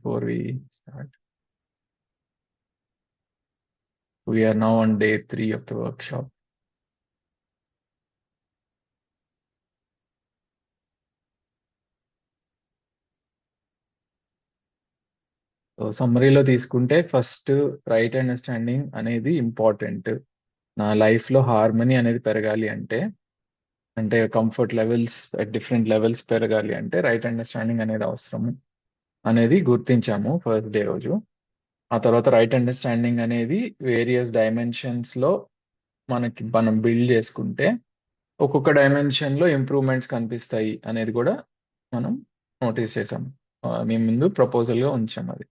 before we start. We are now on day 3 of the workshop. So సమ్మరీలో తీసుకుంటే first right understanding అనేది important. నా లైఫ్లో harmony అనేది పెరగాలి అంటే comfort levels at different levels పెరగాలి అంటే రైట్ అండర్స్టాండింగ్ అనేది అవసరము అనేది గుర్తించాము ఫస్ట్ డే రోజు. ఆ తర్వాత రైట్ అండర్స్టాండింగ్ అనేది వేరియస్ డైమెన్షన్స్లో మనం బిల్డ్ చేసుకుంటే ఒక్కొక్క డైమెన్షన్లో ఇంప్రూవ్మెంట్స్ కనిపిస్తాయి అనేది కూడా మనం నోటీస్ చేసాం. మీ ముందు ప్రపోజల్గా ఉంచాం అది.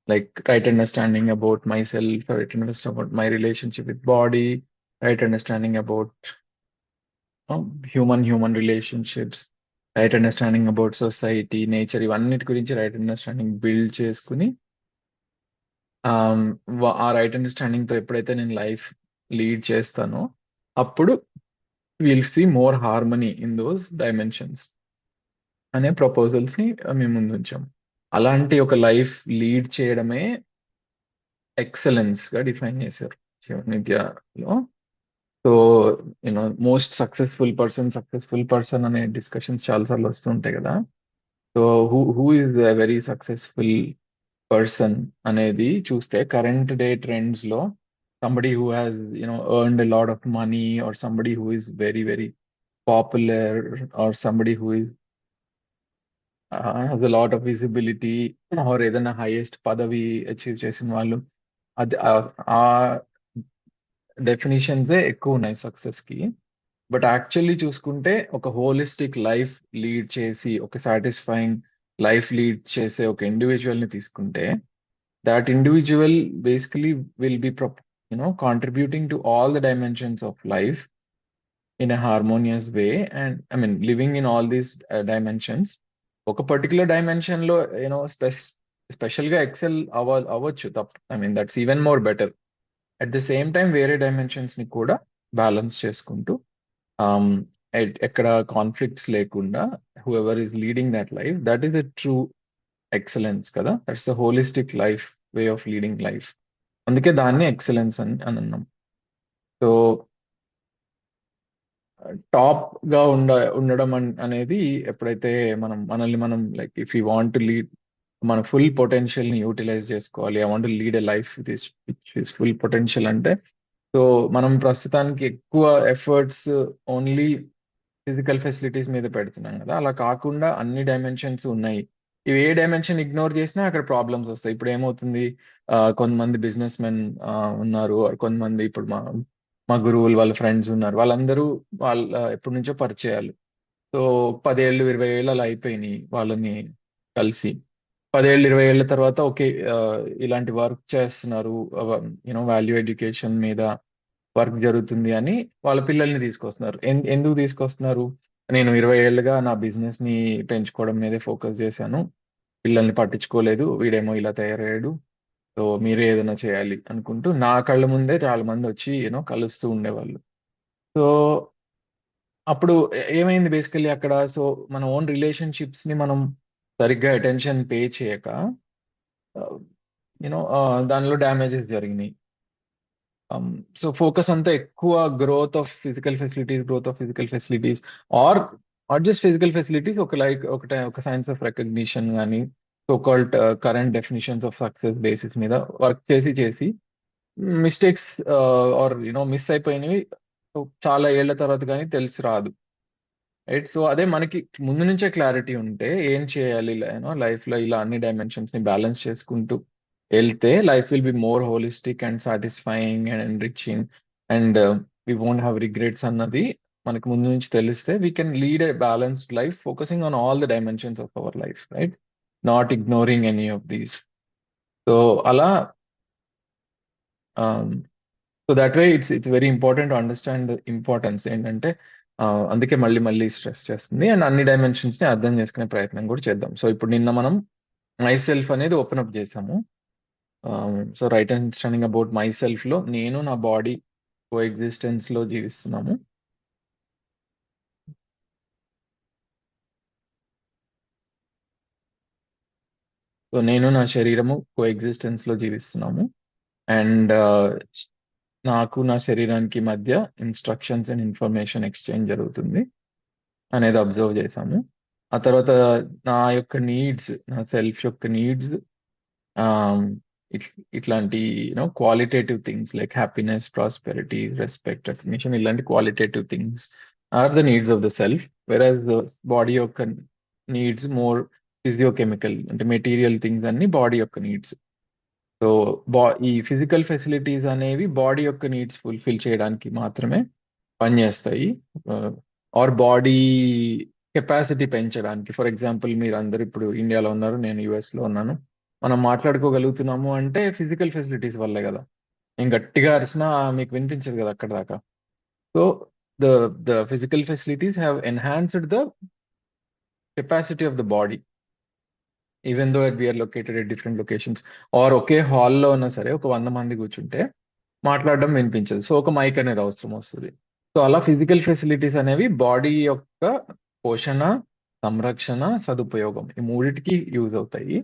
Like right understanding about myself, right understanding about my relationship with body, right understanding about human relationships, right understanding about society, nature, ఇవన్నిటి గురించి రైట్ అండర్స్టాండింగ్ బిల్డ్ చేసుకుని ఆ రైట్ అండర్స్టాండింగ్తో ఎప్పుడైతే నేను లైఫ్ లీడ్ చేస్తానో అప్పుడు will see more harmony in those dimensions అనే ప్రపోజల్స్ని మేము ముందు ఉంచాం. అలాంటి ఒక లైఫ్ లీడ్ చేయడమే ఎక్సలెన్స్ గా డిఫైన్ చేశారు జీవన్ విద్యలో. సో మోస్ట్ సక్సెస్ఫుల్ పర్సన్ అనే డిస్కషన్స్ చాలాసార్లు వస్తుంటాయి కదా. So who is the very successful person అనేది చూస్తే కరెంట్ డే ట్రెండ్స్ లో somebody who has earned a lot of money, or somebody who is very very popular, or somebody who is has a lot of visibility, or ఏదైనా highest పదవి achieve చేసిన వాళ్ళు, అది ఆ డెఫినేషన్సే ఎక్కువ ఉన్నాయి సక్సెస్ కి. బట్ యాక్చువల్లీ చూసుకుంటే ఒక హోలిస్టిక్ లైఫ్ లీడ్ చేసి ఒక సాటిస్ఫైయింగ్ లైఫ్ లీడ్ చేసే ఒక ఇండివిజువల్ ని తీసుకుంటే that individual basically will be contributing to all the dimensions of life in a harmonious way. And I mean living in all these dimensions. ఒక particular dimension లో special గా excel అవ్వచ్చు తప్ప, I mean that's even more better. At the same time వేరే dimensions ని కూడా balance చేసుకుంటూ ఎక్కడ కాన్ఫ్లిక్ట్స్ లేకుండా whoever is leading that life, that is a true excellence కదా. That's the holistic life way of leading life. అందుకే దాన్ని excellence అని అన్నాం. సో టాప్ గా ఉండడం అనేది ఎప్పుడైతే మనల్ని మనం like if you want to lead, మన ఫుల్ పొటెన్షియల్ ని యూటిలైజ్ చేసుకోవాలి. I want to lead a life which is full potential అంటే, సో మనం ప్రస్తుతానికి ఎక్కువ ఎఫర్ట్స్ ఓన్లీ ఫిజికల్ ఫెసిలిటీస్ మీద పెడుతున్నాం కదా. అలా కాకుండా అన్ని డైమెన్షన్స్ ఉన్నాయి. ఇవి ఏ డైమెన్షన్ ఇగ్నోర్ చేసినా అక్కడ ప్రాబ్లమ్స్ వస్తాయి. ఇప్పుడు ఏమవుతుంది, కొంతమంది బిజినెస్ మెన్ ఉన్నారు, కొంతమంది ఇప్పుడు మా గురువులు వాళ్ళ ఫ్రెండ్స్ ఉన్నారు, వాళ్ళందరూ ఎప్పటి నుంచో పరిచయాలు. సో 10 ఏళ్ళు 20 ఏళ్ళు అలా అయిపోయినాయి వాళ్ళని కలిసి. 10 ఏళ్ళు 20 ఏళ్ళ తర్వాత ఓకే ఇలాంటి వర్క్ చేస్తున్నారు, వాల్యూ ఎడ్యుకేషన్ మీద వర్క్ జరుగుతుంది అని వాళ్ళ పిల్లల్ని తీసుకొస్తున్నారు. ఎందుకు తీసుకొస్తున్నారు? నేను 20 ఏళ్ళుగా నా బిజినెస్ ని పెంచుకోవడం మీదే ఫోకస్ చేశాను, పిల్లల్ని పట్టించుకోలేదు, వీడేమో ఇలా తయారయ్యాడు, సో మీరే ఏదైనా చేయాలి అనుకుంటూ నా కళ్ళ ముందే చాలా మంది వచ్చి కలుస్తూ ఉండేవాళ్ళు. సో అప్పుడు ఏమైంది బేసికల్లీ అక్కడ, సో మన ఓన్ రిలేషన్షిప్స్ ని మనం సరిగ్గా అటెన్షన్ పే చేయక దానిలో డ్యామేజెస్ జరిగినాయి. సో ఫోకస్ అంతా ఎక్కువ growth of physical facilities are not just physical facilities, ఒక సైన్స్ ఆఫ్ రికగ్నిషన్ కానీ so called current definitions of success basis మీద వర్క్ చేసి మిస్టేక్స్ ఆర్ మిస్ అయిపోయినవి చాలా ఏళ్ల తర్వాత కానీ తెలిసి రాదు, రైట్. సో అదే మనకి ముందు నుంచే క్లారిటీ ఉంటే ఏం చేయాలి లైఫ్ లో ఇలా అన్ని డైమెన్షన్స్ ని బ్యాలెన్స్ చేసుకుంటూ వెళ్తే life will be more holistic and satisfying and enriching and we won't have regrets అన్నది మనకు ముందు నుంచి తెలిస్తే we can lead a balanced life focusing on all the dimensions of our life, right, not ignoring any of these. So అలా so that way it's very important to understand importance ఏంటంటే అందుకే మళ్ళీ మళ్ళీ స్ట్రెస్ చేస్తుంది. And అన్ని dimensions ని అర్థం చేసుకునే ప్రయత్నం కూడా చేద్దాం. సో ఇప్పుడు నిన్న మనం మై సెల్ఫ్ అనేది ఓపెన్ అప్ చేసాము. So right understanding about my self లో నేను నా బాడీ కో ఎగ్జిస్టెన్స్ లో జీవిస్తున్నాము. సో నేను నా శరీరము కో ఎగ్జిస్టెన్స్ లో జీవిస్తున్నాము. అండ్ నాకు నా శరీరానికి మధ్య ఇన్స్ట్రక్షన్స్ అండ్ ఇన్ఫర్మేషన్ ఎక్స్చేంజ్ జరుగుతుంది అనేది అబ్జర్వ్ చేశాము. ఆ తర్వాత నా యొక్క నీడ్స్, నా సెల్ఫ్ యొక్క నీడ్స్, ఇట్లాంటి qualitative things like happiness, prosperity, respect, recognition, ఇలాంటి qualitative things are the needs of the self. Whereas the body యొక్క నీడ్స్ మోర్ ఫిజియోకెమికల్, అంటే మెటీరియల్ థింగ్స్ అన్ని బాడీ యొక్క నీడ్స్. సో ఈ ఫిజికల్ ఫెసిలిటీస్ అనేవి బాడీ యొక్క నీడ్స్ ఫుల్ఫిల్ చేయడానికి మాత్రమే పనిచేస్తాయి, ఆర్ బాడీ కెపాసిటీ పెంచడానికి. ఫర్ ఎగ్జాంపుల్, మీరు అందరు ఇప్పుడు ఇండియాలో ఉన్నారు, నేను యుఎస్ లో ఉన్నాను. మనం మాట్లాడుకోగలుగుతున్నాము అంటే ఫిజికల్ ఫెసిలిటీస్ వల్లే కదా. నేను గట్టిగా అరిచినా మీకు వినిపించదు కదా అక్కడ దాకా. So the the physical facilities have enhanced the capacity of the body, even though we are located at different locations. Or ఒకే హాల్లో ఉన్నా సరే ఒక 100 మంది కూర్చుంటే మాట్లాడడం వినిపించదు, సో ఒక మైక్ అనేది అవసరం వస్తుంది. సో అలా ఫిజికల్ ఫెసిలిటీస్ అనేవి బాడీ యొక్క పోషణ, సంరక్షణ, సదుపయోగం ఈ మూడిటికి యూజ్ అవుతాయి.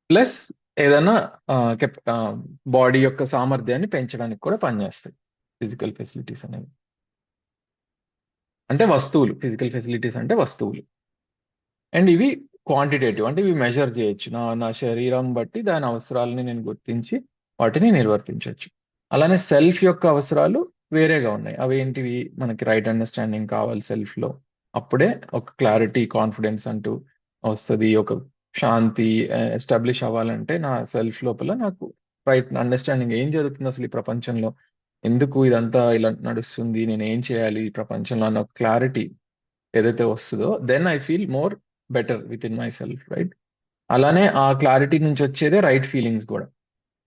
ప్లస్ ఏదైనా బాడీ యొక్క సామర్థ్యాన్ని పెంచడానికి కూడా పనిచేస్తాయి ఫిజికల్ ఫెసిలిటీస్ అనేవి. అంటే వస్తువులు, ఫిజికల్ ఫెసిలిటీస్ అంటే వస్తువులు. అండ్ ఇవి క్వాంటిటేటివ్, అంటే ఇవి మెజర్ చేయొచ్చు. నా శరీరం బట్టి దాని అవసరాలని నేను గుర్తించి వాటిని నిర్వర్తించవచ్చు. అలానే సెల్ఫ్ యొక్క అవసరాలు వేరేగా ఉన్నాయి. అవి ఏంటివి? మనకి రైట్ అండర్స్టాండింగ్ కావాలి సెల్ఫ్ లో, అప్పుడే ఒక క్లారిటీ, కాన్ఫిడెన్స్ అంటూ వస్తుంది. ఒక శాంతి ఎస్టాబ్లిష్ అవ్వాలంటే నా సెల్ఫ్ లోపల నాకు రైట్ అండర్స్టాండింగ్, ఏం జరుగుతుంది అసలు ఈ ప్రపంచంలో, ఎందుకు ఇదంతా ఇలా నడుస్తుంది, నేను ఏం చేయాలి ఈ ప్రపంచంలో అన్న క్లారిటీ ఏదైతే వస్తుందో, then I feel more better with in myself, right? అలానే ఆ క్లారిటీ నుంచి వచ్చేదే రైట్ ఫీలింగ్స్ కూడా.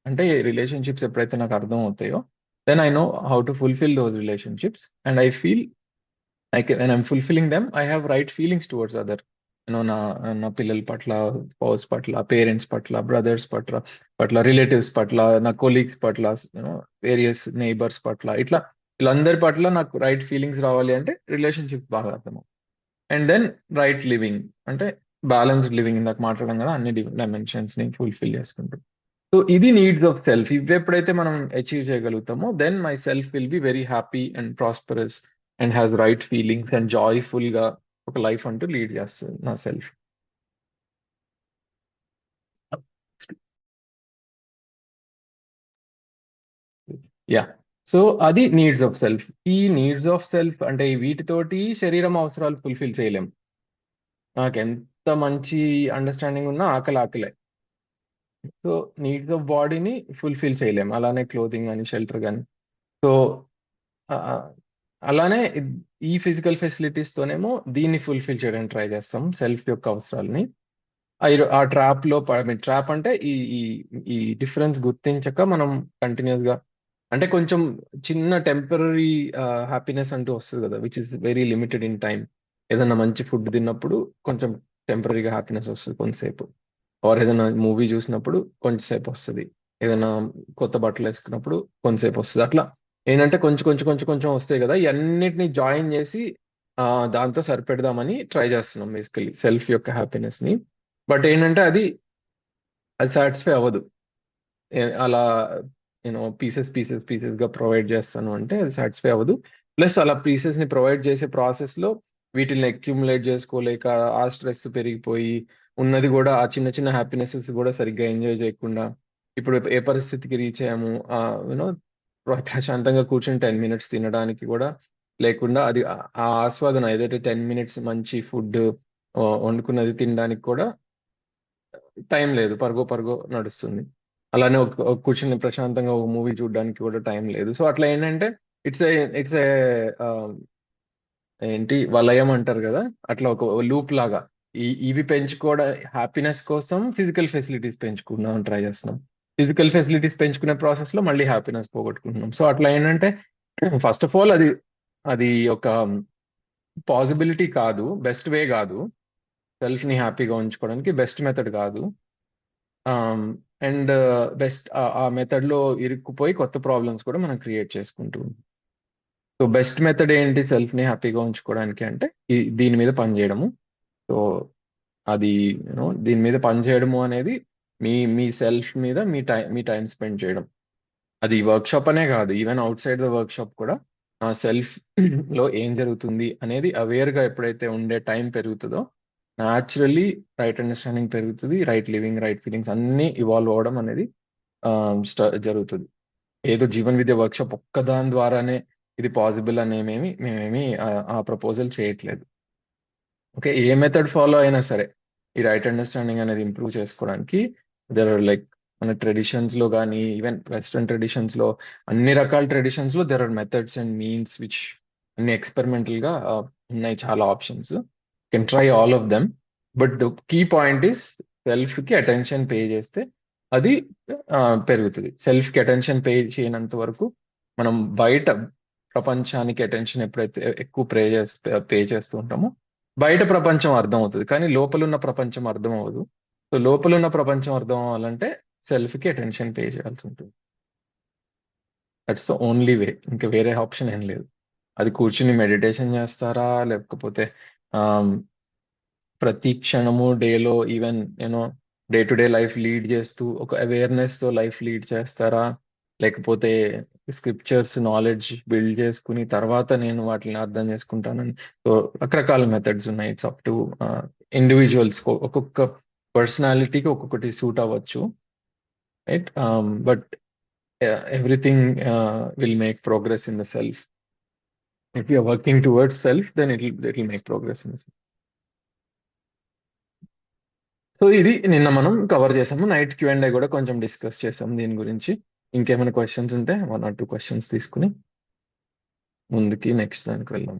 అంటే రిలేషన్షిప్స్ ఎప్పుడైతే నాకు అర్థం అవుతాయో, then I know how to fulfil those relationships, and I feel like when I'm fulfilling them I have right feelings towards other. నా నా పిల్లల పట్ల, స్పౌస్ పట్ల, పేరెంట్స్ పట్ల, బ్రదర్స్ పట్ల రిలేటివ్స్ పట్ల, నా కొలీగ్స్ పట్ల, వేరియస్ నైబర్స్ పట్ల, ఇట్లా వీళ్ళందరి పట్ల నాకు రైట్ ఫీలింగ్స్ రావాలి అంటే రిలేషన్షిప్ బాగా అర్థం. అండ్ దెన్ రైట్ లివింగ్, అంటే బ్యాలెన్స్డ్ లివింగ్, ఇందాక మాట్లాడడం కదా, అన్ని డైమెన్షన్స్ ని ఫుల్ఫిల్ చేసుకుంటాం. సో ఇది నీడ్స్ ఆఫ్ సెల్ఫ్. ఇవి ఎప్పుడైతే మనం అచీవ్ చేయగలుగుతామో, then my self will be very happy and prosperous and has right feelings and joyful గా ఒక లైఫ్ అంటూ లీడ్ చేస్తుంది నా సెల్ఫ్. యా. సో అది నీడ్స్ ఆఫ్ సెల్ఫ్. ఈ నీడ్స్ ఆఫ్ సెల్ఫ్ అంటే వీటితోటి శరీరం అవసరాలు ఫుల్ఫిల్ చేయలేం. నాకు ఎంత మంచి అండర్స్టాండింగ్ ఉన్నా ఆకలి ఆకలే. సో నీడ్స్ ఆఫ్ బాడీని ఫుల్ఫిల్ చేయలేం, అలానే క్లోతింగ్ కానీ, షెల్టర్ కానీ. సో అలానే ఈ ఫిజికల్ ఫెసిలిటీస్ తోనేమో దీన్ని ఫుల్ఫిల్ చేయడానికి ట్రై చేస్తాం, సెల్ఫ్ యొక్క అవసరాలని. ఆ ట్రాప్ లో ట్రాప్ అంటే ఈ ఈ ఈ డిఫరెన్స్ గుర్తించక మనం కంటిన్యూస్ గా, అంటే కొంచెం చిన్న టెంపరీ హ్యాపీనెస్ అంటూ వస్తుంది కదా, which is very limited in time. ఏదైనా మంచి ఫుడ్ తిన్నప్పుడు కొంచెం టెంపరీగా హ్యాపీనెస్ వస్తుంది కొంతసేపు, ఆర్ ఏదైనా మూవీ చూసినప్పుడు కొంచెంసేపు వస్తుంది, ఏదైనా కొత్త బట్టలు వేసుకున్నప్పుడు కొంతసేపు వస్తుంది. అట్లా ఏంటంటే కొంచెం కొంచెం కొంచెం కొంచెం వస్తాయి కదా, ఇవన్నిటిని జాయిన్ చేసి ఆ దాంతో సరిపెడదామని ట్రై చేస్తున్నాం బేసికలీ సెల్ఫ్ యొక్క హ్యాపీనెస్ ని. బట్ ఏంటంటే అది అది సాటిస్ఫై అవ్వదు. అలా పీసెస్ పీసెస్ పీసెస్ గా ప్రొవైడ్ చేస్తాను అంటే అది సాటిస్ఫై అవ్వదు. ప్లస్ అలా పీసెస్ ని ప్రొవైడ్ చేసే ప్రాసెస్ లో వీటిని అక్యుములేట్ చేసుకోలేక ఆ స్ట్రెస్ పెరిగిపోయి ఉన్నది కూడా, ఆ చిన్న చిన్న హ్యాపీనెసెస్ కూడా సరిగ్గా ఎంజాయ్ చేయకుండా ఇప్పుడు ఏ పరిస్థితికి రీచ్ అయ్యాము, యూనో ప్రశాంతంగా కూర్చొని 10 minutes తినడానికి కూడా లేకుండా, అది ఆ ఆస్వాదన ఏదైతే 10 minutes మంచి ఫుడ్ వండుకున్నది తినడానికి కూడా టైం లేదు, పరుగో పరుగో నడుస్తుంది. అలానే ఒక కూర్చుని ప్రశాంతంగా ఒక మూవీ చూడడానికి కూడా టైం లేదు. సో అట్లా ఏంటంటే ఇట్స్ ఏ ఏంటి వలయం అంటారు కదా, అట్లా ఒక లూప్ లాగా ఇవి పెంచుకోవడం, హ్యాపీనెస్ కోసం ఫిజికల్ ఫెసిలిటీస్ పెంచుకుందాం ట్రై చేస్తున్నాం. ఫిజికల్ ఫెసిలిటీస్ పెంచుకునే ప్రాసెస్ లో మళ్ళీ హ్యాపీనెస్ పోగొట్టుకుంటున్నాం. సో అట్లా ఏంటంటే ఫస్ట్ ఆఫ్ ఆల్ అది అది ఒక పాసిబిలిటీ కాదు, బెస్ట్ వే కాదు, సెల్ఫ్ ని హ్యాపీగా ఉంచుకోవడానికి బెస్ట్ మెథడ్ కాదు. అండ్ బెస్ట్ ఆ మెథడ్ లో ఇరుక్కుపోయి కొత్త ప్రాబ్లమ్స్ కూడా మనం క్రియేట్ చేసుకుంటూ ఉంటాం. సో బెస్ట్ మెథడ్ ఏంటి సెల్ఫ్ ని హ్యాపీగా ఉంచుకోవడానికి అంటే దీని మీద పని చేయడము. సో అది దీని మీద పని చేయడము అనేది మీ మీ సెల్ఫ్ మీద మీ టైం స్పెండ్ చేయడం. అది వర్క్ షాప్ అనే కాదు, even out side the work shop కూడా నా సెల్ఫ్ లో ఏం జరుగుతుంది అనేది అవేర్ గా ఎప్పుడైతే ఉండే టైం పెరుగుతుందో న్యాచురల్లీ రైట్ అండర్స్టాండింగ్ పెరుగుతుంది, రైట్ లివింగ్, రైట్ ఫీలింగ్స్ అన్ని ఇవాల్వ్ అవడం అనేది జరుగుతుంది. ఏదో జీవన్ విద్య వర్క్షాప్ ఒక్కదాని ద్వారానే ఇది పాసిబుల్ మేమేమి ఆ ప్రపోజల్ చేయట్లేదు. ఓకే, ఏ మెథడ్ ఫాలో అయినా సరే ఈ రైట్ అండర్స్టాండింగ్ అనేది ఇంప్రూవ్ చేసుకోవడానికి దర్ ఆర్ లైక్ మన ట్రెడిషన్స్ లో కానీ ఈవెన్ వెస్ట్రన్ ట్రెడిషన్స్ లో అన్ని రకాల ట్రెడిషన్స్ లో there are methods and means which అన్ని ఎక్స్పెరిమెంటల్ గా ఉన్నాయి, చాలా options. Can try all of them. But the key point is self కి అటెన్షన్ పే చేస్తే అది పెరుగుతుంది. సెల్ఫ్ కి అటెన్షన్ పే చేయనంత వరకు మనం బయట ప్రపంచానికి అటెన్షన్ ఎప్పుడైతే ఎక్కువ పే చేస్తూ ఉంటామో బయట ప్రపంచం అర్థం అవుతుంది, కానీ లోపలున్న ప్రపంచం అర్థం అవ్వదు. సో లోపలున్న ప్రపంచం అర్థం అవ్వాలంటే సెల్ఫ్ కి అటెన్షన్ పే చేయాల్సి ఉంటుంది. దట్స్ ద ఓన్లీ వే, ఇంకా వేరే ఆప్షన్ ఏం లేదు. అది కూర్చుని మెడిటేషన్ చేస్తారా, లేకపోతే ప్రతి క్షణము డేలో even day to day life lead చేస్తూ ఒక అవేర్నెస్ తో లైఫ్ లీడ్ చేస్తారా, లేకపోతే స్క్రిప్చర్స్ నాలెడ్జ్ బిల్డ్ చేసుకుని తర్వాత నేను వాటిని అర్థం చేసుకుంటానని. సో రకరకాల మెథడ్స్ ఉన్నాయి. ఇట్స్ అప్ టు ఇండివిజువల్స్, ఒక్కొక్క పర్సనాలిటీకి ఒక్కొక్కటి సూట్ అవ్వచ్చు, right? But everything will make progress in the self. If you're working towards self, then it will make progress in the self. So ఇది నిన్న మనం కవర్ చేసాము. Night Q&A కూడా కొంచెం discuss చేసాం దీని గురించి. ఇంకేమైనా క్వశ్చన్స్ ఉంటే 1 or 2 క్వశ్చన్స్ తీసుకుని ముందుకి నెక్స్ట్ దానికి వెళ్దాం.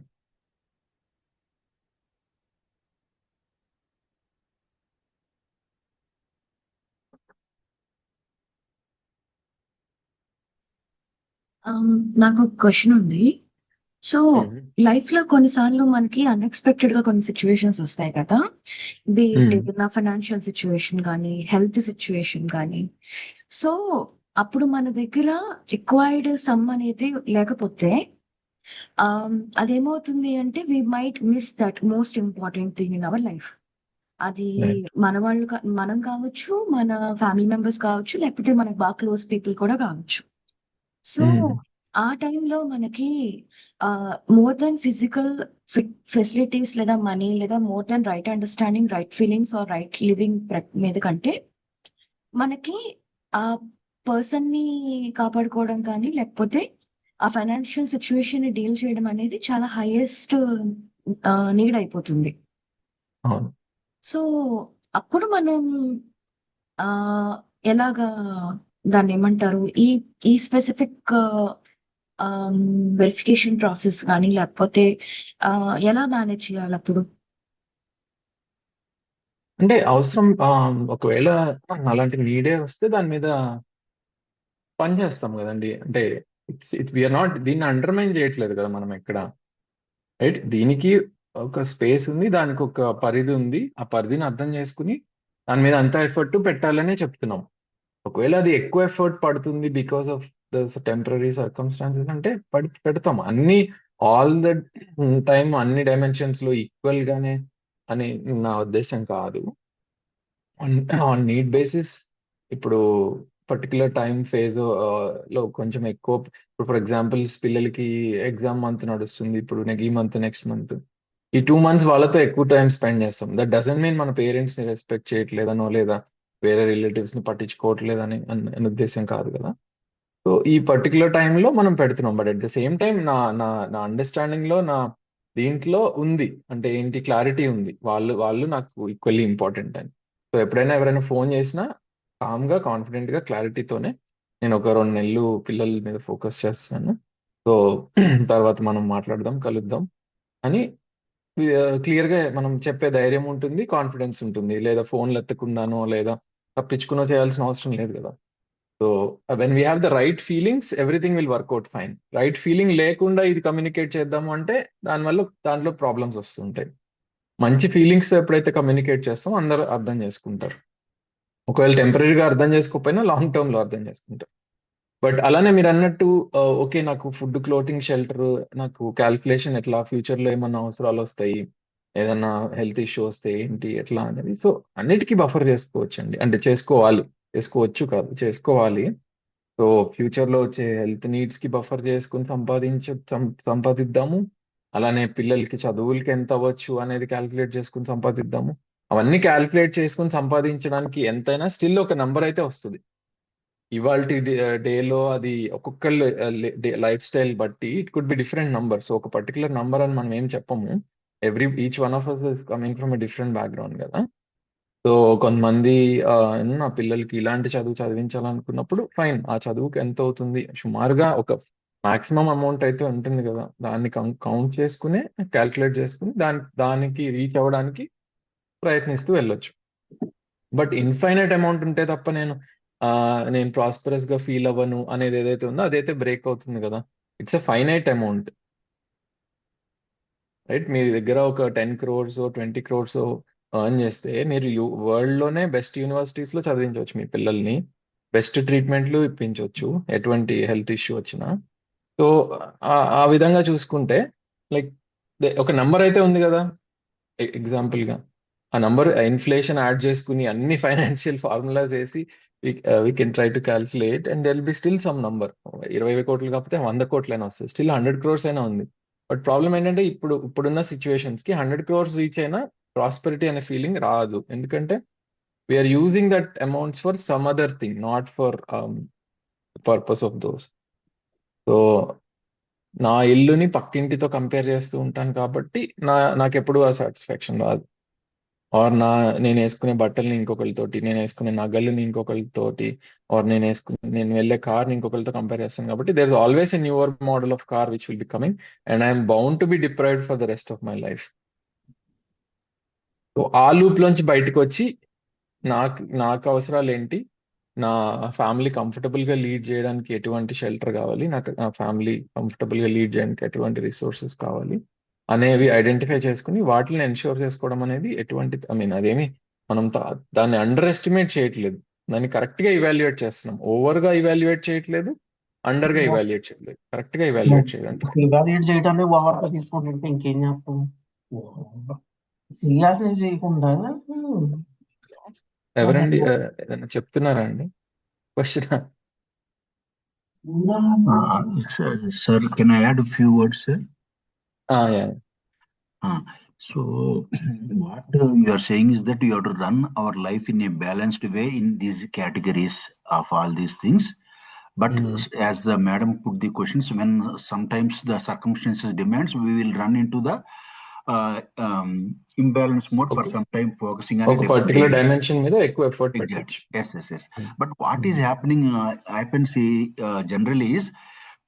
నాకు ఒక క్వశ్చన్ ఉంది. సో లైఫ్ లో కొన్నిసార్లు మనకి అన్ఎక్స్పెక్టెడ్ గా కొన్ని సిచ్యువేషన్స్ వస్తాయి కదా, ఏదైనా ఫైనాన్షియల్ సిచ్యువేషన్ కానీ హెల్త్ సిచ్యువేషన్ కానీ. సో అప్పుడు మన దగ్గర రిక్వైర్డ్ సమ్ అనేది లేకపోతే అదేమవుతుంది అంటే we might miss that most important thing in our life. అది మన వాళ్ళు మనం కావచ్చు, మన ఫ్యామిలీ మెంబర్స్ కావచ్చు, లేకపోతే మనకు బాగా క్లోజ్ పీపుల్ కూడా కావచ్చు. సో ఆ టైంలో మనకి మోర్ దెన్ ఫిజికల్ ఫెసిలిటీస్ లేదా మనీ లేదా more than right understanding, right feelings or right living మీద కంటే మనకి ఆ పర్సన్ ని కాపాడుకోవడం కానీ లేకపోతే ఆ ఫైనాన్షియల్ సిచ్యువేషన్ ని డీల్ చేయడం అనేది చాలా హైయెస్ట్ నీడ్ అయిపోతుంది. సో అప్పుడు మనం ఎలాగా దాన్ని ఏమంటారు, ఈ ఈ స్పెసిఫిక్ వెరిఫికేషన్ ప్రాసెస్ కానీ లేకపోతే ఎలా మేనేజ్ చేయాలి అప్పుడు? అంటే అవసరం ఒకవేళ అలాంటి నీడే వస్తే దాని మీద పని చేస్తాం కదండి. అంటే ఇట్స్ వీఆర్ నాట్ దీన్ని అండర్మైన్ చేయట్లేదు కదా మనం ఎక్కడ, రైట్? దీనికి ఒక స్పేస్ ఉంది, దానికి ఒక పరిధి ఉంది. ఆ పరిధిని అర్థం చేసుకుని దాని మీద అంత ఎఫర్ట్ పెట్టాలనే చెప్తున్నాం. ఒకవేళ అది ఎక్కువ ఎఫర్ట్ పడుతుంది because of the temporary circumstances అంటే పెడతాం. అన్ని ఆల్ ద టైమ్ అన్ని డైమెన్షన్స్ లో ఈక్వల్ గానే అని నా ఉద్దేశం కాదు. ఆన్ నీడ్ బేసిస్ ఇప్పుడు పర్టికులర్ టైం ఫేజ్ లో కొంచెం ఎక్కువ, ఇప్పుడు ఫర్ ఎగ్జాంపుల్స్ పిల్లలకి ఎగ్జామ్ మంత్ నడుస్తుంది ఇప్పుడు, ఈ మంత్ నెక్స్ట్ మంత్, ఈ 2 months వాళ్ళతో ఎక్కువ టైం స్పెండ్ చేస్తాం. దట్ డజంట్ మీన్ మన పేరెంట్స్ ని రెస్పెక్ట్ చేయట్లేదనో లేదా వేరే రిలేటివ్స్ ని పట్టించుకోవట్లేదని అనే ఉద్దేశం కాదు కదా. సో ఈ పర్టికులర్ టైంలో మనం పెడుతున్నాం. But at the same time నా నా నా అండర్స్టాండింగ్ లో నా దీంట్లో ఉంది అంటే ఏంటి, క్లారిటీ ఉంది, వాళ్ళు నాకు ఈక్వల్లీ ఇంపార్టెంట్ అని. సో ఎప్పుడైనా ఎవరైనా ఫోన్ చేసినా కామ్ గా కాన్ఫిడెంట్ గా క్లారిటీతోనే నేను ఒక 2 నెలలు పిల్లల మీద ఫోకస్ చేస్తాను, సో తర్వాత మనం మాట్లాడదాం, కలుద్దాం అని క్లియర్ గా మనం చెప్పే ధైర్యం ఉంటుంది, కాన్ఫిడెన్స్ ఉంటుంది. లేదా ఫోన్లు ఎత్తకుండానో లేదా తప్పించుకునో చేయాల్సిన అవసరం లేదు కదా. So when we have the right feelings everything will work out fine. Right feeling లేకుండా ఇది కమ్యూనికేట్ చేద్దాము అంటే దాంట్లో ప్రాబ్లమ్స్ వస్తుంటాయి. మంచి ఫీలింగ్స్ ఎప్పుడైతే కమ్యూనికేట్ చేస్తామో అందరూ అర్థం చేసుకుంటారు. ఒకవేళ టెంపరీగా అర్థం చేసుకోకపోయినా లాంగ్ టర్మ్ లో అర్థం చేసుకుంటారు. బట్ అలానే మీరు అన్నట్టు ఓకే నాకు ఫుడ్, క్లోతింగ్, షెల్టర్, నాకు క్యాల్కులేషన్ ఎట్లా, ఫ్యూచర్ లో ఏమన్నా అవసరాలు వస్తాయి, ఏదన్నా హెల్త్ ఇష్యూ వస్తే ఏంటి ఎట్లా అనేది. సో అన్నిటికీ బఫర్ చేసుకోవచ్చు అండి, అంటే చేసుకోవచ్చు కాదు, చేసుకోవాలి. సో ఫ్యూచర్ లో వచ్చే హెల్త్ నీడ్స్ కి బఫర్ చేసుకుని సంపాదిద్దాము. అలానే పిల్లలకి చదువులకి ఎంత అవ్వచ్చు అనేది క్యాలిక్యులేట్ చేసుకుని సంపాదిద్దాము. అవన్నీ క్యాలిక్యులేట్ చేసుకుని సంపాదించడానికి ఎంతైనా స్టిల్ ఒక నంబర్ అయితే వస్తుంది. ఇవాళ డేలో అది ఒక్కొక్కళ్ళ లైఫ్ స్టైల్ బట్టి it could be different number. So ఒక పర్టికులర్ నంబర్ అని మనం ఏం చెప్పము. Each one of us is coming from a different background కదా. సో కొంతమంది నా పిల్లలకి ఇలాంటి చదువు చదివించాలనుకున్నప్పుడు ఫైన్, ఆ చదువుకి ఎంత అవుతుంది సుమారుగా ఒక మాక్సిమం అమౌంట్ అయితే ఉంటుంది కదా, దాన్ని కౌంట్ చేసుకుని క్యాల్కులేట్ చేసుకుని దానికి రీచ్ అవ్వడానికి ప్రయత్నిస్తూ వెళ్ళొచ్చు. బట్ ఇన్ఫైనైట్ అమౌంట్ ఉంటే తప్ప ఆ, నేను ప్రాస్పరస్ గా ఫీల్ అవ్వను అనేది ఏదైతే ఉందో అదైతే బ్రేక్ అవుతుంది కదా. It's a finite amount, right? మీ దగ్గర ఒక 10 crores 20 crores ఎర్న్ చేస్తే మీరు వరల్డ్ లోనే బెస్ట్ యూనివర్సిటీస్ లో చదివించవచ్చు మీ పిల్లల్ని, బెస్ట్ ట్రీట్మెంట్లు ఇప్పించవచ్చు ఎటువంటి హెల్త్ ఇష్యూ వచ్చినా. సో ఆ విధంగా చూసుకుంటే లైక్ ఒక నంబర్ అయితే ఉంది కదా. ఎగ్జాంపుల్ గా ఆ నంబర్ ఇన్ఫ్లేషన్ యాడ్ చేసుకుని అన్ని ఫైనాన్షియల్ ఫార్ములాస్ వేసి we can try to calculate and there be still some number. 20,000 కోట్లు కాకపోతే 100 కోట్లు అయినా వస్తుంది, స్టిల్ 100 crores అయినా ఉంది. బట్ ప్రాబ్లం ఏంటంటే ఇప్పుడున్న సిచ్యువేషన్స్ కి 100 crores రీచ్ అయినా ప్రాస్పెరిటీ అనే ఫీలింగ్ రాదు. ఎందుకంటే we are using that amounts for some other thing, not for purpose of those. So నా ఇల్లుని పక్కింటితో కంపేర్ చేస్తూ ఉంటాను కాబట్టి నాకు ఎప్పుడు ఆ సాటిస్ఫాక్షన్ రాదు. ఆర్ నేను వేసుకునే బట్టల్ని ఇంకొకరితోటి, నేను వేసుకునే నగల్ని ఇంకొకరితోటి, ఆర్ నేను వెళ్ళే కార్ని ఇంకొకరితో కంపేర్ చేస్తాను కాబట్టి there is always a newer model of car which will be coming and I'm bound to be deprived for the rest of my life. So ఆ లూప్ లోంచి బయటకు వచ్చి నాకు అవసరాలు ఏంటి, నా ఫ్యామిలీ కంఫర్టబుల్ గా లీడ్ చేయడానికి ఎటువంటి షెల్టర్ కావాలి, నా ఫ్యామిలీ కంఫర్టబుల్ గా లీడ్ చేయడానికి ఎటువంటి రిసోర్సెస్ కావాలి అనేవి ఐడెంటిఫై చేసుకుని వాటిని ఎన్షూర్ చేసుకోవడం అనేది అదేమి మనం దాన్ని అండర్ ఎస్టిమేట్ చేయట్లేదు, దాన్ని కరెక్ట్ గా ఇవాల్యుయేట్ చేస్తున్నాం. ఓవర్ గా ఇవాల్యుయేట్ చేయట్లేదు, అండర్ గా ఇవాల్యుయేట్ చేయట్లేదు, కరెక్ట్ గా ఇవాల్యుయేట్ చేయడానికి. ఇవాల్యుయేట్ చేయడానికి ఓవర్గా తీసుకుంటుంటే ఇంకేం చేస్తాం? సీరియస్గా చేయకుండా ఎవరండి ఏదైనా చెప్తున్నారా అండి question? Sir, can I add a few words, sir? Yeah. So, what you are saying is that you have to run our life in a balanced way in these categories of all these things. But as the madam put the questions, when sometimes the circumstances demands, we will run into the imbalance mode for some time, focusing on a ఒక different particular area. Dimension మీద ఎక్కువ effort Exactly. పెట్టచ్చు. Yes. But what is happening, happens generally is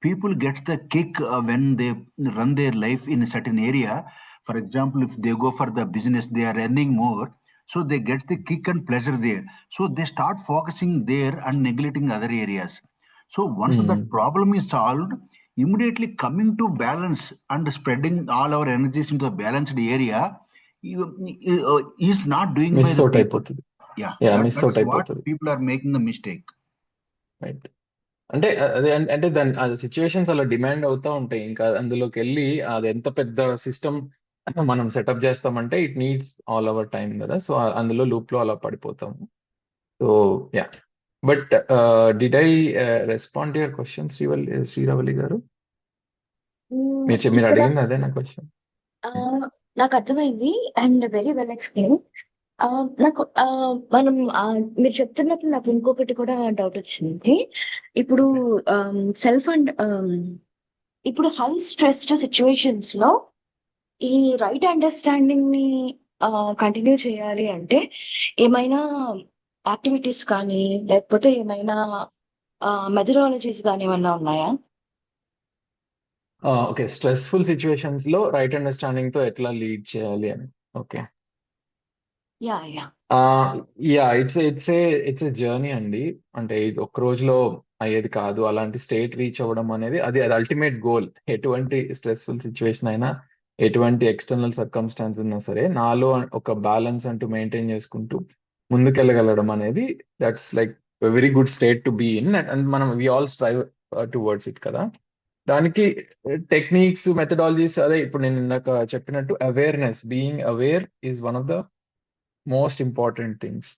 people gets the kick when they run their life in a certain area. For example, if they go for the business, they are earning more, so they get the kick and pleasure there. So they start focusing there and neglecting other areas. So once that problem is solved, immediately coming to balance and spreading all our energies into a balanced area is not doing by miss the out people. అయిపోతుంది. Yeah, miss out that's what అయిపోతుంది. people are making the mistake. Right. అంటే అంటే దాని situations అలా demand అవుతా ఉంటాయి. ఇంకా అందులోకి వెళ్ళి అది ఎంత పెద్ద సిస్టమ్ మనం సెటప్ చేస్తామంటే it needs all our time కదా. సో అందులో లూప్ లో అలా పడిపోతాము. So yeah, but did I respond to your question Sriravali గారు? మీరు ఇక్కడ అడిగింది అదే నా క్వశ్చన్. నాకు అర్థమైంది అండ్ వెరీ వెల్ ఎక్స్ప్లెయిన్. నాకు మనం మీరు చెప్తున్నప్పుడు నాకు ఇంకొకటి కూడా డౌట్ వచ్చింది. ఇప్పుడు సెల్ఫ్ అండ్ ఇప్పుడు హై స్ట్రెస్డ్ సిచ్యువేషన్స్ లో ఈ రైట్ అండర్స్టాండింగ్ ని కంటిన్యూ చేయాలి అంటే ఏమైనా యాక్టివిటీస్ కానీ లేకపోతే ఏమైనా మెథడాలజీస్ కానీ ఏమైనా ఉన్నాయా? ఓకే, స్ట్రెస్ఫుల్ సిచ్యువేషన్స్ లో రైట్ అండర్స్టాండింగ్ తో ఎట్లా లీడ్ చేయాలి అని. Okay, yeah it's a journey అండి. అంటే ఇది ఒక్క రోజులో అయ్యేది కాదు. అలాంటి స్టేట్ రీచ్ అవ్వడం అనేది అది అల్టిమేట్ గోల్. ఎటువంటి స్ట్రెస్ఫుల్ సిచ్యువేషన్ అయినా, ఎటువంటి ఎక్స్టర్నల్ సర్కమ్స్టాన్స్ ఉన్నా సరే, నాలో ఒక బ్యాలెన్స్ అంటూ మెయింటైన్ చేసుకుంటూ ముందుకెళ్ళగలడం అనేది that's like very good state to be in. And మనం we all strive towards it కదా. దానికి టెక్నిక్స్, మెథడాలజీస్, అదే ఇప్పుడు నేను ఇందాక చెప్పినట్టు awareness, being aware is one of the most important things.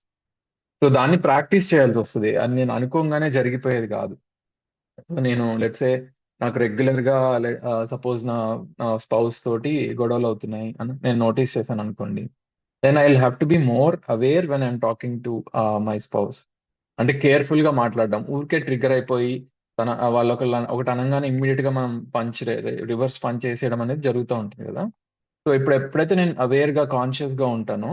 So దాన్ని ప్రాక్టీస్ చేయాల్సి వస్తుంది. అది నేను అనుకోగానే జరిగిపోయేది కాదు. నేను లెట్సే నాకు రెగ్యులర్ గా సపోజ్ నా స్పౌస్ తోటి గొడవలు అవుతున్నాయి అని నేను నోటీస్ చేశాను అనుకోండి, then I will have to be more aware when I'm talking to my spouse. అంటే కేర్ఫుల్ గా మాట్లాడడం, ఊరికే ట్రిగ్గర్ అయిపోయి వాళ్ళు ఒకటి అనగానే ఇమ్మీడియట్ గా మనం రివర్స్ పంచ్ చేసేయడం అనేది జరుగుతూ ఉంటుంది కదా. సో ఎప్పుడైతే నేను అవేర్ గా కాన్షియస్ గా ఉంటానో,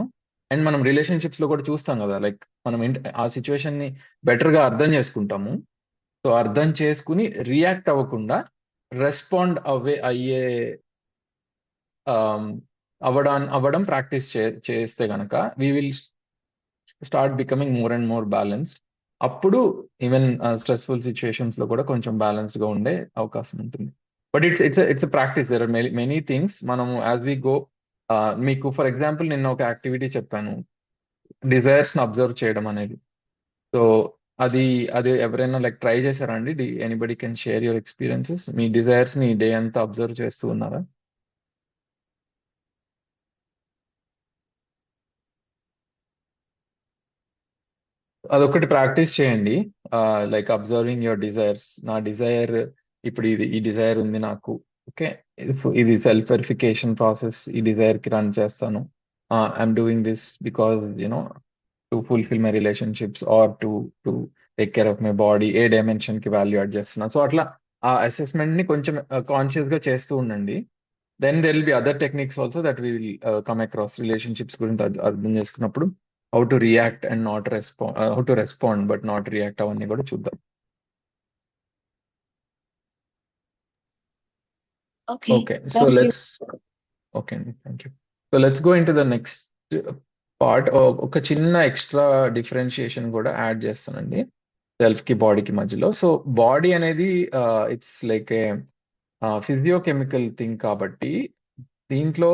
అండ్ మనం రిలేషన్షిప్స్ లో కూడా చూస్తాం కదా, లైక్ మనం ఆ సిచ్యువేషన్ ని బెటర్ గా అర్థం చేసుకుంటాము. సో అర్థం చేసుకుని రియాక్ట్ అవ్వకుండా రెస్పాండ్ అయ్యే అవ్వడం ప్రాక్టీస్ చేస్తే గనక we will start becoming more and more balanced. అప్పుడు ఈవెన్ స్ట్రెస్ఫుల్ సిచ్యుయేషన్స్ లో కూడా కొంచెం బ్యాలెన్స్డ్ గా ఉండే అవకాశం ఉంటుంది. But it's practice. There are many things మనము యాజ్ వి గో. మీకు ఫర్ ఎగ్జాంపుల్ నిన్న ఒక యాక్టివిటీ చెప్పాను, డిజైర్స్ ని అబ్జర్వ్ చేయడం అనేది. సో అది అది ఎవరైనా లైక్ ట్రై చేశారా అండి? Anybody can share your experiences. మీ డిజైర్స్ ని డే అంతా అబ్జర్వ్ చేస్తూ ఉన్నారా? అదొకటి ప్రాక్టీస్ చేయండి. Like observing your desires. నా డిజైర్ ఇప్పుడు ఈ డిజైర్ ఉంది నాకు, ఓకే, ఇది సెల్ఫ్ వెరిఫికేషన్ ప్రాసెస్. ఈ డిజైర్ కి రన్ చేస్తాను. I'm doing this because you know to fulfil my relationships or to take care of my body. ఏ డైమెన్షన్ కి వాల్యూ యాడ్ చేస్తున్నా. సో అట్లా ఆ అసెస్మెంట్ ని కొంచెం కాన్షియస్ గా చేస్తూ ఉండండి. Then there will be other techniques also that we will come across. Relationships గురించి అర్థం చేసుకున్నప్పుడు how to react and not respond, how to respond but not react, అవన్నీ కూడా చూద్దాం. Okay, okay, so thank you. Let's okay అండి, thank you. So let's go into the next part. ఒక చిన్న extra differentiation కూడా add చేస్తానండి self కి బాడీకి మధ్యలో. సో బాడీ అనేది ఇట్స్ లైక్ ఏ ఫిజియోకెమికల్ థింగ్ కాబట్టి దీంట్లో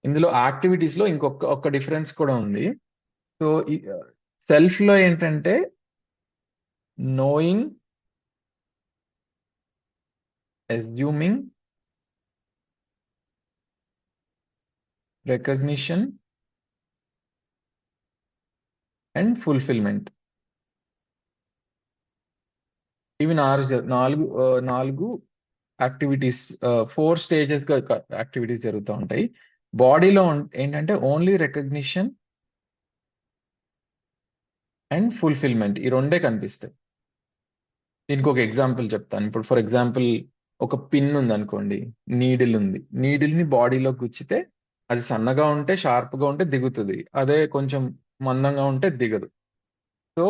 ఇందులో యాక్టివిటీస్ లో ఇంకొక డిఫరెన్స్ కూడా ఉంది. సో సెల్ఫ్ లో ఏంటంటే knowing, assuming, recognition and fulfilment. ఇవి నాలుగు యాక్టివిటీస్, 4 స్టేజెస్ గా యాక్టివిటీస్ జరుగుతూ ఉంటాయి. బాడీలో ఏంటంటే ఓన్లీ రికగ్నిషన్ అండ్ ఫుల్ఫిల్మెంట్, ఈ రెండే కనిపిస్తాయి. దీనికి ఒక ఎగ్జాంపుల్ చెప్తాను. ఇప్పుడు ఫర్ ఎగ్జాంపుల్ ఒక పిన్ ఉంది అనుకోండి, నీడిల్ ఉంది. నీడిల్ ని బాడీలో గుచ్చితే అది సన్నగా ఉంటే, షార్ప్ గా ఉంటే దిగుతుంది. అదే కొంచెం మందంగా ఉంటే దిగదు. సో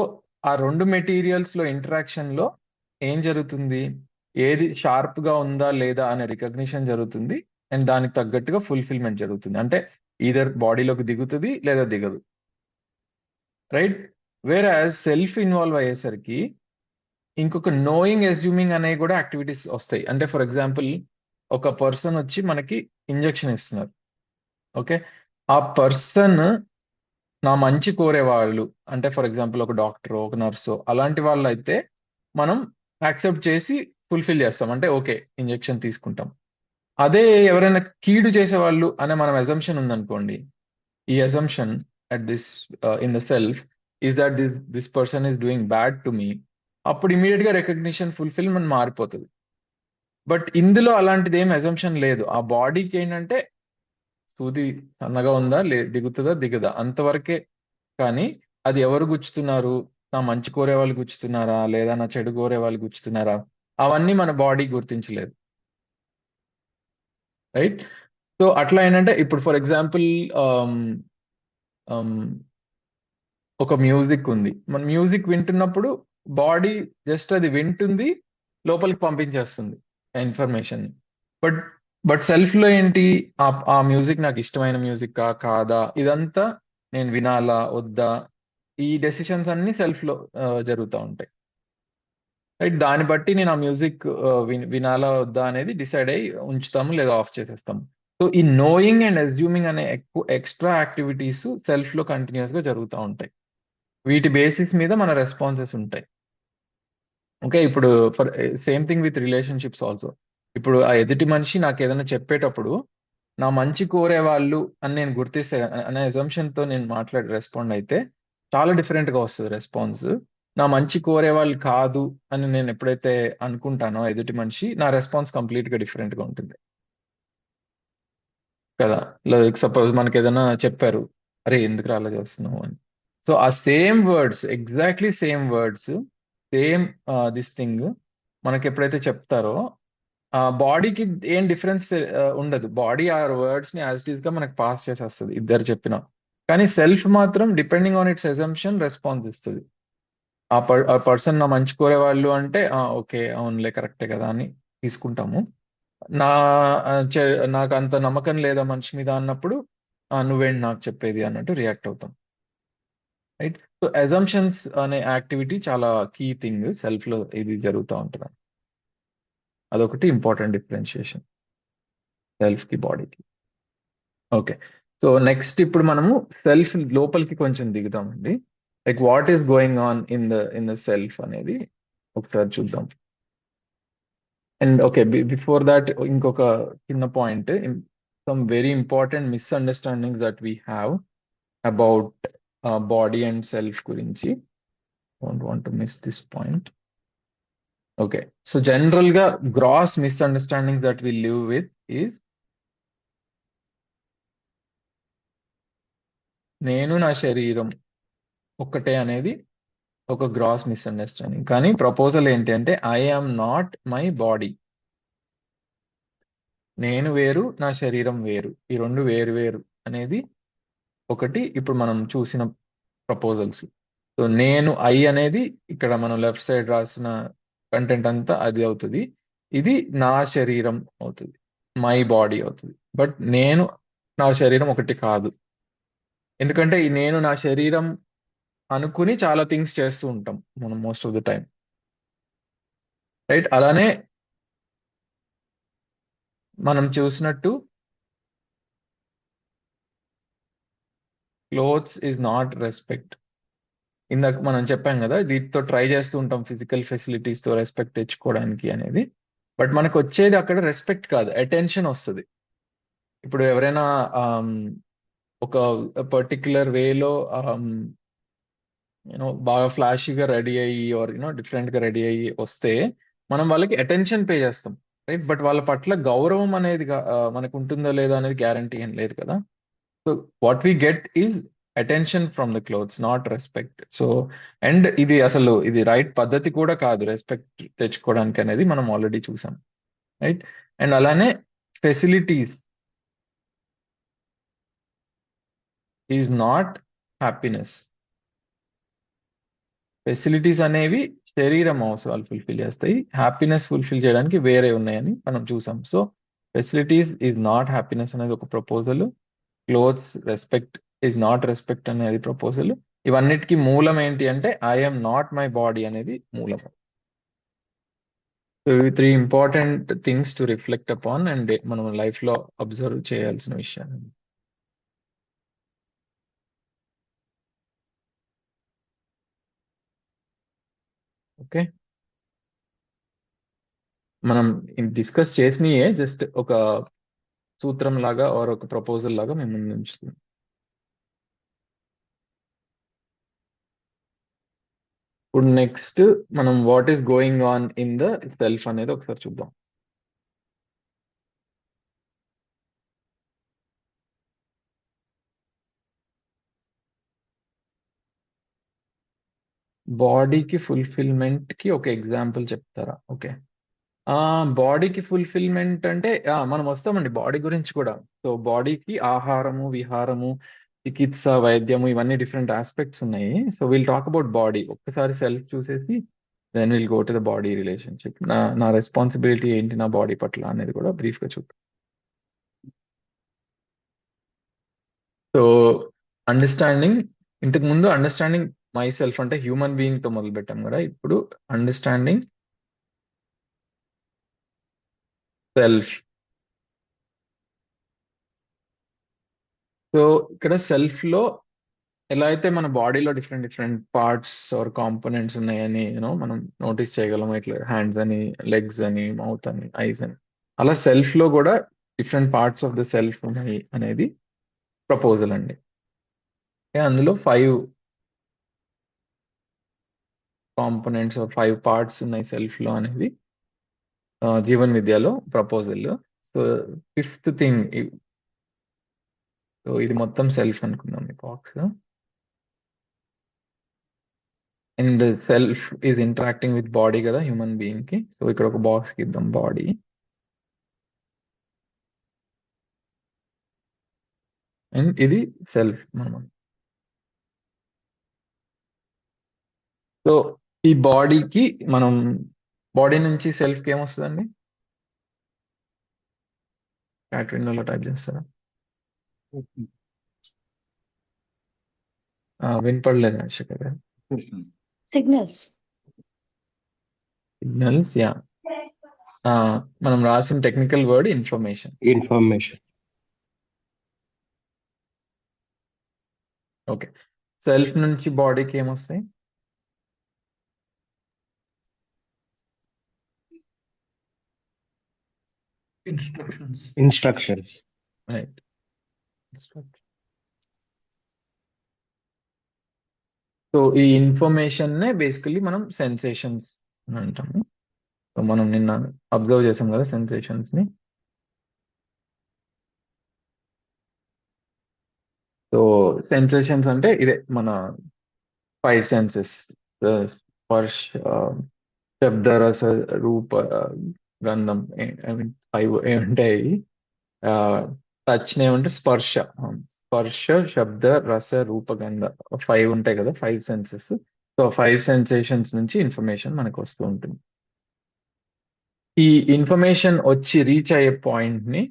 ఆ రెండు మెటీరియల్స్ లో ఇంటరాక్షన్ లో ఏం జరుగుతుంది? ఏది షార్ప్ గా ఉందా లేదా అనే రికగ్నిషన్ జరుగుతుంది, అండ్ దానికి తగ్గట్టుగా ఫుల్ఫిల్మెంట్ జరుగుతుంది. అంటే ఈధర్ బాడీలోకి దిగుతుంది లేదా దిగదు, right? Whereas self involve అయ్యేసరికి ఇంకొక నోయింగ్, అస్యూమింగ్ అనేవి కూడా యాక్టివిటీస్ వస్తాయి. అంటే ఫర్ ఎగ్జాంపుల్ ఒక పర్సన్ వచ్చి మనకి ఇంజెక్షన్ ఇస్తున్నారు, ఓకే. ఆ పర్సన్ నా మంచి కోరే వాళ్ళు, అంటే ఫర్ ఎగ్జాంపుల్ ఒక డాక్టర్, ఒక నర్సు, అలాంటి వాళ్ళు అయితే మనం యాక్సెప్ట్ చేసి ఫుల్ఫిల్ చేస్తాం. అంటే ఓకే, ఇంజెక్షన్ తీసుకుంటాం. అదే ఎవరైనా కీడు చేసేవాళ్ళు అనే మనం అజంప్షన్ ఉందనుకోండి, ఈ assumption at this in the self is that this person is doing bad to me, అప్పుడు ఇమీడియట్ గా రికగ్నిషన్, ఫుల్ఫిల్మెంట్ మారిపోతుంది. బట్ ఇందులో అలాంటిది ఏం అజంప్షన్ లేదు. ఆ బాడీకి ఏంటంటే సూది సన్నగా ఉందా, దిగుతుందా దిగదా అంతవరకే. కానీ అది ఎవరు గుచ్చుతున్నారు, నా మంచి కోరే వాళ్ళు గుచ్చుతున్నారా లేదా నా చెడు కోరే వాళ్ళు గుచ్చుతున్నారా, అవన్నీ మన బాడీ గుర్తించలేదు, రైట్? సో అట్లా ఏంటంటే ఇప్పుడు ఫర్ ఎగ్జాంపుల్ ఒక మ్యూజిక్ ఉంది. మన మ్యూజిక్ వింటున్నప్పుడు బాడీ జస్ట్ అది వింటుంది, లోపలికి పంపించేస్తుంది ఇన్ఫర్మేషన్. బట్ బట్ సెల్ఫ్ లో ఏంటి, ఆ మ్యూజిక్ నాకు ఇష్టమైన మ్యూజిక్ కాదా, ఇదంతా నేను వినాలా వద్దా, ఈ డెసిషన్స్ అన్ని సెల్ఫ్ లో జరుగుతూ ఉంటాయి, రైట్? దాన్ని బట్టి నేను ఆ మ్యూజిక్ వినాలా వద్దా అనేది డిసైడ్ అయ్యి ఉంచుతాము లేదా ఆఫ్ చేసేస్తాము. సో ఈ నోయింగ్ అండ్ అస్యూమింగ్ అనే ఎక్స్ట్రా యాక్టివిటీస్ సెల్ఫ్ లో కంటిన్యూస్ గా జరుగుతూ ఉంటాయి. వీటి బేసిస్ మీద మన రెస్పాన్సెస్ ఉంటాయి. ఓకే, ఇప్పుడు for same thing with relationships also. ఇప్పుడు ఆ ఎదుటి మనిషి నాకు ఏదైనా చెప్పేటప్పుడు నా మంచి కోరే వాళ్ళు అని నేను గుర్తిస్తే అనే assumption తో నేను రెస్పాండ్ అయితే చాలా డిఫరెంట్ గా వస్తుంది రెస్పాన్స్. నా మంచి కోరే వాళ్ళు కాదు అని నేను ఎప్పుడైతే అనుకుంటానో ఎదుటి మనిషి, నా రెస్పాన్స్ కంప్లీట్ గా డిఫరెంట్ గా ఉంటుంది కదా. లైక్ సపోజ్ మనకి ఏదైనా చెప్పారు, అరే ఎందుకు అలా చేస్తున్నావు అని. సో ఆ same words, exactly same words, same this thing మనకి ఎప్పుడైతే చెప్తారో ఆ బాడీకి ఏం డిఫరెన్స్ ఉండదు. బాడీ ఆ వర్డ్స్ ని యాజ్ ఇట్ ఈస్ గా మనకు పాస్ చేసేస్తుంది ఇద్దరు చెప్పినా. కానీ సెల్ఫ్ మాత్రం depending on it's assumption response ఇస్తుంది. ఆ పర్సన్ నా మంచి కోరే వాళ్ళు అంటే ఓకే అవునులే కరెక్టే కదా అని తీసుకుంటాము. నా నాకు అంత నమ్మకం లేదా మనిషి మీద అన్నప్పుడు నువ్వేంటి నాకు చెప్పేది అన్నట్టు రియాక్ట్ అవుతాం. రైట్. సో అజంప్షన్స్ అనే యాక్టివిటీ చాలా కీ థింగ్ సెల్ఫ్ లో ఇది జరుగుతూ ఉంటుంది. అదొకటి ఇంపార్టెంట్ డిఫరెన్షియేషన్ సెల్ఫ్ కి బాడీకి. ఓకే, సో నెక్స్ట్ ఇప్పుడు మనము సెల్ఫ్ లోపలికి కొంచెం దిగుదామండి. Like what is going on in the self అనేది ఒకసారి చూద్దాం. అండ్ ఓకే, బిఫోర్ దాట్ ఇంకొక చిన్న point, some very important misunderstanding that we have about body and self గురించి. Don't want to miss this point. Okay, so general గా gross misunderstanding that we live with is నేను నా శరీరం ఒక్కటే అనేది ఒక గ్రాస్ మిస్అండర్స్టాండింగ్. కానీ ప్రపోజల్ ఏంటి అంటే I am not my body. నేను వేరు, నా శరీరం వేరు, ఈ రెండు వేరు వేరు అనేది ఒకటి ఇప్పుడు మనం చూసిన ప్రపోజల్స్. సో నేను ఐ అనేది ఇక్కడ మనం లెఫ్ట్ సైడ్ రాసిన కంటెంట్ అంతా అది అవుతుంది. ఇది నా శరీరం అవుతుంది, మై బాడీ అవుతుంది. బట్ నేను నా శరీరం ఒకటి కాదు. ఎందుకంటే ఈ నేను నా శరీరం అనుకుని చాలా థింగ్స్ చేస్తూ ఉంటాం మనం most of the time. Right. అలానే మనం చూసినట్టు క్లోత్స్ ఈజ్ నాట్ రెస్పెక్ట్. ఇందాక మనం చెప్పాం కదా, వీటితో ట్రై చేస్తూ ఉంటాం ఫిజికల్ ఫెసిలిటీస్ తో రెస్పెక్ట్ తెచ్చుకోవడానికి అనేది. బట్ మనకు వచ్చేది అక్కడ రెస్పెక్ట్ కాదు, అటెన్షన్ వస్తుంది. ఇప్పుడు ఎవరైనా ఒక పర్టిక్యులర్ వేలో బాగా ఫ్లాషీగా రెడీ అయ్యి ఆర్ డిఫరెంట్ గా రెడీ అయ్యి వస్తే మనం వాళ్ళకి అటెన్షన్ పే చేస్తాం. రైట్. బట్ వాళ్ళ పట్ల గౌరవం అనేది మనకు ఉంటుందో లేదో అనేది గ్యారంటీ ఏం లేదు కదా. So what we get is attention from the clothes, not respect. So and ఇది రైట్ పద్ధతి కూడా కాదు రెస్పెక్ట్ తెచ్చుకోవడానికి అనేది మనం ఆల్రెడీ చూసాం. రైట్. అండ్ అలానే facilities is not happiness. Facilities అనేవి శరీరం అవసరాలు ఫుల్ఫిల్ చేస్తాయి, హ్యాపీనెస్ ఫుల్ఫిల్ చేయడానికి వేరే ఉన్నాయని మనం చూసాం. So facilities is not happiness అనేది ఒక proposal. Clothes respect is not respect అనేది ప్రపోజల్. ఇవన్నిటికీ మూలం ఏంటి అంటే ఐఎమ్ నాట్ మై బాడీ అనేది మూలం. సో ఇవి 3 important things to reflect upon and మనం లైఫ్ లో అబ్జర్వ్ చేయాల్సిన విషయాలు. ఓకే, మనం డిస్కస్ చేసినయే జస్ట్ ఒక సూత్రం లాగా ఆర్ ఒక ప్రపోజల్ లాగా మేము ముందు ఉంచుతున్నాం. ఇప్పుడు నెక్స్ట్ మనం what is going on in the self అనేది ఒకసారి చూద్దాం. బాడీకి ఫుల్ఫిల్మెంట్ కి ఒక ఎగ్జాంపుల్ చెప్తారా? ఓకే, బాడీకి ఫుల్ఫిల్మెంట్ అంటే మనం వస్తామండి బాడీ గురించి కూడా. సో బాడీకి ఆహారము, విహారము, చికిత్స, వైద్యము ఇవన్నీ డిఫరెంట్ ఆస్పెక్ట్స్ ఉన్నాయి. So will talk about body. ఒక్కసారి సెల్ఫ్ చూసేసి then will go to the body relationship. నా రెస్పాన్సిబిలిటీ ఏంటి నా బాడీ పట్ల అనేది కూడా బ్రీఫ్ గా చూద్దాం. సో అండర్స్టాండింగ్, ఇంతకు ముందు అండర్స్టాండింగ్ మై సెల్ఫ్ అంటే హ్యూమన్ బీయింగ్ తో మొదలు పెట్టాం కదా. ఇప్పుడు అండర్స్టాండింగ్ సెల్ఫ్. సో ఇక్కడ సెల్ఫ్ లో ఎలా అయితే మన బాడీలో different different parts or components ఉన్నాయని మనం నోటీస్ చేయగలం, ఇట్లా హ్యాండ్స్ అని, లెగ్స్ అని, మౌత్ అని, ఐస్ అని, అలా సెల్ఫ్ లో కూడా different parts of the self ఉన్నాయి అనేది ప్రపోజల్ అండి. అందులో 5 కాంపోనెంట్స్ ఆర్ 5 పార్ట్స్ ఉన్నాయి సెల్ఫ్ లో అనేది జీవన్ విద్యలో proposal. So 5th thing, so ఇది మొత్తం సెల్ఫ్ అనుకుందాం ఈ box. And self is interacting with body కదా హ్యూమన్ బీయింగ్ కి. సో ఇక్కడ ఒక బాక్స్ కి ఇద్దాం బాడీ. అండ్ ఇది సెల్ఫ్ మనం. సో ఈ బాడీకి మనం బాడీ నుంచి సెల్ఫ్ కి ఏమొస్తుందండి? చాట్ విండోలో టైప్ చేస్తారా? వినపడలేదు హర్షిక గారు. సిగ్నల్స్. Signals, yeah. మనం రాసిన technical word information. Information. Okay. Self నుంచి బాడీకి ఏమొస్తాయి? ఇన్స్ట్రక్షన్స్. రైట్. సో ఈ ఇన్ఫర్మేషన్ నే బేసికలీ మనం సెన్సేషన్స్ అని అంటాము. సో మనం నిన్న అబ్జర్వ్ చేసాం కదా సెన్సేషన్స్ ని. సో సెన్సేషన్స్ అంటే ఇదే మన 5 సెన్సెస్: స్పర్శ, శబ్ద, రస, రూప, గంధం. I mean 5 ఏమంటాయి? టచ్ ఏమంటే స్పర్శ. స్పర్శ, శబ్ద, రస, రూప, గంధ 5 ఉంటాయి కదా, 5 సెన్సెస్. సో 5 సెన్సేషన్స్ నుంచి ఇన్ఫర్మేషన్ మనకు వస్తూ ఉంటుంది. ఈ ఇన్ఫర్మేషన్ వచ్చి రీచ్ అయ్యే పాయింట్ ని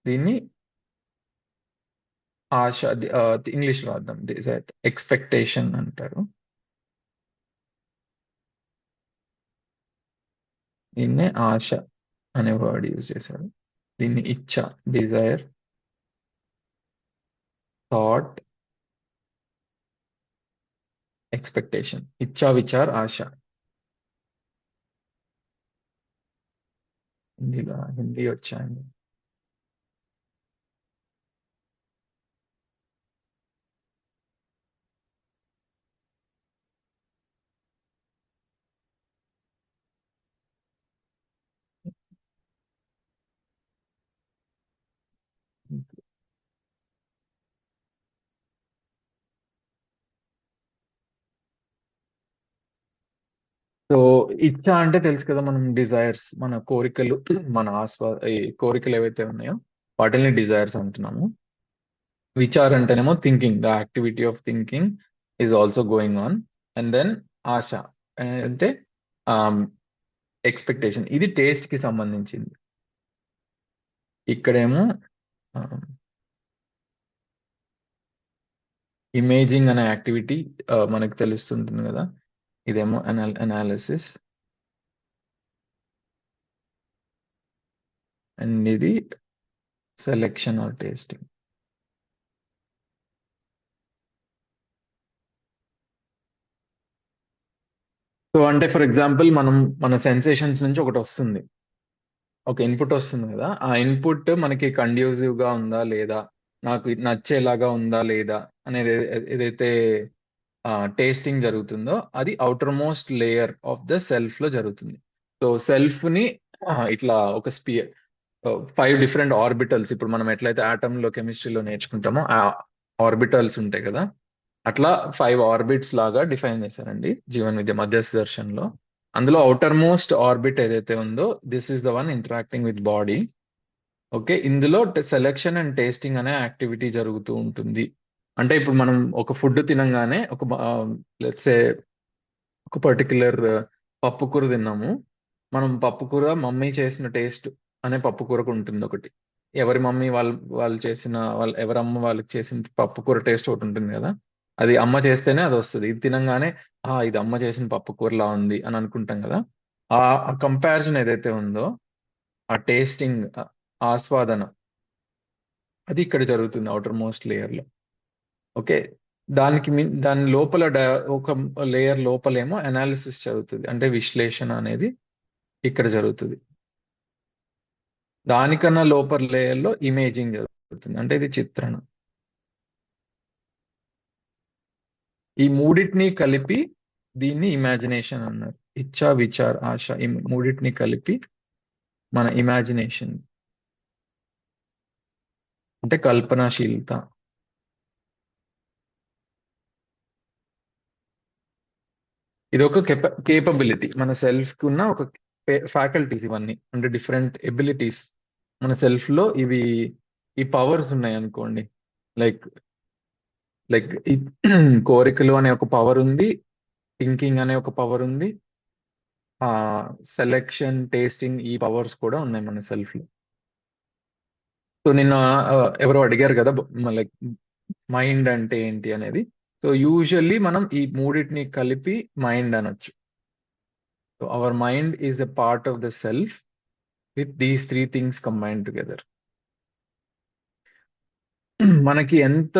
దీన్ని ఆశ, ఇంగ్లీష్ రాద్దాం, డిజైర్, ఎక్స్పెక్టేషన్ అంటారు. దీన్నే ఆశ అనే వర్డ్ యూజ్ చేశారు. దీన్ని ఇచ్చ, డిజైర్, థాట్, ఎక్స్పెక్టేషన్. ఇచ్చా, విచార్, ఆశ. హిందీ వచ్చాయండి. సో ఇచ్చ అంటే తెలుసు కదా, మనం డిజైర్స్, మన కోరికలు, మన ఈ కోరికలు ఏవైతే ఉన్నాయో వాటిని డిజైర్స్ అంటున్నాము. విచార్ అంటేనేమో thinking, the activity of thinking is also going on. And then ఆశ అంటే ఎక్స్పెక్టేషన్. ఇది టేస్ట్ కి సంబంధించింది. ఇక్కడేమో ఇమేజింగ్ అనే యాక్టివిటీ మనకు తెలుస్తుంటుంది కదా, ఇదేమో అనాలిసిస్. అండ్ ఇది సెలెక్షన్ ఆర్ టేస్టింగ్. సో అంటే ఫర్ ఎగ్జాంపుల్ మనం మన సెన్సేషన్స్ నుంచి ఒకటి వస్తుంది, ఒక ఇన్పుట్ వస్తుంది కదా, ఆ ఇన్పుట్ మనకి కండ్యూసివ్ గా ఉందా లేదా, నాకు ఇది నచ్చేలాగా ఉందా లేదా అనేది ఏదైతే టేస్టింగ్ జరుగుతుందో అది outer most layer of the self లో జరుగుతుంది. సో సెల్ఫ్ ని ఇట్లా ఒక 5 డిఫరెంట్ ఆర్బిటల్స్, ఇప్పుడు మనం ఎట్లయితే ఆటమ్ లో కెమిస్ట్రీలో నేర్చుకుంటామో ఆ ఆర్బిటల్స్ ఉంటాయి కదా, అట్లా 5 ఆర్బిట్స్ లాగా డిఫైన్ చేశారండి జీవన్ విద్య మధ్యస్థ దర్శన్లో. అందులో అవుటర్ మోస్ట్ ఆర్బిట్ ఏదైతే ఉందో this is the one interacting with body. Okay, ఇందులో సెలెక్షన్ అండ్ టేస్టింగ్ అనే యాక్టివిటీ జరుగుతూ ఉంటుంది. అంటే ఇప్పుడు మనం ఒక ఫుడ్ తినంగానే ఒక లెట్స్ సే ఒక పర్టికులర్ పప్పు కూర తిన్నాము. మనం పప్పు కూర మమ్మీ చేసిన టేస్ట్ అనే పప్పు కూరకు ఉంటుంది ఒకటి. ఎవరి మమ్మీ వాళ్ళు చేసిన ఎవరి అమ్మ వాళ్ళకి చేసిన పప్పు కూర టేస్ట్ ఒకటి ఉంటుంది కదా, అది అమ్మ చేస్తేనే అది వస్తుంది. ఇది తినంగానే ఇది అమ్మ చేసిన పప్పు కూరలా ఉంది అని అనుకుంటాం కదా. ఆ కంపారిజన్ ఏదైతే ఉందో, ఆ టేస్టింగ్, ఆస్వాదన, అది ఇక్కడ జరుగుతుంది అవుటర్ మోస్ట్ లేయర్ లో. ఓకే, దాని లోపల ఒక లేయర్ లోపలేమో అనాలిసిస్ జరుగుతుంది, అంటే విశ్లేషణ అనేది ఇక్కడ జరుగుతుంది. దానికన్నా లోపల లేయర్లో ఇమేజింగ్ జరుగుతుంది, అంటే ఇది చిత్రణ. ఈ మూడింటిని కలిపి దీన్ని ఇమాజినేషన్ అన్నారు. ఇచ్చా, విచార్, ఆశ, ఈ మూడింటిని కలిపి మన ఇమాజినేషన్ అంటే కల్పనాశీలత. ఇది ఒక కేపబిలిటీ, మన సెల్ఫ్ కి ఉన్న ఒక ఫ్యాకల్టీస్ ఇవన్నీ, అంటే డిఫరెంట్ ఎబిలిటీస్ మన సెల్ఫ్ లో. ఈ పవర్స్ ఉన్నాయి అనుకోండి, లైక్ లైక్ కోరికలు అనే ఒక పవర్ ఉంది, థింకింగ్ అనే ఒక పవర్ ఉంది, సెలెక్షన్, టేస్టింగ్, ఈ పవర్స్ కూడా ఉన్నాయి మన సెల్ఫ్ లో. సో నిన్న ఎవరో అడిగారు కదా, లైక్ మైండ్ అంటే ఏంటి అనేది. సో యూజువల్లీ మనం ఈ మూడింటిని కలిపి మైండ్ అనొచ్చు. So our mind is a part of the self with these 3 things combined together. మనకి ఎంత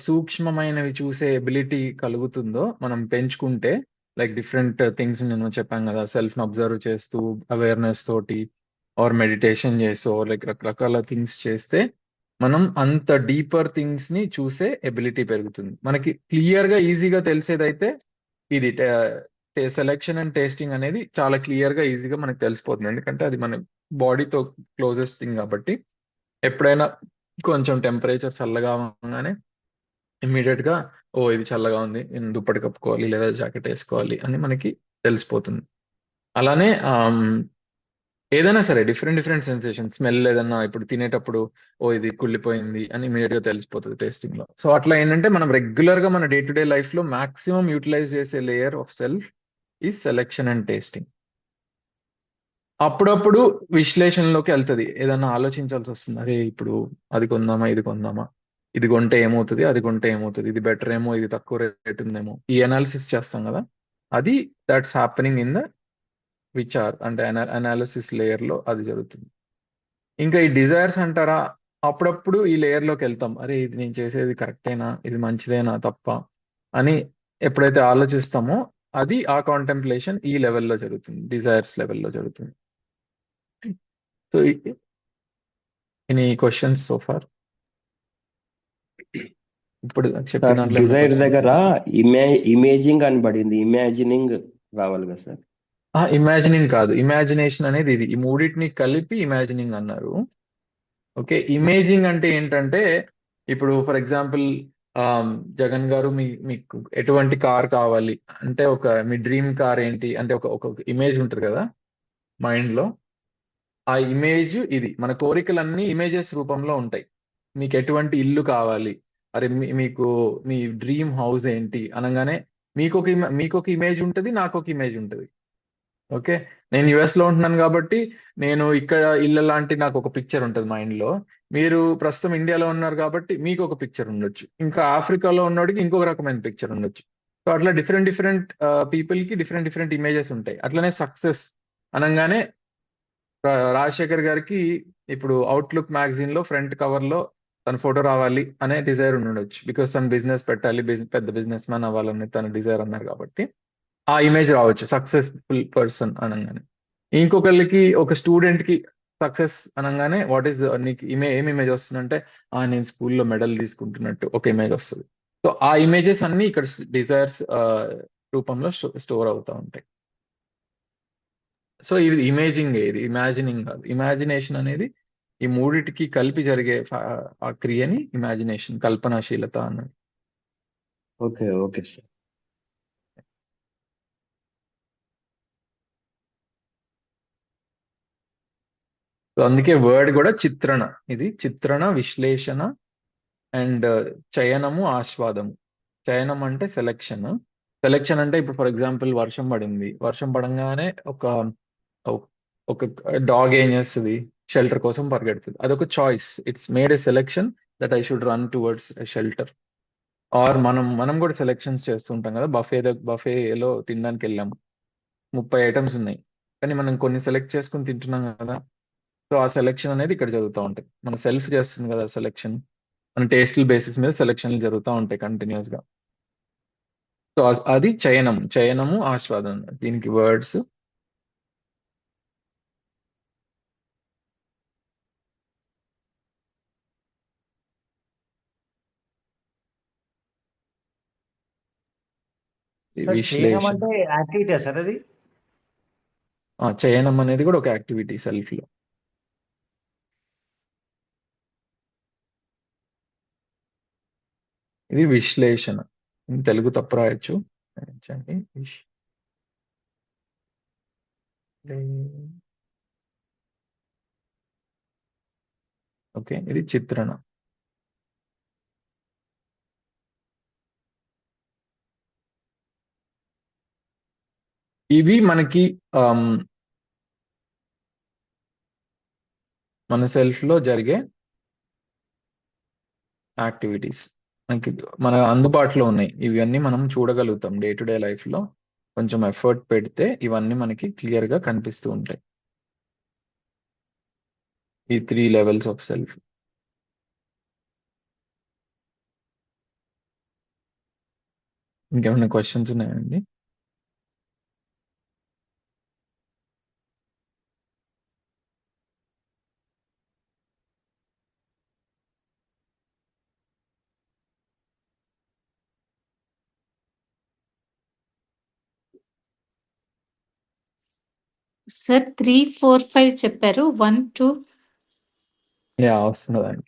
సూక్ష్మమైనవి చూసే ఎబిలిటీ కలుగుతుందో మనం పెంచుకుంటే, లైక్ డిఫరెంట్ థింగ్స్ నేను చెప్పాను కదా, సెల్ఫ్ ని అబ్జర్వ్ చేస్తూ అవేర్నెస్ తోటి ఆర్ మెడిటేషన్ చేస్తూ లైక్ రకరకాల థింగ్స్ చేస్తే మనం అంత డీపర్ థింగ్స్ ని చూసే ఎబిలిటీ పెరుగుతుంది. మనకి క్లియర్ గా ఈజీగా తెలిసేదైతే ఇది సెలెక్షన్ అండ్ టేస్టింగ్ అనేది చాలా క్లియర్ గా ఈజీగా మనకు తెలిసిపోతుంది, ఎందుకంటే అది మన బాడీతో క్లోజెస్ట్ థింగ్ కాబట్టి. ఎప్పుడైనా కొంచెం టెంపరేచర్ చల్లగా ఉండగానే ఇమ్మీడియట్ గా ఇది చల్లగా ఉంది, నేను దుప్పటి కప్పుకోవాలి లేదా జాకెట్ వేసుకోవాలి అని మనకి తెలిసిపోతుంది. అలానే ఏదైనా సరే డిఫరెంట్ డిఫరెంట్ సెన్సేషన్, స్మెల్ ఏదన్నా ఇప్పుడు తినేటప్పుడు ఇది కుళ్ళిపోయింది అని ఇమీడియట్ గా తెలిసిపోతుంది టేస్టింగ్ లో. సో అట్లా ఏంటంటే మనం రెగ్యులర్ గా మన డే టు డే లైఫ్ లో మాక్సిమం యూటిలైజ్ చేసే లేయర్ ఆఫ్ సెల్ఫ్ ఈ సెలెక్షన్ అండ్ టేస్టింగ్. అప్పుడప్పుడు విశ్లేషణలోకి వెళ్తుంది, ఏదన్నా ఆలోచించాల్సి వస్తుంది, అరే ఇప్పుడు అది కొందామా ఇది కొందామా, ఇది కొంటే ఏమవుతుంది అది కొంటే ఏమవుతుంది, ఇది బెటర్ ఏమో ఇది తక్కువ రేట్ ఉందేమో, ఈ అనాలిసిస్ చేస్తాం కదా, అది దట్స్ హ్యాపెనింగ్ ఇన్ ద విచార్ అంటే అనాలిసిస్ లేయర్ లో అది జరుగుతుంది. ఇంకా ఈ డిజైర్స్ అంటారా, అప్పుడప్పుడు ఈ లేయర్ లోకి వెళ్తాం, అరే ఇది నేను చేసేది కరెక్టేనా, ఇది మంచిదేనా తప్ప అని ఎప్పుడైతే ఆలోచిస్తామో అది ఆ కాంటెంప్లేషన్ ఈ లెవెల్లో జరుగుతుంది, డిజైర్స్ లెవెల్లో జరుగుతుంది. So any questions so far? ఇప్పుడు చెప్పిన దాంట్లో ఏమైనా డిజైర్ questions దగ్గర ఉన్నాయా? ఇమేజింగ్ అని పడింది, ఇమాజినింగ్ రావాలి కదా సార్? ఇమాజినింగ్ కాదు, ఇమాజినేషన్ అనేది ఇది, ఈ మూడింటిని కలిపి ఇమాజినింగ్ అన్నారు. ఓకే, ఇమేజింగ్ అంటే ఏంటంటే ఇప్పుడు ఫర్ ఎగ్జాంపుల్ జగన్ గారు మీకు ఎటువంటి కార్ కావాలి అంటే మీ డ్రీమ్ కార్ ఏంటి అంటే ఒక ఇమేజ్ ఉంటుంది కదా మైండ్ లో. ఆ ఇమేజ్ ఇది, మన కోరికలన్నీ ఇమేజెస్ రూపంలో ఉంటాయి. మీకు ఎటువంటి ఇల్లు కావాలి, అరే మీకు మీ డ్రీమ్ హౌస్ ఏంటి అనగానే మీకు ఒక ఇమేజ్ ఉంటుంది, నాకు ఒక ఇమేజ్ ఉంటుంది. ఓకే, నేను యుఎస్ లో ఉంటున్నాను కాబట్టి నేను ఇక్కడ ఇళ్ళ లాంటి నాకు ఒక పిక్చర్ ఉంటుంది మైండ్ లో. మీరు ప్రస్తుతం ఇండియాలో ఉన్నారు కాబట్టి మీకు ఒక పిక్చర్ ఉండొచ్చు, ఇంకా ఆఫ్రికాలో ఉన్నోడికి ఇంకొక రకమైన పిక్చర్ ఉండొచ్చు. సో అట్లా డిఫరెంట్ డిఫరెంట్ పీపుల్ కి డిఫరెంట్ డిఫరెంట్ ఇమేజెస్ ఉంటాయి. అట్లనే సక్సెస్ అనగానే రాజశేఖర్ గారికి ఇప్పుడు అవుట్లుక్ మ్యాగజైన్ లో ఫ్రంట్ కవర్ లో తన ఫోటో రావాలి అనే డిజైర్ ఉండొచ్చు, బికాస్ తన బిజినెస్ పెట్టాలి, పెద్ద బిజినెస్ మ్యాన్ అవ్వాలని తన డిజైర్ అన్నారు కాబట్టి ఆ ఇమేజ్ రావచ్చు సక్సెస్ఫుల్ పర్సన్ అనగానే. ఇంకొకరికి ఒక స్టూడెంట్ కి సక్సెస్ అనగానే వాట్ ఈస్ నీకు ఏం ఇమేజ్ వస్తుందంటే నేను స్కూల్లో మెడల్ తీసుకుంటున్నట్టు ఒక ఇమేజ్ వస్తుంది. సో ఆ ఇమేజెస్ అన్ని ఇక్కడ డిజైర్స్ రూపంలో స్టోర్ అవుతా ఉంటాయి. సో ఇది ఇమేజింగ్, ఇది ఇమాజినింగ్ కాదు. ఇమాజినేషన్ అనేది ఈ మూడిటికి కలిపి జరిగే ఆ క్రియని ఇమాజినేషన్, కల్పనాశీలత అన్నది. Okay okay sir. సో అందుకే వర్డ్ కూడా చిత్రణ, ఇది చిత్రణ, విశ్లేషణ అండ్ చయనము, ఆస్వాదము. చయనం అంటే సెలెక్షన్, సెలెక్షన్ అంటే ఇప్పుడు ఫర్ ఎగ్జాంపుల్ వర్షం పడింది, వర్షం పడంగానే ఒక డాగ్ ఏం చేస్తుంది, షెల్టర్ కోసం పరిగెడుతుంది, అదొక choice. It's made a selection that I should run towards shelter. Or మనం కూడా సెలెక్షన్స్ చేస్తుంటాం కదా, బఫేలో తినడానికి వెళ్ళాము, 30 ఐటమ్స్ ఉన్నాయి కానీ మనం కొన్ని సెలెక్ట్ చేసుకుని తింటున్నాం కదా. సో ఆ సెలెక్షన్ అనేది ఇక్కడ జరుగుతూ ఉంటుంది, మన సెల్ఫ్ చేస్తుంది కదా సెలెక్షన్. మన టేస్ట్ల బేసిస్ మీద సెలక్షన్లు జరుగుతూ ఉంటాయి కంటిన్యూస్ గా. సో అది చయనం, చయనము ఆస్వాదన, దీనికి వర్డ్స్. సార్ చేయడం విశ్లేషణ. అంటే యాక్టివిటీ సార్ అది? చయనం అనేది కూడా ఒక యాక్టివిటీ సెల్ఫ్ లో. ఇది విశ్లేషణ. తెలుగు తప్పు రాయొచ్చు. క్షమించండి. ఓకే, ఇది చిత్రణ. ఇవి మనకి మన సెల్ఫ్ లో జరిగే యాక్టివిటీస్, మనకి మన అందుబాటులో ఉన్నాయి. ఇవన్నీ మనం చూడగలుగుతాం డే టు డే లైఫ్ లో. కొంచెం ఎఫర్ట్ పెడితే ఇవన్నీ మనకి క్లియర్ గా కనిపిస్తూ ఉంటాయి, ఈ 3 లెవెల్స్ ఆఫ్ సెల్ఫ్. ఇంకేమైనా క్వశ్చన్స్ ఉన్నాయండి? సార్ 3, 4, 5 చెప్పారు. 1, 2 వస్తున్నదండి.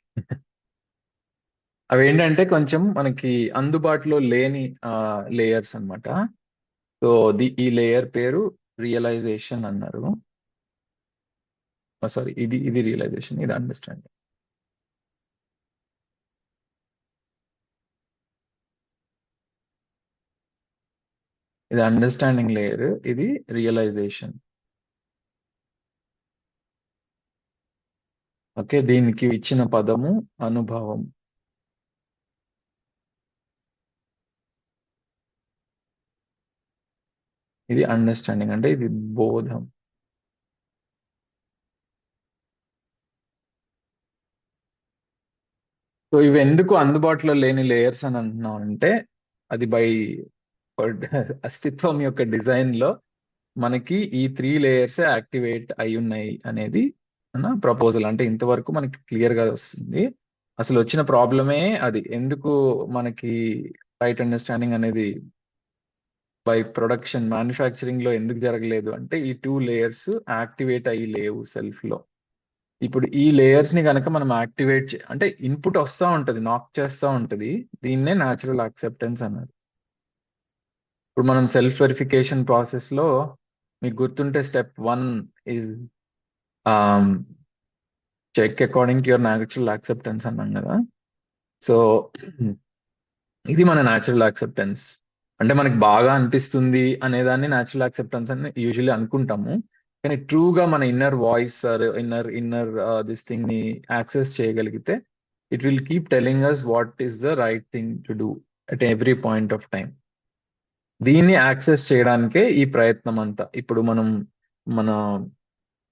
అవి ఏంటంటే కొంచెం మనకి అందుబాటులో లేని లేయర్స్ అన్నమాట. సో ఈ లేయర్ పేరు రియలైజేషన్ అన్నారు. సారీ, ఇది రియలైజేషన్, ఇది అండర్స్టాండింగ్. ఇది అండర్స్టాండింగ్ లేయర్, ఇది రియలైజేషన్. ఓకే, దీనికి ఇచ్చిన పదము అనుభవం. ఇది అండర్స్టాండింగ్, అంటే ఇది బోధం. సో ఇవి ఎందుకు అందుబాటులో లేని లేయర్స్ అని అంటున్నాం అంటే, అది బై అస్తిత్వం యొక్క డిజైన్ లో మనకి ఈ 3 లేయర్స్ యాక్టివేట్ అయి ఉన్నాయి అనేది మన ప్రపోజల్. అంటే ఇంతవరకు మనకి క్లియర్ గా వస్తుంది. అసలు వచ్చిన ప్రాబ్లమే అది, ఎందుకు మనకి రైట్ అండర్స్టాండింగ్ అనేది బై ప్రొడక్షన్ మ్యానుఫ్యాక్చరింగ్ లో ఎందుకు జరగలేదు అంటే, ఈ 2 లేయర్స్ యాక్టివేట్ అయ్యి లేవు సెల్ఫ్ లో. ఇప్పుడు ఈ లేయర్స్ ని కనుక మనం యాక్టివేట్ అంటే ఇన్పుట్ వస్తూ ఉంటది, నాక్ చేస్తూ ఉంటది. దీన్నే న్యాచురల్ యాక్సెప్టెన్స్ అన్నారు. ఇప్పుడు మనం సెల్ఫ్ వెరిఫికేషన్ ప్రాసెస్ లో మీకు గుర్తుంటే step 1 is check according to your natural acceptance అన్నాం కదా. సో ఇది మన న్యాచురల్ యాక్సెప్టెన్స్. అంటే మనకి బాగా అనిపిస్తుంది అనేదాన్ని న్యాచురల్ యాక్సెప్టెన్స్ అని యూజువల్లీ అనుకుంటాము. కానీ ట్రూగా మన inner voice inner this thing ని యాక్సెస్ చేయగలిగితే it will keep telling us what is the right thing to do at every point of time. దీన్ని యాక్సెస్ చేయడానికే ఈ ప్రయత్నం అంతా. ఇప్పుడు మనం మన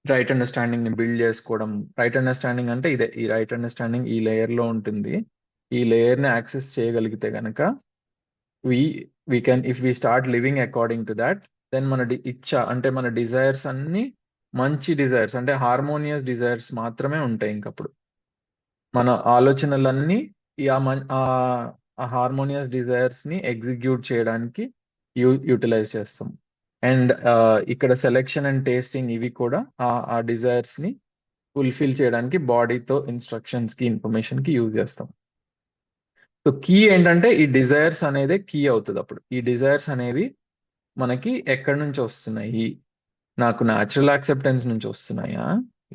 రైట్ అండర్స్టాండింగ్ ని బిల్డ్ చేసుకోవడం. రైట్ అండర్స్టాండింగ్ అంటే ఇదే, ఈ రైట్ అండర్స్టాండింగ్ ఈ లేయర్ లో ఉంటుంది. ఈ లేయర్ ని యాక్సెస్ చేయగలిగితే గనక we can, if we start living according to that, then మన ఇచ్చ అంటే మన డిజైర్స్ అన్ని మంచి డిజైర్స్, అంటే హార్మోనియస్ డిజైర్స్ మాత్రమే ఉంటాయి. ఇంకప్పుడు మన ఆలోచనలన్నీ ఆ హార్మోనియస్ డిజైర్స్ ని ఎగ్జిక్యూట్ చేయడానికి యూటిలైజ్ చేస్తాం. అండ్ ఇక్కడ సెలెక్షన్ అండ్ టేస్టింగ్ ఇవి కూడా ఆ డిజైర్స్ ని ఫుల్ఫిల్ చేయడానికి బాడీతో ఇన్స్ట్రక్షన్స్ కి ఇన్ఫర్మేషన్ కి యూజ్ చేస్తాం. సో కీ ఏంటంటే ఈ డిజైర్స్ అనేదే కీ అవుతుంది. అప్పుడు ఈ డిజైర్స్ అనేవి మనకి ఎక్కడి నుంచి వస్తున్నాయి, నాకు న్యాచురల్ యాక్సెప్టెన్స్ నుంచి వస్తున్నాయా,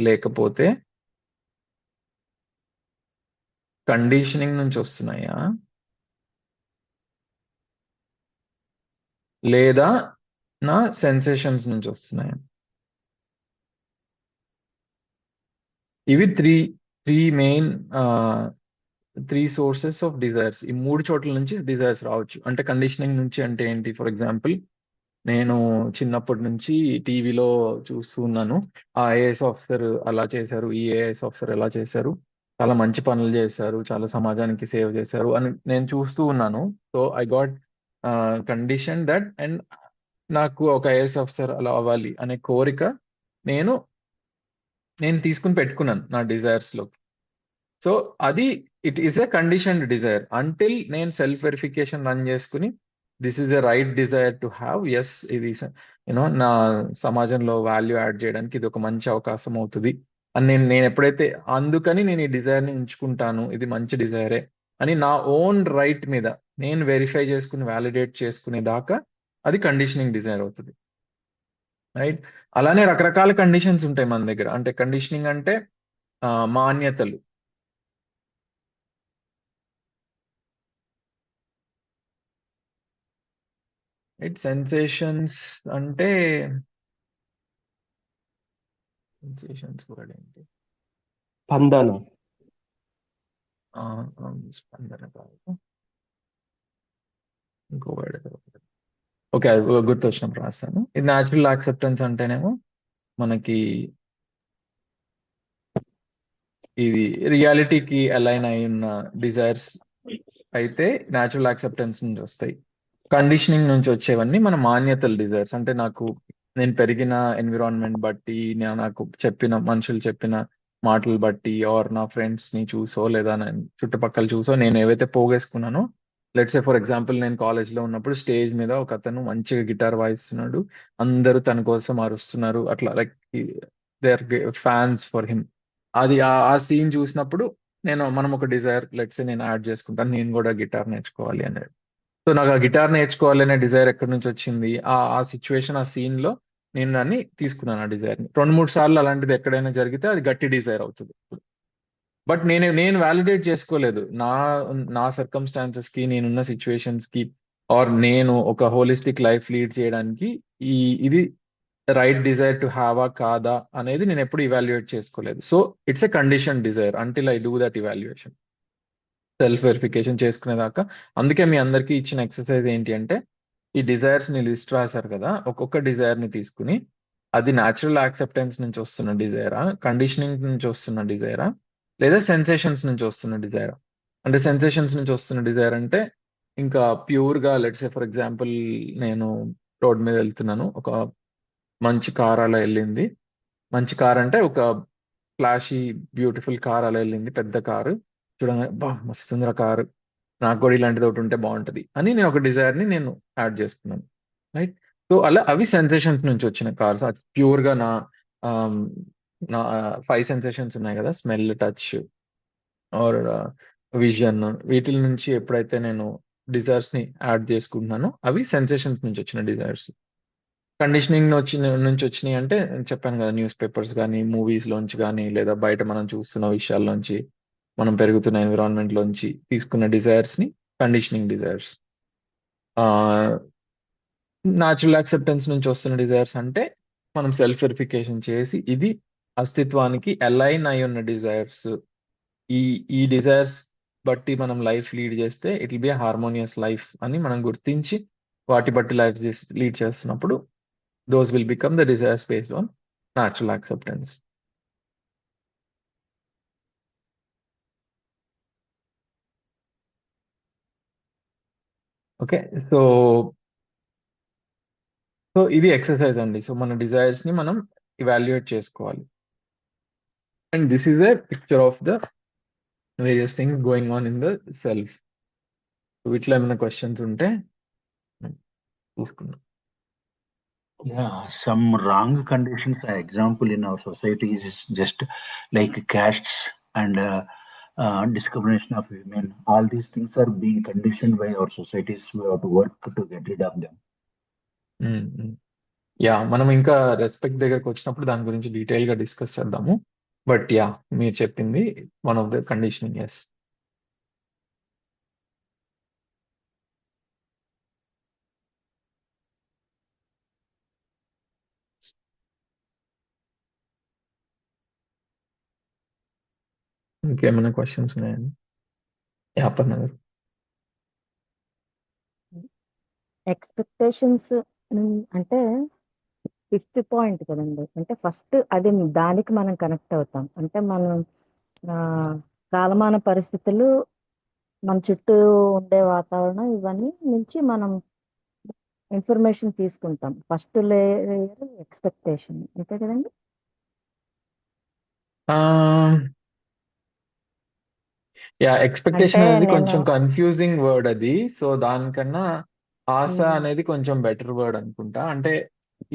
లేకపోతే కండిషనింగ్ నుంచి వస్తున్నాయా, లేదా నా సెన్సేషన్స్ నుంచి వస్తున్నాయా? ఇవి three main 3 sources of desires. ఈ 3 చోట్ల నుంచి డిజైర్స్ రావచ్చు. అంటే కండిషనింగ్ నుంచి అంటే ఏంటి? ఫర్ ఎగ్జాంపుల్, నేను చిన్నప్పటి నుంచి టీవీలో చూస్తున్నాను, ఆ ఐఏఎస్ ఆఫీసర్ అలా చేశారు, ఈ ఐఏఎస్ ఆఫీసర్ ఎలా చేశారు, చాలా మంచి పనులు చేశారు, చాలా సమాజానికి సేవ్ చేశారు అని నేను చూస్తూ ఉన్నాను. So I got condition that, and నాకు ఒక ఐఏఎస్ ఆఫీసర్ అలా అవ్వాలి అనే కోరిక నేను నేను తీసుకుని పెట్టుకున్నాను నా డిజైర్స్ లో. సో అది it is a conditioned desire until నేను సెల్ఫ్ వెరిఫికేషన్ రన్ చేసుకుని this is a right desire to have. Yes, ఇది యూనో నా సమాజంలో వాల్యూ యాడ్ చేయడానికి ఇది ఒక మంచి అవకాశం అవుతుంది అని నేను ఎప్పుడైతే అందుకని నేను ఈ డిజైర్ ని ఉంచుకుంటాను, ఇది మంచి డిజైరే అని నా ఓన్ రైట్ మీద నేను వెరిఫై చేసుకుని వ్యాలిడేట్ చేసుకునే దాకా అది కండిషనింగ్ డిజైర్ అవుతుంది. రైట్. అలానే రకరకాల కండిషన్స్ ఉంటాయి మన దగ్గర. అంటే కండిషనింగ్ అంటే మాన్యతలు. రైట్. సెన్సేషన్స్ అంటే సెన్సేషన్స్ కూడా ఏంటి? స్పందన. ఆ, స్పందన కాదు, ఇంకో వర్డ్ ఓకే, అది గుర్తొచ్చినప్పుడు రాస్తాను. ఇది న్యాచురల్ యాక్సెప్టెన్స్ అంటేనేమో మనకి ఇది రియాలిటీకి అలైన్ అయి ఉన్న డిజైర్స్ అయితే న్యాచురల్ యాక్సెప్టెన్స్ నుంచి వస్తాయి. కండిషనింగ్ నుంచి వచ్చేవన్నీ మన మాన్యతల డిజైర్స్. అంటే నేను పెరిగిన ఎన్విరాన్మెంట్ బట్టి, నాకు చెప్పిన మనుషులు చెప్పిన మాటలు బట్టి, ఆర్ నా ఫ్రెండ్స్ ని చూసో లేదా నేను చుట్టుపక్కల చూసో నేను ఏవైతే పోగేసుకున్నానో, లెట్స్ సే ఫర్ ఎగ్జాంపుల్ నేను కాలేజ్ లో ఉన్నప్పుడు స్టేజ్ మీద ఒక అతను మంచిగా గిటార్ వాయిస్తున్నాడు, అందరూ తన కోసం అరుస్తున్నారు, అట్లా like they are fans for him. అది ఆ సీన్ చూసినప్పుడు మనం ఒక డిజైర్ లెట్స్ నేను యాడ్ చేసుకుంటాను, నేను కూడా గిటార్ నేర్చుకోవాలి అనేది. సో నాకు ఆ గిటార్ నేర్చుకోవాలనే డిజైర్ ఎక్కడి నుంచి వచ్చింది? ఆ సిచ్యువేషన్, ఆ సీన్ లో నేను దాన్ని తీసుకున్నాను. ఆ డిజైర్ ని 2-3 సార్లు అలాంటిది ఎక్కడైనా జరిగితే అది గట్టి డిజైర్ అవుతుంది. బట్ నేను వ్యాలిడేట్ చేసుకోలేదు నా సర్కమ్స్టాన్సెస్ కి, నేనున్న సిచ్యువేషన్స్ కి, ఆర్ నేను ఒక హోలిస్టిక్ లైఫ్ లీడ్ చేయడానికి ఇది రైట్ డిజైర్ టు హ్యావా కాదా అనేది నేను ఎప్పుడు ఇవాల్యుయేట్ చేసుకోలేదు. So it's a condition desire until I do that evaluation, self verification చేసుకునేదాకా. అందుకే మీ అందరికీ ఇచ్చిన ఎక్సర్సైజ్ ఏంటి అంటే, ఈ డిజైర్స్ ని లిస్ట్ రాశారు కదా, ఒక్కొక్క డిజైర్ ని తీసుకుని అది న్యాచురల్ యాక్సెప్టెన్స్ నుంచి వస్తున్న డిజైరా, కండిషనింగ్ నుంచి వస్తున్న డిజైరా, లేదా సెన్సేషన్స్ నుంచి వస్తున్న డిజైరా. అంటే సెన్సేషన్స్ నుంచి వస్తున్న డిజైర్ అంటే ఇంకా ప్యూర్ గా లెట్స్ ఫర్ ఎగ్జాంపుల్ నేను రోడ్ మీద వెళ్తున్నాను, ఒక మంచి కార్ అలా వెళ్ళింది. మంచి కార్ అంటే ఒక ఫ్లాషీ బ్యూటిఫుల్ కార్ అలా వెళ్ళింది, పెద్ద కారు. చూడగానే బా మస్తుందిరా కారు, నాకు కూడా ఇలాంటిది ఒకటి ఉంటే బాగుంటది అని నేను ఒక డిజైర్ ని నేను యాడ్ చేసుకున్నాను. రైట్. సో అలా అవి సెన్సేషన్స్ నుంచి వచ్చిన కార్స్. ప్యూర్ గా ఆమ్, నా 5 సెన్సేషన్స్ ఉన్నాయి కదా, స్మెల్, టచ్ ఆర్ విజన్, వీటి నుంచి ఎప్పుడైతే నేను డిజైర్స్ ని యాడ్ చేసుకుంటున్నానో అవి సెన్సేషన్స్ నుంచి వచ్చిన డిజైర్స్. కండిషనింగ్ నుంచి వచ్చినాయి అంటే చెప్పాను కదా, న్యూస్ పేపర్స్ కానీ, మూవీస్ లోంచి కానీ, లేదా బయట మనం చూస్తున్న విషయాల్లోంచి, మనం పెరుగుతున్న ఎన్విరాన్మెంట్ లోంచి తీసుకున్న డిజైర్స్ ని కండిషనింగ్ డిజైర్స్. న్యాచురల్ యాక్సెప్టెన్స్ నుంచి వస్తున్న డిజైర్స్ అంటే మనం సెల్ఫ్ వెరిఫికేషన్ చేసి ఇది అస్తిత్వానికి అలైన్ అయి ఉన్న డిజైర్స్, ఈ డిజైర్స్ బట్టి మనం లైఫ్ లీడ్ చేస్తే it will B harmonious life అని మనం గుర్తించి వాటి బట్టి లైఫ్ లీడ్ చేస్తున్నప్పుడు those will become the desires based on natural acceptance. Okay. So ఇది ఎక్సర్సైజ్ అండి. సో మన డిజైర్స్ ని మనం ఇవాల్యుయేట్ చేసుకోవాలి. And this is a picture of the various things going on in the self. వీటిలో ఏమైనా questions ఉంటే చూసుకుందాం. Yeah, some wrong conditions, example in our society is just like castes and discrimination of women. All these things are being conditioned by our societies. We have to work to get rid of them. Yeah, మనం ఇంకా respect దగ్గరకు వచ్చినప్పుడు దాని గురించి detail గా discuss చేద్దాము. But yeah, మీరు చెప్పింది one of the conditioning. Yes. ఇంకేమైనా క్వశ్చన్స్ ఉన్నాయండి? యాపర్ నగర్. ఎక్స్పెక్టేషన్స్ అంటే 5th పాయింట్ కదండి. అంటే ఫస్ట్ అది దానికి మనం కనెక్ట్ అవుతాం. అంటే మనం కాలమాన పరిస్థితులు, మన చుట్టూ ఉండే వాతావరణం ఇవన్నీ నుంచి మనం ఇన్ఫర్మేషన్ తీసుకుంటాం. ఫస్ట్ లేయర్ ఎక్స్పెక్టేషన్, అంతే కదండి? యా అంటే ఎక్స్పెక్టేషన్ అనేది నేను కొంచెం కన్ఫ్యూజింగ్ వర్డ్ అది. సో దానికన్నా ఆశ మ్, అనేది కొంచెం బెటర్ వర్డ్ అనుకుంటా. అంటే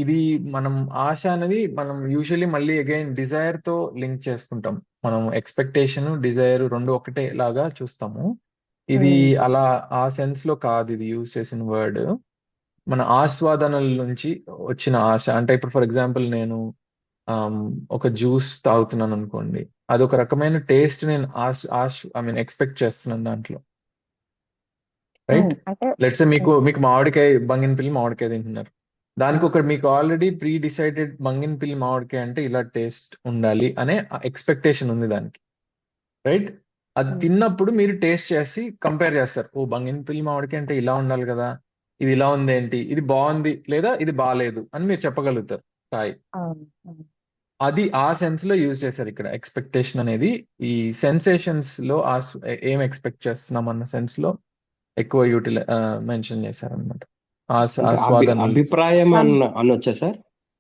ఇది మనం ఆశ అనేది మనం యూజువల్లీ మళ్ళీ అగైన్ డిజైర్ తో లింక్ చేసుకుంటాం. మనం ఎక్స్పెక్టేషన్ డిజైర్ రెండు ఒకటే లాగా చూస్తాము. ఇది మ్, అలా ఆ సెన్స్ లో కాదు ఇది యూజ్ చేసిన వర్డ్. మన ఆస్వాదనల నుంచి వచ్చిన ఆశ. అంటే ఇప్పుడు ఫర్ ఎగ్జాంపుల్ నేను ఆమ్, ఒక జ్యూస్ తాగుతున్నాను అనుకోండి. అదొక రకమైన టేస్ట్ నేను ఐ మీన్ ఎక్స్పెక్ట్ చేస్తున్నాను దాంట్లో, రైట్? అంటే లెట్స్ మీకు మామిడికాయ బంగినపల్లి మామిడికాయ తింటున్నారు. దానికి ఒక మీకు ఆల్రెడీ ప్రీ డిసైడెడ్ బంగినపల్లి మామిడికాయ అంటే ఇలా టేస్ట్ ఉండాలి అనే ఎక్స్పెక్టేషన్ ఉంది దానికి, రైట్? అది తిన్నప్పుడు మీరు టేస్ట్ చేసి కంపేర్ చేస్తారు. ఓ బంగినపల్లి మామిడికాయ అంటే ఇలా ఉండాలి కదా, ఇది ఇలా ఉంది ఏంటి, ఇది బాగుంది లేదా ఇది బాగాలేదు అని మీరు చెప్పగలుగుతారు కాయ్. అవును, అవును. అది ఆ సెన్స్ లో యూజ్ చేశారు ఇక్కడ. ఎక్స్పెక్టేషన్ అనేది ఈ సెన్సేషన్స్ లో ఏం ఎక్స్పెక్ట్ చేస్తున్నాం అన్న సెన్స్ లో ఎక్కువ మెన్షన్ చేశారనమాట. అంటే ఆస్వాదనలు. అభిప్రాయం కానీ అనొచ్చా సార్?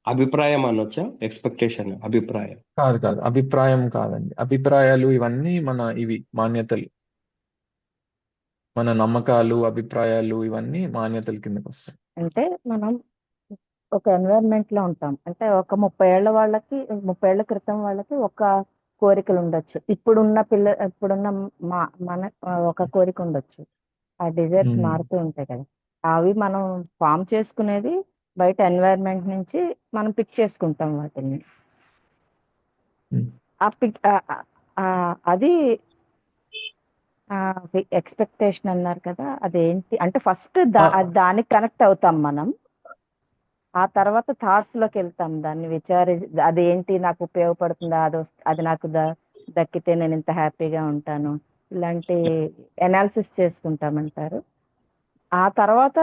అభిప్రాయం అనొచ్చా? ఎక్స్పెక్టేషన్ అభిప్రాయం. కాదు కాదు, అభిప్రాయం కాదండి. అభిప్రాయాలు ఇవన్నీ మన ఇవి మాన్యతలు, మన నమ్మకాలు, అభిప్రాయాలు ఇవన్నీ మాన్యతల కిందకి వస్తాయి. అంటే మనం ఒక ఎన్వైరన్మెంట్ లో ఉంటాం. అంటే ఒక 30 ఏళ్ల వాళ్ళకి, 30 ఏళ్ల క్రితం వాళ్ళకి ఒక కోరికలు ఉండొచ్చు. ఇప్పుడున్న మన ఒక కోరిక ఉండొచ్చు. ఆ డిజైర్స్ ఉమ్, మారుతూ ఉంటాయి కదా. అవి మనం ఫామ్ చేసుకునేది బయట ఎన్వైరన్మెంట్ నుంచి మనం పిక్ చేసుకుంటాం వాటిని. ఉమ్. ఆ పిక్ అది ఎక్స్పెక్టేషన్ అన్నారు కదా, అదేంటి అంటే ఫస్ట్ ఆ, దానికి కనెక్ట్ అవుతాం మనం. ఆ తర్వాత థాట్స్ లోకి వెళ్తాం, దాన్ని అదేంటి, నాకు ఉపయోగపడుతుందా, అది నాకు దక్కితే నేను ఇంత హ్యాపీగా ఉంటాను, ఇలాంటి ఎనాలిసిస్ చేసుకుంటామంటారు. ఆ తర్వాత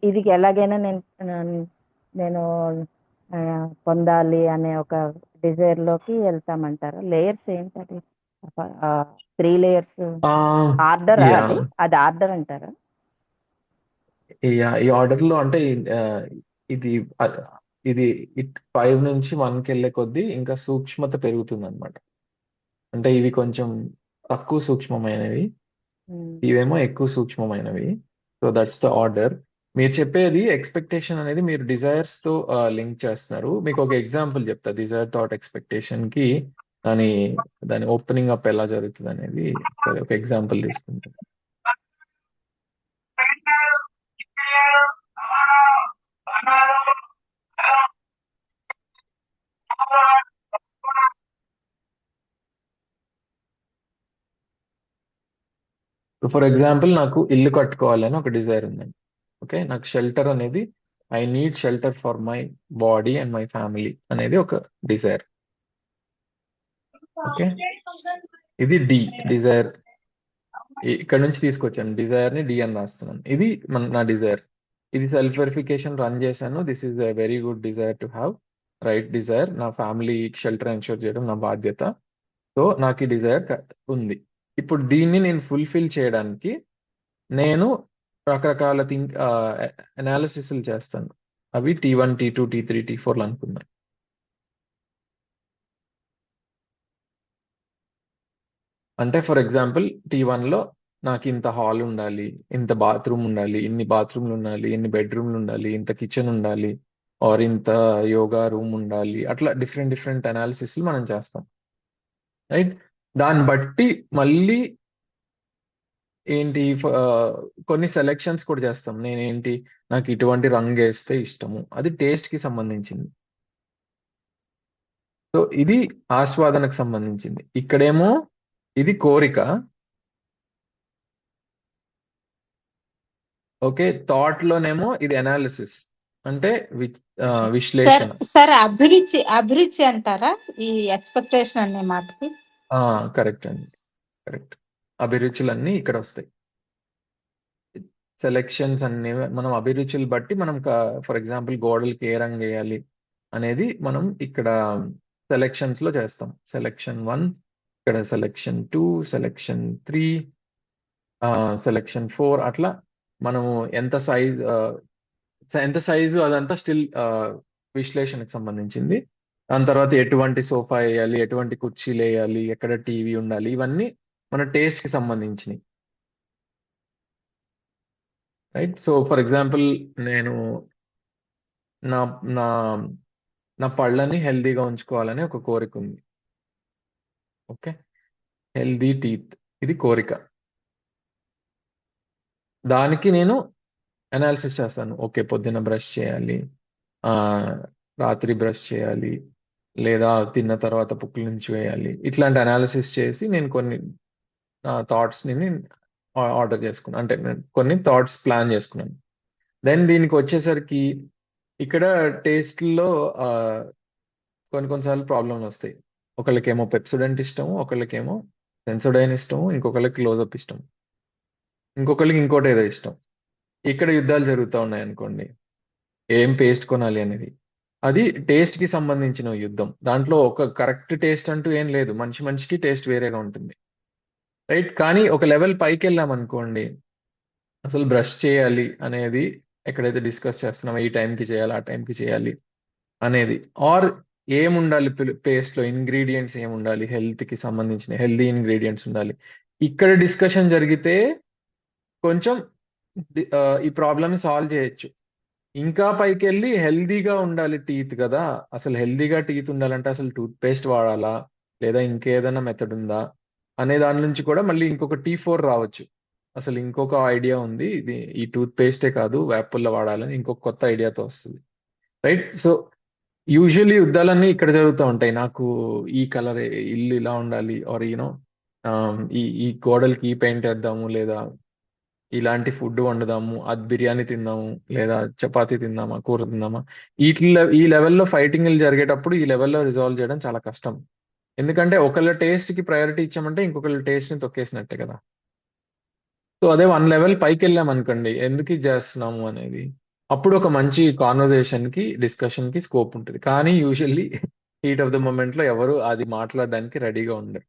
ఇది ఎలాగైనా నేను ఆ, పొందాలి అనే ఒక డిజైర్ లోకి వెళ్తామంటారు. లేయర్స్ ఏంటది? 3 లేయర్స్ ఆ, ఆర్డర్, యా అది ఆర్డర్ అంటారా? ఈ ఆర్డర్ లో అంటే ఆ, ఇది ఆ, ఇది 5 నుంచి 1కి వెళ్ళే కొద్దీ ఇంకా సూక్ష్మత పెరుగుతుంది అనమాట. అంటే ఇవి కొంచెం తక్కువ సూక్ష్మమైనవి, ఉమ్, ఇవేమో ఎక్కువ సూక్ష్మమైనవి. So that's the order. మీరు చెప్పేది ఎక్స్పెక్టేషన్ అనేది మీరు డిజైర్స్ తో లింక్ చేస్తున్నారు. మీకు ఒక ఎగ్జాంపుల్ చెప్తా డిజైర్ థాట్ ఎక్స్పెక్టేషన్ కి. దాని దాని ఓపెనింగ్ అప్ ఎలా జరుగుతుంది అనేది సరే ఒక ఎగ్జాంపుల్ తీసుకుంటాం. ఫర్ ఎగ్జాంపుల్ నాకు ఇల్లు కట్టుకోవాలని ఒక డిజైర్ ఉందండి. ఓకే, నాకు షెల్టర్ అనేది, I need shelter for my body and my family అనేది ఒక డిజైర్. ఓకే, ఇది డిజైర్. ఇక్కడ నుంచి తీసుకొచ్చాను డిజైర్ ని, డి అని రాస్తున్నాను. ఇది నా డిజైర్. ఇది సెల్ఫ్ వెరిఫికేషన్ రన్ చేశాను. This is a very good desire to have, right desire. నా ఫ్యామిలీ షెల్టర్ ఎన్షూర్ చేయడం నా బాధ్యత. సో నాకు ఈ డిజైర్ ఉంది. ఇప్పుడు దీన్ని నేను ఫుల్ఫిల్ చేయడానికి నేను రకరకాల అనాలిసిస్లు చేస్తాను. అవి T1, T2, T3, T4 అనుకుందాం. అంటే ఫర్ ఎగ్జాంపుల్ T1 లో నాకు ఇంత హాల్ ఉండాలి, ఇంత బాత్రూమ్ ఉండాలి, ఇన్ని బాత్రూమ్లు ఉండాలి, ఇన్ని బెడ్రూమ్లు ఉండాలి, ఇంత కిచెన్ ఉండాలి, ఆర్ ఇంత యోగా రూమ్ ఉండాలి. అట్లా డిఫరెంట్ డిఫరెంట్ అనాలిసిస్లు మనం చేస్తాం, రైట్? దాన్ని బట్టి మళ్ళీ ఏంటి కొన్ని సెలెక్షన్స్ కూడా చేస్తాం. నేనేంటి, నాకు ఇటువంటి రంగు వేస్తే ఇష్టము, అది టేస్ట్ కి సంబంధించింది. సో ఇది ఆస్వాదనకు సంబంధించింది. ఇక్కడేమో ఇది కోరిక. ఓకే, థాట్ లోనేమో ఇది అనాలిసిస్, అంటే సార్ విశ్లేషణ. సార్ అభిరుచి అంటారా ఈ ఎక్స్పెక్టేషన్ అనే మాటకి? కరెక్ట్ అండి, కరెక్ట్. అభిరుచులన్నీ ఇక్కడ వస్తాయి. సెలెక్షన్స్ అన్ని మనం అభిరుచులు బట్టి మనం ఫర్ ఎగ్జాంపుల్ గోడలకి ఏ రంగు వేయాలి అనేది మనం ఇక్కడ సెలెక్షన్స్ లో చేస్తాం. సెలెక్షన్ 1, ఇక్కడ సెలెక్షన్ 2, సెలెక్షన్ 3, సెలెక్షన్ 4 అట్లా మనము ఎంత సైజు అదంతా స్టిల్ విశ్లేషణకు సంబంధించింది. దాని తర్వాత ఎటువంటి సోఫా వేయాలి, ఎటువంటి కుర్చీలు వేయాలి, ఎక్కడ టీవీ ఉండాలి, ఇవన్నీ మన టేస్ట్ కి సంబంధించినవి. రైట్. సో ఫర్ ఎగ్జాంపుల్ నేను నా నా నా పళ్ళని హెల్దీగా ఉంచుకోవాలని ఒక కోరిక ఉంది. ఓకే, హెల్దీ టీత్ ఇది కోరిక. దానికి నేను అనాలిసిస్ చేస్తాను. ఓకే, పొద్దున్న బ్రష్ చేయాలి, ఆ రాత్రి బ్రష్ చేయాలి, లేదా తిన్న తర్వాత పుక్కుల నుంచి వేయాలి. ఇట్లాంటి అనాలిసిస్ చేసి నేను కొన్ని థాట్స్ ని ఆర్డర్ చేసుకున్నాను. అంటే నేను కొన్ని థాట్స్ ప్లాన్ చేసుకున్నాను. దెన్ దీనికి వచ్చేసరికి ఇక్కడ టేస్ట్లో కొన్నిసార్లు ప్రాబ్లంలు వస్తాయి. ఒకళ్ళకేమో పెప్సోడెంట్ ఇష్టము, ఒకళ్ళకేమో సెన్సోడైన్ ఇష్టము, ఇంకొకళ్ళకి క్లోజప్ ఇష్టం, ఇంకొకళ్ళకి ఇంకోటి ఏదో ఇష్టం. ఇక్కడ యుద్ధాలు జరుగుతూ ఉన్నాయి అనుకోండి, ఏం పేస్ట్ కొనాలి అనేది. అది టేస్ట్ కి సంబంధించిన యుద్ధం. దాంట్లో ఒక కరెక్ట్ టేస్ట్ అంటూ ఏం లేదు. మనిషికి టేస్ట్ వేరేగా ఉంటుంది. రైట్. కానీ ఒక లెవెల్ పైకి వెళ్ళాం అనుకోండి, అసలు బ్రష్ చేయాలి అనేది ఎక్కడైతే డిస్కస్ చేస్తున్నామో, ఈ టైంకి చేయాలి, ఆ టైంకి చేయాలి అనేది, ఆర్ ఏముండాలి పేస్ట్ లో, ఇంగ్రీడియంట్స్ ఏముండాలి, హెల్త్ కి సంబంధించిన హెల్దీ ఇంగ్రీడియంట్స్ ఉండాలి. ఇక్కడ డిస్కషన్ జరిగితే కొంచెం ఈ ప్రాబ్లమ్ సాల్వ్ చేయొచ్చు. ఇంకా పైకి వెళ్ళి హెల్దీగా ఉండాలి టీత్ కదా, అసలు హెల్దీగా టీత్ ఉండాలంటే అసలు టూత్ పేస్ట్ వాడాలా, లేదా ఇంకేదైనా మెథడ్ ఉందా అనే దాని నుంచి కూడా మళ్ళీ ఇంకొక T4 రావచ్చు. అసలు ఇంకొక ఐడియా ఉంది, ఇది ఈ టూత్ పేస్టే కాదు, వేపుల్ల వాడాలని ఇంకొక కొత్త ఐడియాతో వస్తుంది. రైట్. సో యూజువల్లీ యుద్ధాలన్నీ ఇక్కడ జరుగుతూ ఉంటాయి. నాకు ఈ కలర్ ఇల్లు ఇలా ఉండాలి, ఆర్ యూనో ఈ ఈ గోడలకి ఈ పెయింట్ వేద్దాము, లేదా ఇలాంటి ఫుడ్ వండుదాము, అది బిర్యానీ తిందాము, లేదా చపాతీ తిందామా, కూర తిందామా. ఈ లెవెల్లో ఫైటింగ్లు జరిగేటప్పుడు ఈ లెవెల్లో రిజాల్వ్ చేయడం చాలా కష్టం. ఎందుకంటే ఒకళ్ళ టేస్ట్ కి ప్రయారిటీ ఇచ్చామంటే ఇంకొకళ్ళ టేస్ట్ ని తొక్కేసినట్టే కదా. సో అదే 1 లెవెల్ పైకి వెళ్ళాం అనుకోండి, ఎందుకు ఇది చేస్తున్నాము అనేది, అప్పుడు ఒక మంచి కాన్వర్జేషన్ కి, డిస్కషన్ కి స్కోప్ ఉంటుంది. కానీ usually heat of the moment లో ఎవరు అది మాట్లాడడానికి రెడీగా ఉండరు.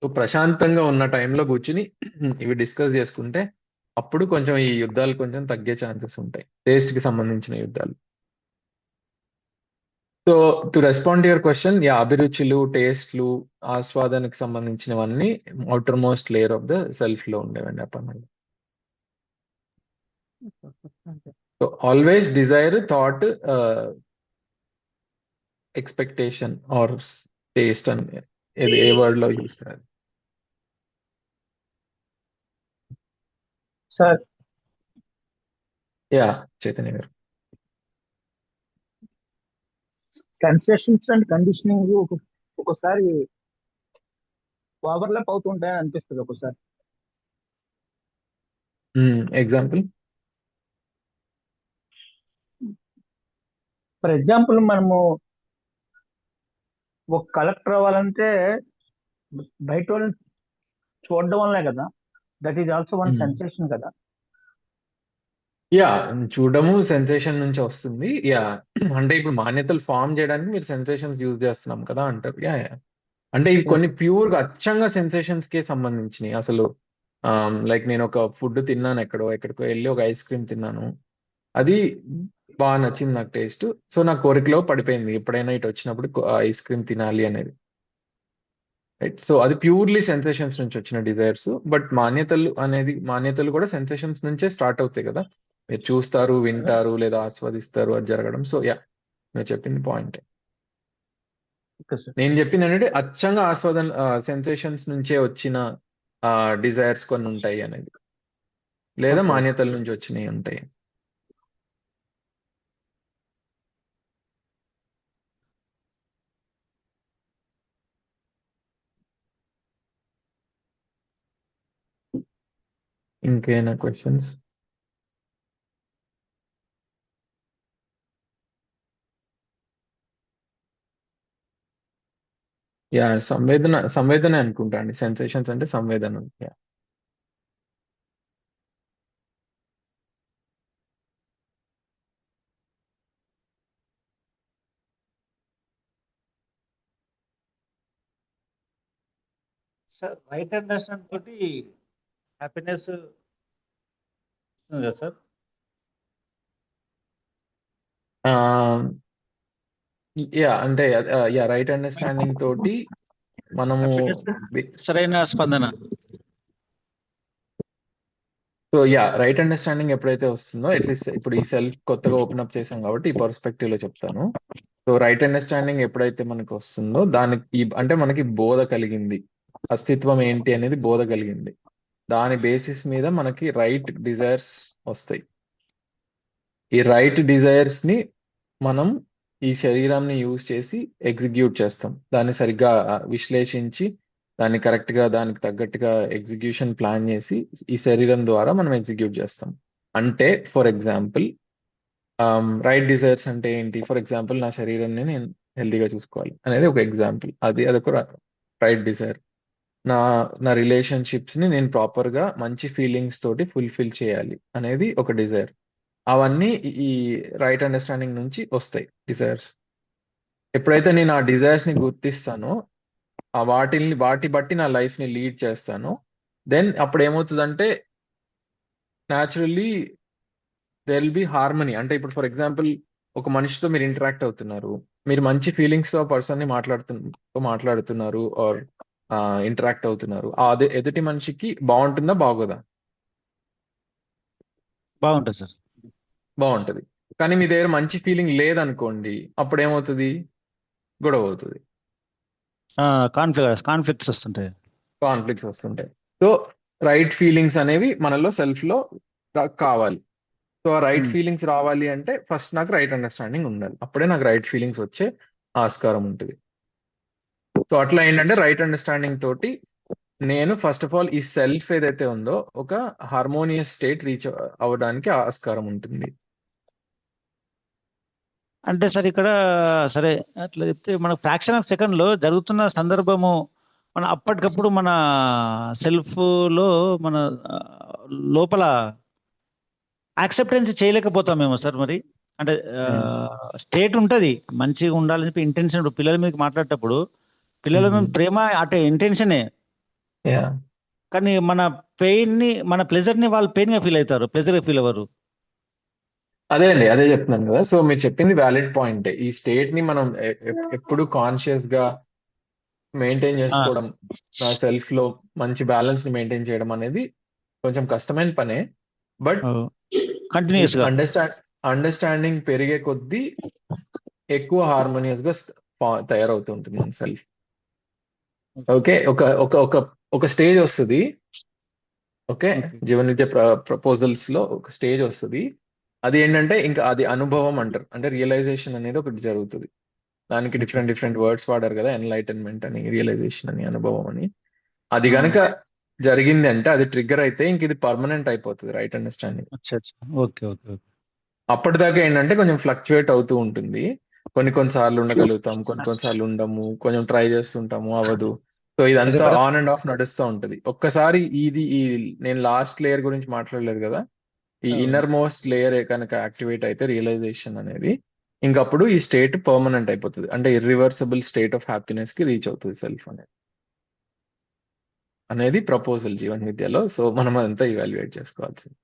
సో ప్రశాంతంగా ఉన్న టైంలో కూర్చుని ఇవి డిస్కస్ చేసుకుంటే అప్పుడు కొంచెం ఈ యుద్ధాలు కొంచెం తగ్గే ఛాన్సెస్ ఉంటాయి, టేస్ట్ కి సంబంధించిన యుద్ధాలు. So to respond your question, yeah, అభిరుచులు, టేస్ట్లు, ఆస్వాదనకు సంబంధించినవన్నీ outermost layer of the self లో ఉండేవండి అప్పటి. So always desire, thought, expectation or taste అని ఏ వర్డ్ లో చూస్తారు. సార్ యా, చైతన్య గారు. సెన్సేషన్స్ అండ్ కండిషనింగ్ ఒక్కోసారి ఓవర్లాప్ అవుతుంటాయని అనిపిస్తుంది ఒక్కోసారి. ఎగ్జాంపుల్? ఫర్ ఎగ్జాంపుల్, మనము ఒక కలెక్టర్ అవ్వాలంటే బయట వాళ్ళని చూడడం వల్లే కదా, that is also one sensation కదా. యా, చూడడము సెన్సేషన్ నుంచి వస్తుంది. యా, అంటే ఇప్పుడు మాన్యతలు ఫామ్ చేయడానికి మీరు సెన్సేషన్స్ యూజ్ చేస్తున్నాం కదా అంటారు. యా యా, అంటే ఇవి కొన్ని ప్యూర్ గా అచ్చంగా సెన్సేషన్స్ కే సంబంధించినవి. అసలు లైక్ నేను ఒక ఫుడ్ తిన్నాను, ఎక్కడికో వెళ్ళి ఒక ఐస్ క్రీమ్ తిన్నాను, అది బాగా నచ్చింది నాకు టేస్ట్. సో నా కోరికలో పడిపోయింది, ఎప్పుడైనా ఇటు వచ్చినప్పుడు ఐస్ క్రీమ్ తినాలి అనేది. రైట్. సో అది ప్యూర్లీ సెన్సేషన్స్ నుంచి వచ్చిన డిజైర్స్. బట్ మాన్యతలు కూడా సెన్సేషన్స్ నుంచే స్టార్ట్ అవుతాయి కదా. మీరు చూస్తారు, వింటారు, లేదా ఆస్వాదిస్తారు, అది జరగడం. సో యా, మీరు చెప్పింది పాయింట్. Okay sir. నేను చెప్పింది ఏంటంటే అచ్చంగా సెన్సేషన్స్ నుంచే వచ్చిన డిజైర్స్ కొన్ని ఉంటాయి అనేది, లేదా Okay. మాన్యతల నుంచి వచ్చినవి ఉంటాయి. ఇంకేనా క్వశ్చన్స్? యా, సంవేదన అనుకుంటా అండి. సెన్సేషన్స్ అంటే Samvedana. Yeah. Sir right understand తోటి హ్యాపీనెస్ ఉంది కదా సార్. అంటే రైట్ అండర్స్టాండింగ్ తోటి మనము హ్యాపీనెస్ సరైన స్పందన. సో రైట్ అండర్స్టాండింగ్ ఎప్పుడైతే వస్తుందో అట్లీస్ట్ ఇప్పుడు ఈ సెల్ఫ్ కొత్తగా ఓపెన్ అప్ చేసాం కాబట్టి ఈ పర్స్పెక్టివ్ లో చెప్తాను. సో రైట్ అండర్స్టాండింగ్ ఎప్పుడైతే మనకు వస్తుందో దానికి అంటే మనకి బోధ కలిగింది, అస్తిత్వం ఏంటి అనేది బోధ కలిగింది. దాని బేసిస్ మీద మనకి రైట్ డిజైర్స్ వస్తాయి. ఈ రైట్ డిజైర్స్ ని మనం ఈ శరీరాన్ని యూజ్ చేసి ఎగ్జిక్యూట్ చేస్తాం. దాన్ని సరిగ్గా విశ్లేషించి దాన్ని కరెక్ట్ గా దానికి తగ్గట్టుగా ఎగ్జిక్యూషన్ ప్లాన్ చేసి ఈ శరీరం ద్వారా మనం ఎగ్జిక్యూట్ చేస్తాం. అంటే ఫర్ ఎగ్జాంపుల్ రైట్ డిజైర్స్ అంటే ఏంటి? ఫర్ ఎగ్జాంపుల్ నా శరీరాన్ని నేను హెల్తీగా చూసుకోవాలి అనేది ఒక ఎగ్జాంపుల్. అదొక రైట్ డిజైర్. నా నా రిలేషన్షిప్స్ ని నేను ప్రాపర్ గా మంచి ఫీలింగ్స్ తోటి ఫుల్ఫిల్ చేయాలి అనేది ఒక డిజైర్. అవన్నీ ఈ రైట్ అండర్స్టాండింగ్ నుంచి వస్తాయి డిజైర్స్. ఎప్పుడైతే నేను ఆ డిజైర్స్ ని గుర్తిస్తానో వాటి బట్టి నా లైఫ్ ని లీడ్ చేస్తానో దెన్ అప్పుడు ఏమవుతుందంటే naturally there will be harmony. అంటే ఇప్పుడు ఫర్ ఎగ్జాంపుల్ ఒక మనిషితో మీరు ఇంటరాక్ట్ అవుతున్నారు, మీరు మంచి ఫీలింగ్స్ తో పర్సన్ ని మాట్లాడుతున్నారు ఆర్ ఇంటరాక్ట్ అవుతున్నారు. అదే ఎదుటి మనిషికి బాగుంటుందా బాగోదా? బాగుంటుంది సార్. బాగుంటది. కానీ మీ దగ్గర మంచి ఫీలింగ్ లేదనుకోండి, అప్పుడు ఏమవుతుంది? గొడవ అవుతుంది, కాన్ఫ్లిక్ట్స్ వస్తుంటాయి. కాన్ఫ్లిక్ట్స్ వస్తుంటాయి. సో రైట్ ఫీలింగ్స్ అనేవి మనలో సెల్ఫ్ లో కావాలి. సో ఆ రైట్ ఫీలింగ్స్ రావాలి అంటే ఫస్ట్ నాకు రైట్ అండర్స్టాండింగ్ ఉండాలి. అప్పుడే నాకు రైట్ ఫీలింగ్స్ వచ్చే ఆస్కారం ఉంటుంది. సో అట్లా ఏంటంటే రైట్ అండర్స్టాండింగ్ తోటి నేను ఫస్ట్ ఆఫ్ ఆల్ ఈ సెల్ఫ్ ఏదైతే ఉందో ఒక హార్మోనియస్ స్టేట్ రీచ్ అవ్వడానికి ఆస్కారం ఉంటుంది. అంటే సార్ ఇక్కడ సరే అట్లా చెప్తే మన ఫ్రాక్షన్ ఆఫ్ సెకండ్ లో జరుగుతున్న సందర్భము మన అప్పటికప్పుడు మన సెల్ఫ్ లో మన లోపల యాక్సెప్టెన్స్ చేయలేకపోతామేమో సార్. మరి అంటే స్టేట్ ఉంటది మంచిగా ఉండాలని చెప్పి ఇంటెన్షన్. పిల్లల మీద మాట్లాడేటప్పుడు పిల్లల మీద ప్రేమ అంటే ఇంటెన్షనే, కానీ మన పెయిన్ ని మన ప్లెజర్ ని వాళ్ళు పెయిన్ గా ఫీల్ అవుతారు, ప్లెజర్ గా ఫీల్ అవ్వరు. అదే చెప్తున్నాను కదా. సో మీరు చెప్పింది వ్యాలిడ్ పాయింట్. ఈ స్టేట్ ని మనం ఎప్పుడు కాన్షియస్ గా మెయింటైన్ చేసుకోవడం, నా సెల్ఫ్ లో మంచి బ్యాలెన్స్ ని మెయింటైన్ చేయడం అనేది కొంచెం కష్టమైన పనే. బట్ కంటిన్యూస్ గా అండర్స్టాండింగ్ పెరిగే కొద్దీ ఎక్కువ హార్మోనియస్ గా తయారవుతుంటుంది మన సెల్ఫ్. ఓకే, ఒక స్టేజ్ వస్తుంది. ఓకే, జీవన విద్య ప్రపోజల్స్ లో ఒక స్టేజ్ వస్తుంది. అది ఏంటంటే ఇంకా అది అనుభవం అంటారు. అంటే రియలైజేషన్ అనేది ఒకటి జరుగుతుంది. దానికి డిఫరెంట్ వర్డ్స్ వాడారు కదా, ఎన్లైటన్మెంట్ అని, రియలైజేషన్ అని, అనుభవం అని. అది గనక జరిగింది అంటే అది ట్రిగ్గర్ అయితే ఇంక ఇది పర్మనెంట్ అయిపోతుంది right understanding. Okay okay okay. అప్పటిదాకా ఏంటంటే కొంచెం ఫ్లక్చువేట్ అవుతూ ఉంటుంది. కొన్నిసార్లు ఉండగలుగుతాం, కొన్నిసార్లు ఉండము, కొంచెం ట్రై చేస్తుంటాము, అవ్వదు. సో ఇదంతా ఆన్ అండ్ ఆఫ్ నడుస్తూ ఉంటది. ఒక్కసారి నేను లాస్ట్ లేయర్ గురించి మాట్లాడలేదు కదా, ఈ ఇన్నర్ మోస్ట్ లేయర్ కనుక యాక్టివేట్ అయితే రియలైజేషన్ అనేది, ఇంకప్పుడు ఈ స్టేట్ పర్మనెంట్ అయిపోతుంది. అంటే ఇర్రివర్సిబుల్ స్టేట్ ఆఫ్ హ్యాపీనెస్ కి రీచ్ అవుతుంది సెల్ఫ్ అనేది ప్రపోజల్ జీవన్ విద్యలో. సో మనం అదంతా ఇవాల్యుయేట్ చేసుకోవాల్సింది.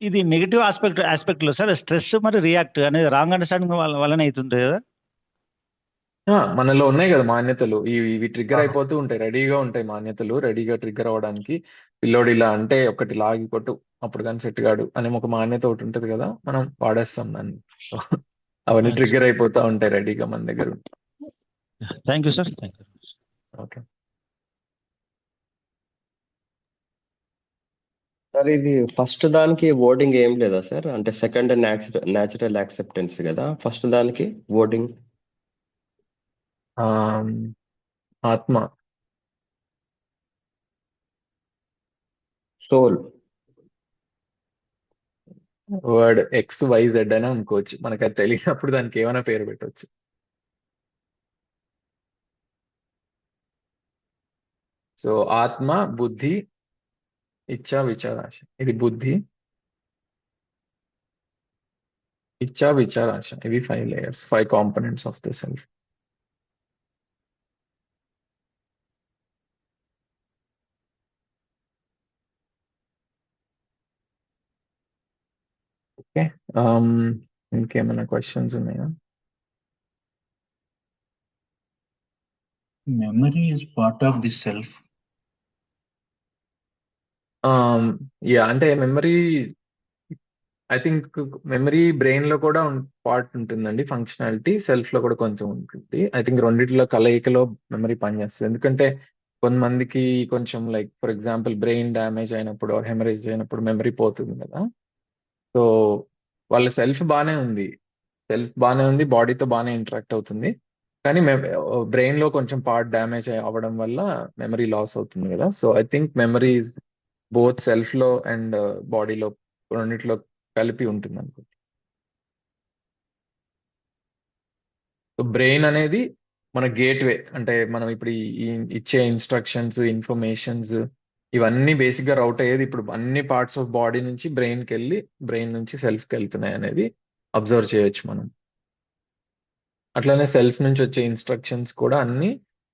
ఇది నెగిటివ్ ఆస్పెక్ట్ లో సార్, స్ట్రెస్ మరి రియాక్ట్ అనేది రాంగ్ అండర్స్టాండింగ్ వల్లనే అవుతుంది కదా. మనలో ఉన్నాయి కదా మాన్యతలు, ఇవి ట్రిగ్గర్ అయిపోతూ ఉంటాయి, రెడీగా ఉంటాయి మాన్యతలు, రెడీగా ట్రిగ్గర్ అవ్వడానికి. పిల్లోడు ఇలా అంటే ఒకటి లాగి కొట్టు అప్పుడు కానీ సెట్ గాడు అనే ఒక మాన్యత ఒకటి ఉంటది కదా, మనం వాడేస్తాం దాన్ని. అవన్నీ ట్రిగ్గర్ అయిపోతా ఉంటాయి రెడీగా మన దగ్గర. Thank you sir. Okay sir, ఇది ఫస్ట్ దానికి ఓటింగ్ ఏం లేదా సార్? అంటే సెకండ్ న్యాచురల్ యాక్సెప్టెన్స్ కదా, ఫస్ట్ దానికి ఓటింగ్ ఆత్మ, సోల్. వర్డ్ XYZ అని అనుకోవచ్చు. మనకు అది తెలియనప్పుడు దానికి ఏమైనా పేరు పెట్టవచ్చు. సో ఆత్మ, బుద్ధి, ఇచ్చా, విచారాశ. ఇది బుద్ధి, ఇచ్చా, విచారాశ. ఇవి 5 layers, 5 components of the self. Okay. ఇంకేమైనా క్వశ్చన్స్ ఉన్నాయా? Memory is part of the self. Yeah, అంటే memory, I think memory brain లో కూడా పార్ట్ ఉంటుందండి. ఫంక్షనాలిటీ సెల్ఫ్ లో కూడా కొంచెం ఉంటుంది. ఐ థింక్ రెండిట్లో కలయికలో మెమరీ పనిచేస్తుంది. ఎందుకంటే కొంతమందికి కొంచెం like for example brain damage అయినప్పుడు హెమరేజ్ అయినప్పుడు మెమరీ పోతుంది కదా. సో వాళ్ళ సెల్ఫ్ బాగానే ఉంది, బాడీతో బాగానే ఇంటరాక్ట్ అవుతుంది, కానీ బ్రెయిన్ లో కొంచెం పార్ట్ డ్యామేజ్ అవ్వడం వల్ల మెమరీ లాస్ అవుతుంది కదా. So I think memory both self లో అండ్ బాడీలో రెండిట్లో కలిపి ఉంటుంది అనుకుంటా. సో బ్రెయిన్ అనేది మన గేట్వే, అంటే మనం ఇప్పుడు ఇచ్చే ఇన్స్ట్రక్షన్స్, ఇన్ఫర్మేషన్స్ ఇవన్నీ బేసిక్ గా రౌట్ అయ్యేది ఇప్పుడు అన్ని పార్ట్స్ ఆఫ్ బాడీ నుంచి బ్రెయిన్ కి వెళ్ళి బ్రెయిన్ నుంచి సెల్ఫ్ కి వెళ్తున్నాయి అనేది అబ్జర్వ్ చేయొచ్చు మనం. అట్లానే సెల్ఫ్ నుంచి వచ్చే ఇన్స్ట్రక్షన్స్ కూడా అన్ని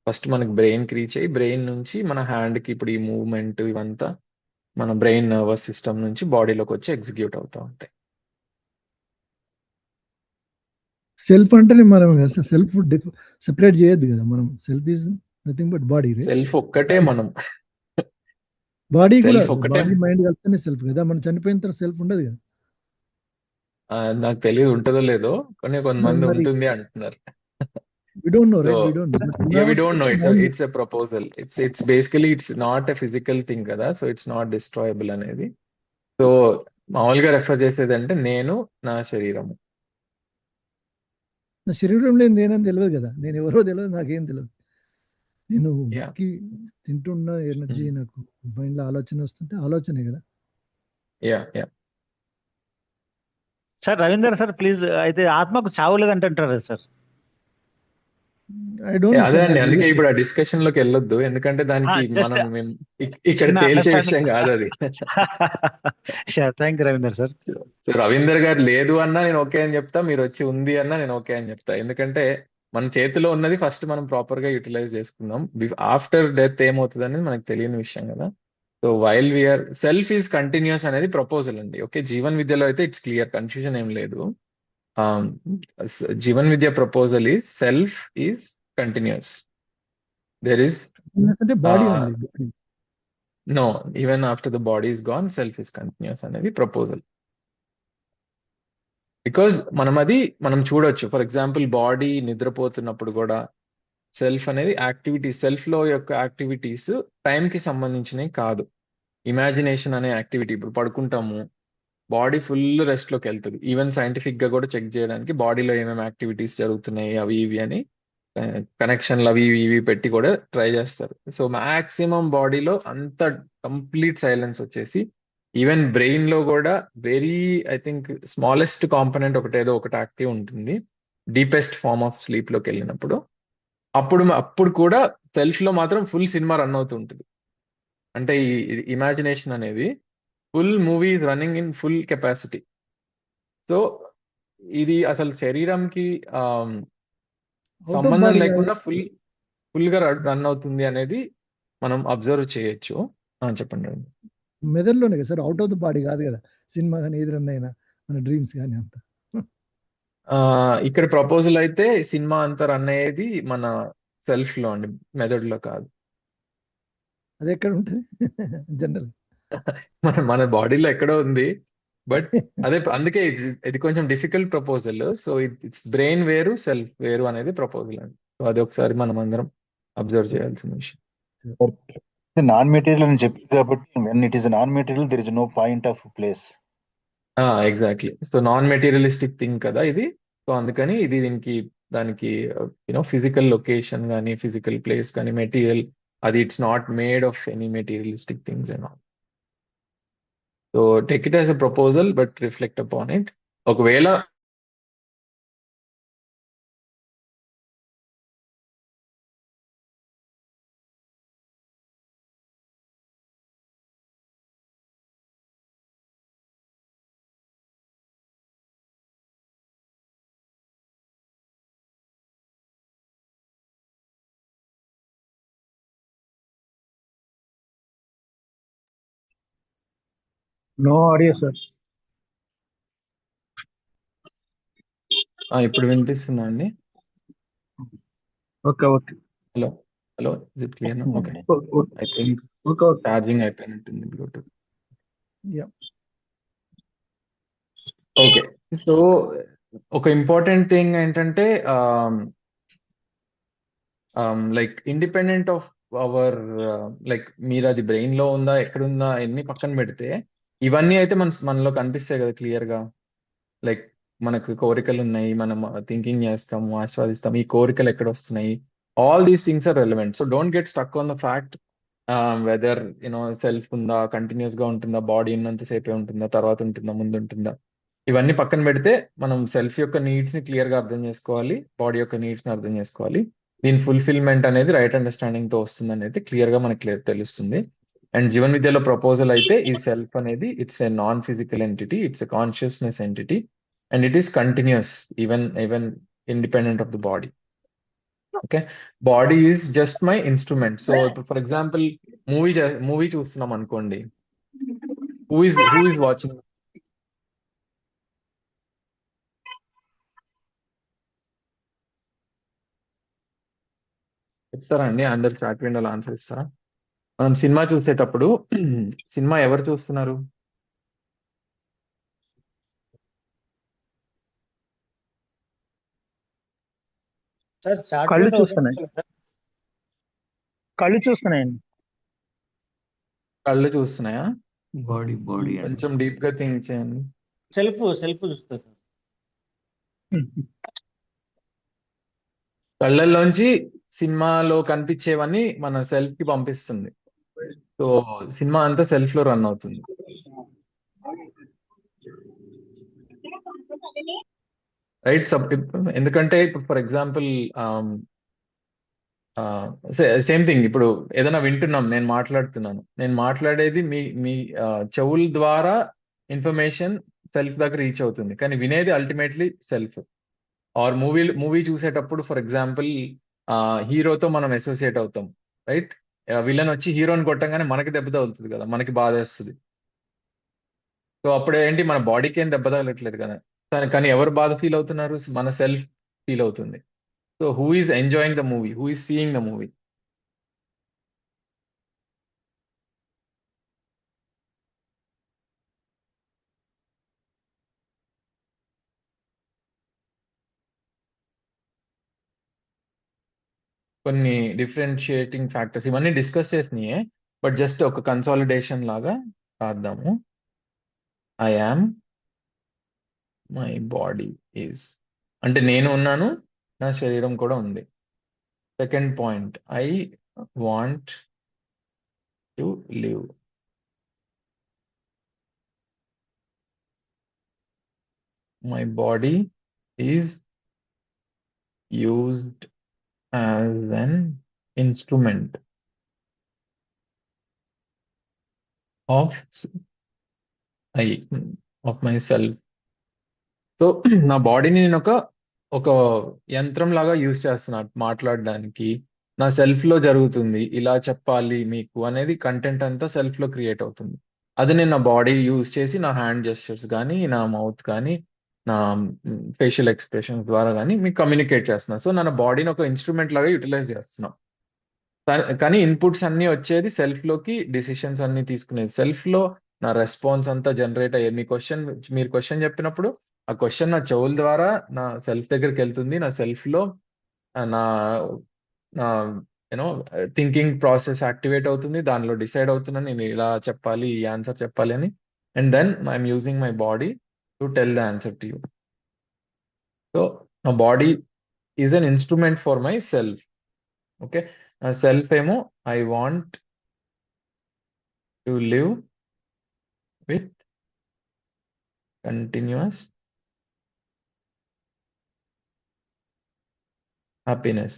ఫస్ట్ మనకి బ్రెయిన్ కి రీచ్ అయ్యి బ్రెయిన్ నుంచి మన హ్యాండ్ కి ఇప్పుడు ఈ మూవ్మెంట్ ఇవంతా మన బ్రెయిన్ నర్వస్ సిస్టమ్ నుంచి బాడీలోకి వచ్చి ఎగ్జిక్యూట్ అవుతూ ఉంటాయి. సెల్ఫ్ అంటేనే మనం సెల్ఫ్ సెపరేట్ చేయొద్దు కదా మనం. Self is nothing but body, self ఒక్కటే మనం. బాడీ కూడా, సెల్ఫ్ ఒక్కటే. బాడీ మైండ్ కలిపితేనే సెల్ఫ్ కదా. మనం చనిపోయిన తర్వాత సెల్ఫ్ ఉండదు కదా. నాకు తెలియదు ఉంటుందో లేదో, కానీ కొంతమంది మరి ఉంటుంది అంటున్నారు. we don't know, So right? We don't know. But yeah, now we don't know. mind, It's a proposal. It's basically it's not a physical thing కదా. So it's not destroyable అనేది. సో మామూలుగా రెఫర్ చేసేది అంటే నేను నా శరీరము. నా శరీరం లేని ఏనని తెలియదు కదా. నేను ఎవరో తెలియదు, నాకేం తెలియదు. నేను Yeah. బతికి తింటున్న ఎనర్జీ, నాకు మైండ్ లో ఆలోచన వస్తుంటే ఆలోచనే కదా. Yeah. Sir Ravinder sir please, అయితే ఆత్మకు చావు లేదంటారు సార్. ఐ డోంట్ నో అదే సార్. అండి, అందుకే ఇప్పుడు ఆ డిస్కషన్ లోకి వెళ్ళొద్దు, ఎందుకంటే దానికి జస్ట్ మనం ఇక్కడ చిన్న తేల్చే అండర్స్టాండింగ్. విషయం కాదు అది. Thank you Ravinder sir. So Ravinder గారు లేదు అన్నా నేను ఓకే అని చెప్తా, మీరు వచ్చి ఉంది అన్నా నేను ఓకే అని చెప్తా. ఎందుకంటే మన చేతిలో ఉన్నది ఫస్ట్ మనం ప్రాపర్ గా యూటిలైజ్ చేసుకుందాం. ఆఫ్టర్ డెత్ ఏమవుతుంది అనేది మనకు తెలియని విషయం కదా. So while we are self is continuous అనేది ప్రపోజల్ అండి. ఓకే, జీవన్ విద్యలో అయితే ఇట్స్ క్లియర్, కన్ఫ్యూజన్ ఏం లేదు. Jeevan Vidya proposal is self is continuous. There is అంటే body only. No, even after the body is gone self is continuous అనేది ప్రపోజల్. బికాజ్ మనం చూడొచ్చు. ఫర్ ఎగ్జాంపుల్ బాడీ నిద్రపోతున్నప్పుడు కూడా సెల్ఫ్ అనేది యాక్టివిటీస్, సెల్ఫ్ లో యొక్క యాక్టివిటీస్ టైం కి సంబంధించినవి కాదు. ఇమాజినేషన్ అనే యాక్టివిటీ, ఇప్పుడు పడుకుంటాము బాడీ ఫుల్ రెస్ట్ లోకి వెళ్తుంది. ఈవెన్ సైంటిఫిక్ గా కూడా చెక్ చేయడానికి బాడీలో ఏమేమి యాక్టివిటీస్ జరుగుతున్నాయి అవి ఇవి అని కనెక్షన్లు అవి ఇవి పెట్టి కూడా ట్రై చేస్తారు. సో మాక్సిమం బాడీలో అంత కంప్లీట్ సైలెన్స్ వచ్చేసి ఈవెన్ బ్రెయిన్ లో కూడా very I think smallest component ఒకటేదో ఒకటి యాక్టివ్ ఉంటుంది డీపెస్ట్ ఫార్మ్ ఆఫ్ స్లీప్ లోకి వెళ్ళినప్పుడు. అప్పుడు కూడా సెల్ఫ్ లో మాత్రం ఫుల్ సినిమా రన్ అవుతుంటుంది. అంటే ఈ ఇమాజినేషన్ అనేది full movie running in full capacity. So ఇది అసలు శరీరంకి సంబంధం లేకుండా ఫుల్ గా రన్ అవుతుంది అనేది మనం అబ్జర్వ్ చేయొచ్చు. చెప్పండి. మెదడులోనే కదా sir, out of the body కాదు కదా. సినిమా కానీ ఏదైనా అయినా మన డ్రీమ్స్ కానీ అంత. ఇక్కడ ప్రపోజల్ అయితే సినిమా అంతా రన్ అయ్యేది మన సెల్ఫ్ లో అండి, మెదడులో కాదు. అది ఎక్కడ ఉంటుంది జనరల్? మన బాడీలో ఎక్కడో ఉంది. బట్ అదే అందుకే ఇది కొంచెం difficult proposal. So it's brain వేరు సెల్ఫ్ వేరు అనేది ప్రపోజల్ అండి. సో అది ఒకసారి మనం అందరం అబ్జర్వ్ చేయాల్సిన విషయం. నాన్ మెటీరియల్ అని చెప్పింది కాబట్టి when it is non material there is no point of place. Exactly. So non materialistic thing కదా ఇది. సో అందుకని దానికి ఫిజికల్ లొకేషన్ కానీ ఫిజికల్ ప్లేస్ కానీ మెటీరియల్ అది it's not made of any materialistic things and all. So take it as a proposal but reflect upon it. ఒకవేళ No audio, sir. ఇప్పుడు వినిపిస్తుందా అండి? Okay okay hello hello, is it clear? Okay, I think okay okay charging అయిపోయినట్టుంది Bluetooth. Yeah. Okay, so ఒక important thing ఏంటంటే like independent of our like మీరు అది brain లో ఉందా ఎక్కడుందా అన్ని పక్కన పెడితే ఇవన్నీ అయితే మనలో కనిపిస్తాయి కదా క్లియర్ గా. లైక్ మనకు కోరికలు ఉన్నాయి, మనం థింకింగ్ చేస్తాము, ఆస్వాదిస్తాము, ఈ కోరికలు ఎక్కడ వస్తున్నాయి, all these things are relevant. So don't get stuck on the fact whether self ఉందా, కంటిన్యూస్ గా ఉంటుందా, బాడీ ఉన్నంతసేపే ఉంటుందా, తర్వాత ఉంటుందా, ముందు ఉంటుందా. ఇవన్నీ పక్కన పెడితే మనం సెల్ఫ్ యొక్క నీడ్స్ ని క్లియర్ గా అర్థం చేసుకోవాలి, బాడీ యొక్క నీడ్స్ ని అర్థం చేసుకోవాలి. దీని ఫుల్ఫిల్మెంట్ అనేది రైట్ అండర్స్టాండింగ్ తో వస్తుంది అనేది క్లియర్ గా మనకి తెలుస్తుంది. అండ్ జీవన్ విద్యలో ప్రపోజల్ అయితే ఈ సెల్ఫ్ అనేది it's a non physical entity, it's a consciousness entity, and it is continuous even independent of the body. Okay, body is just my instrument. So ఇప్పుడు ఫర్ ఎగ్జాంపుల్ మూవీ చూస్తున్నాం అనుకోండి, who is watching? చెప్తారా అండి? అందరు chat విండోలో answer ఇస్తారా? మనం cinema చూసేటప్పుడు సినిమా ఎవరు చూస్తున్నారు? సార్ చాట్ కళ్ళు విండో చూస్తున్నాయి. కళ్ళు చూస్తున్నాయండి. కళ్ళు చూస్తున్నాయా? బాడీ అండి. కొంచెం డీప్ గా థింక్ చేయండి. సెల్ఫ్ చూస్తారు సార్. కళ్ళల్లోంచి సినిమాలో కనిపించేవన్నీ మన సెల్ఫ్ కి పంపిస్తుంది. సో సినిమా అంతా సెల్ఫ్ లో రన్ అవుతుంది. రైట్. ఎందుకంటే ఇప్పుడు ఫర్ ఎగ్జాంపుల్ సేమ్ థింగ్, ఇప్పుడు ఏదైనా వింటున్నాం, నేను మాట్లాడుతున్నాను, నేను మాట్లాడేది మీ మీ చెవుల ద్వారా ఇన్ఫర్మేషన్ సెల్ఫ్ దగ్గర రీచ్ అవుతుంది, కానీ వినేది అల్టిమేట్లీ సెల్ఫ్. ఆర్ మూవీ చూసేటప్పుడు ఫర్ ఎగ్జాంపుల్ హీరోతో మనం అసోసియేట్ అవుతాం, రైట్? విలన్ వచ్చి హీరోని కొట్టంగానే మనకి దెబ్బ తగులుతుంది కదా, మనకి బాధ వేస్తుంది. సో అప్పుడు ఏంటి, మన బాడీకి ఏం దెబ్బ తగలట్లేదు కదా, కానీ ఎవరు బాధ ఫీల్ అవుతున్నారు? మన సెల్ఫ్ ఫీల్ అవుతుంది. So who is enjoying the movie, who is seeing the movie? కొన్ని డిఫరెన్షియేటింగ్ ఫ్యాక్టర్స్ ఇవన్నీ డిస్కస్ చేసినాయే, బట్ జస్ట్ ఒక కన్సాలిడేషన్ లాగా రాద్దాము. I am, my body is, అంటే నేను ఉన్నాను, నా శరీరం కూడా ఉంది. Second point, I want to live. My body is used as an instrument of of myself. సో నా బాడీని నేను ఒక యంత్రం లాగా యూజ్ చేస్తున్నా మాట్లాడడానికి. నా సెల్ఫ్ లో జరుగుతుంది, ఇలా చెప్పాలి మీకు అనేది కంటెంట్ అంతా సెల్ఫ్ లో క్రియేట్ అవుతుంది. అది నేను నా బాడీ యూజ్ చేసి నా హ్యాండ్ జెస్చర్స్ కానీ, నా మౌత్ కానీ, నా ఫేషియల్ ఎక్స్ప్రెషన్స్ ద్వారా కానీ మీకు కమ్యూనికేట్ చేస్తున్నా. సో నా బాడీని ఒక ఇన్స్ట్రుమెంట్ లాగా యూటిలైజ్ చేస్తున్నాం. కానీ ఇన్పుట్స్ అన్ని వచ్చేది సెల్ఫ్ లోకి, డిసిషన్స్ అన్ని తీసుకునేది సెల్ఫ్ లో. నా రెస్పాన్స్ అంతా జనరేట్ అయ్యేది మీరు క్వశ్చన్ చెప్పినప్పుడు ఆ క్వశ్చన్ నా చెవుల ద్వారా నా సెల్ఫ్ దగ్గరికి వెళ్తుంది. నా సెల్ఫ్ లో నా నా యూనో థింకింగ్ ప్రాసెస్ యాక్టివేట్ అవుతుంది. దానిలో డిసైడ్ అవుతున్నాను నేను ఇలా చెప్పాలి, ఈ ఆన్సర్ చెప్పాలి అని. And then I'm using my body to tell the answer to you. So నా body is an instrument for my self. Okay, నా సెల్ఫ్ ఏమో I want to live with continuous happiness.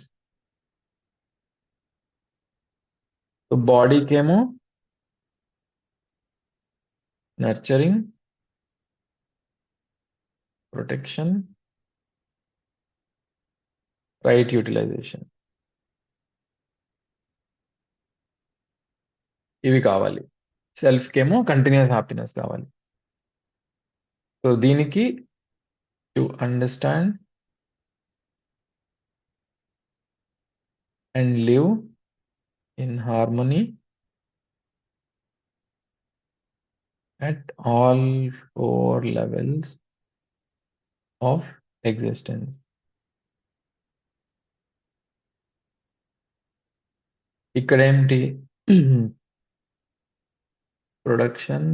So బాడీకి ఏమో nurturing, protection, right utilisation, ఇవి కావాలి. సెల్ఫ్కి ఏమో continuous happiness కావాలి. So దీనికి to understand and live in harmony at all 4 levels of existence. ఇక్కడ ఏంటి? ప్రొడక్షన్,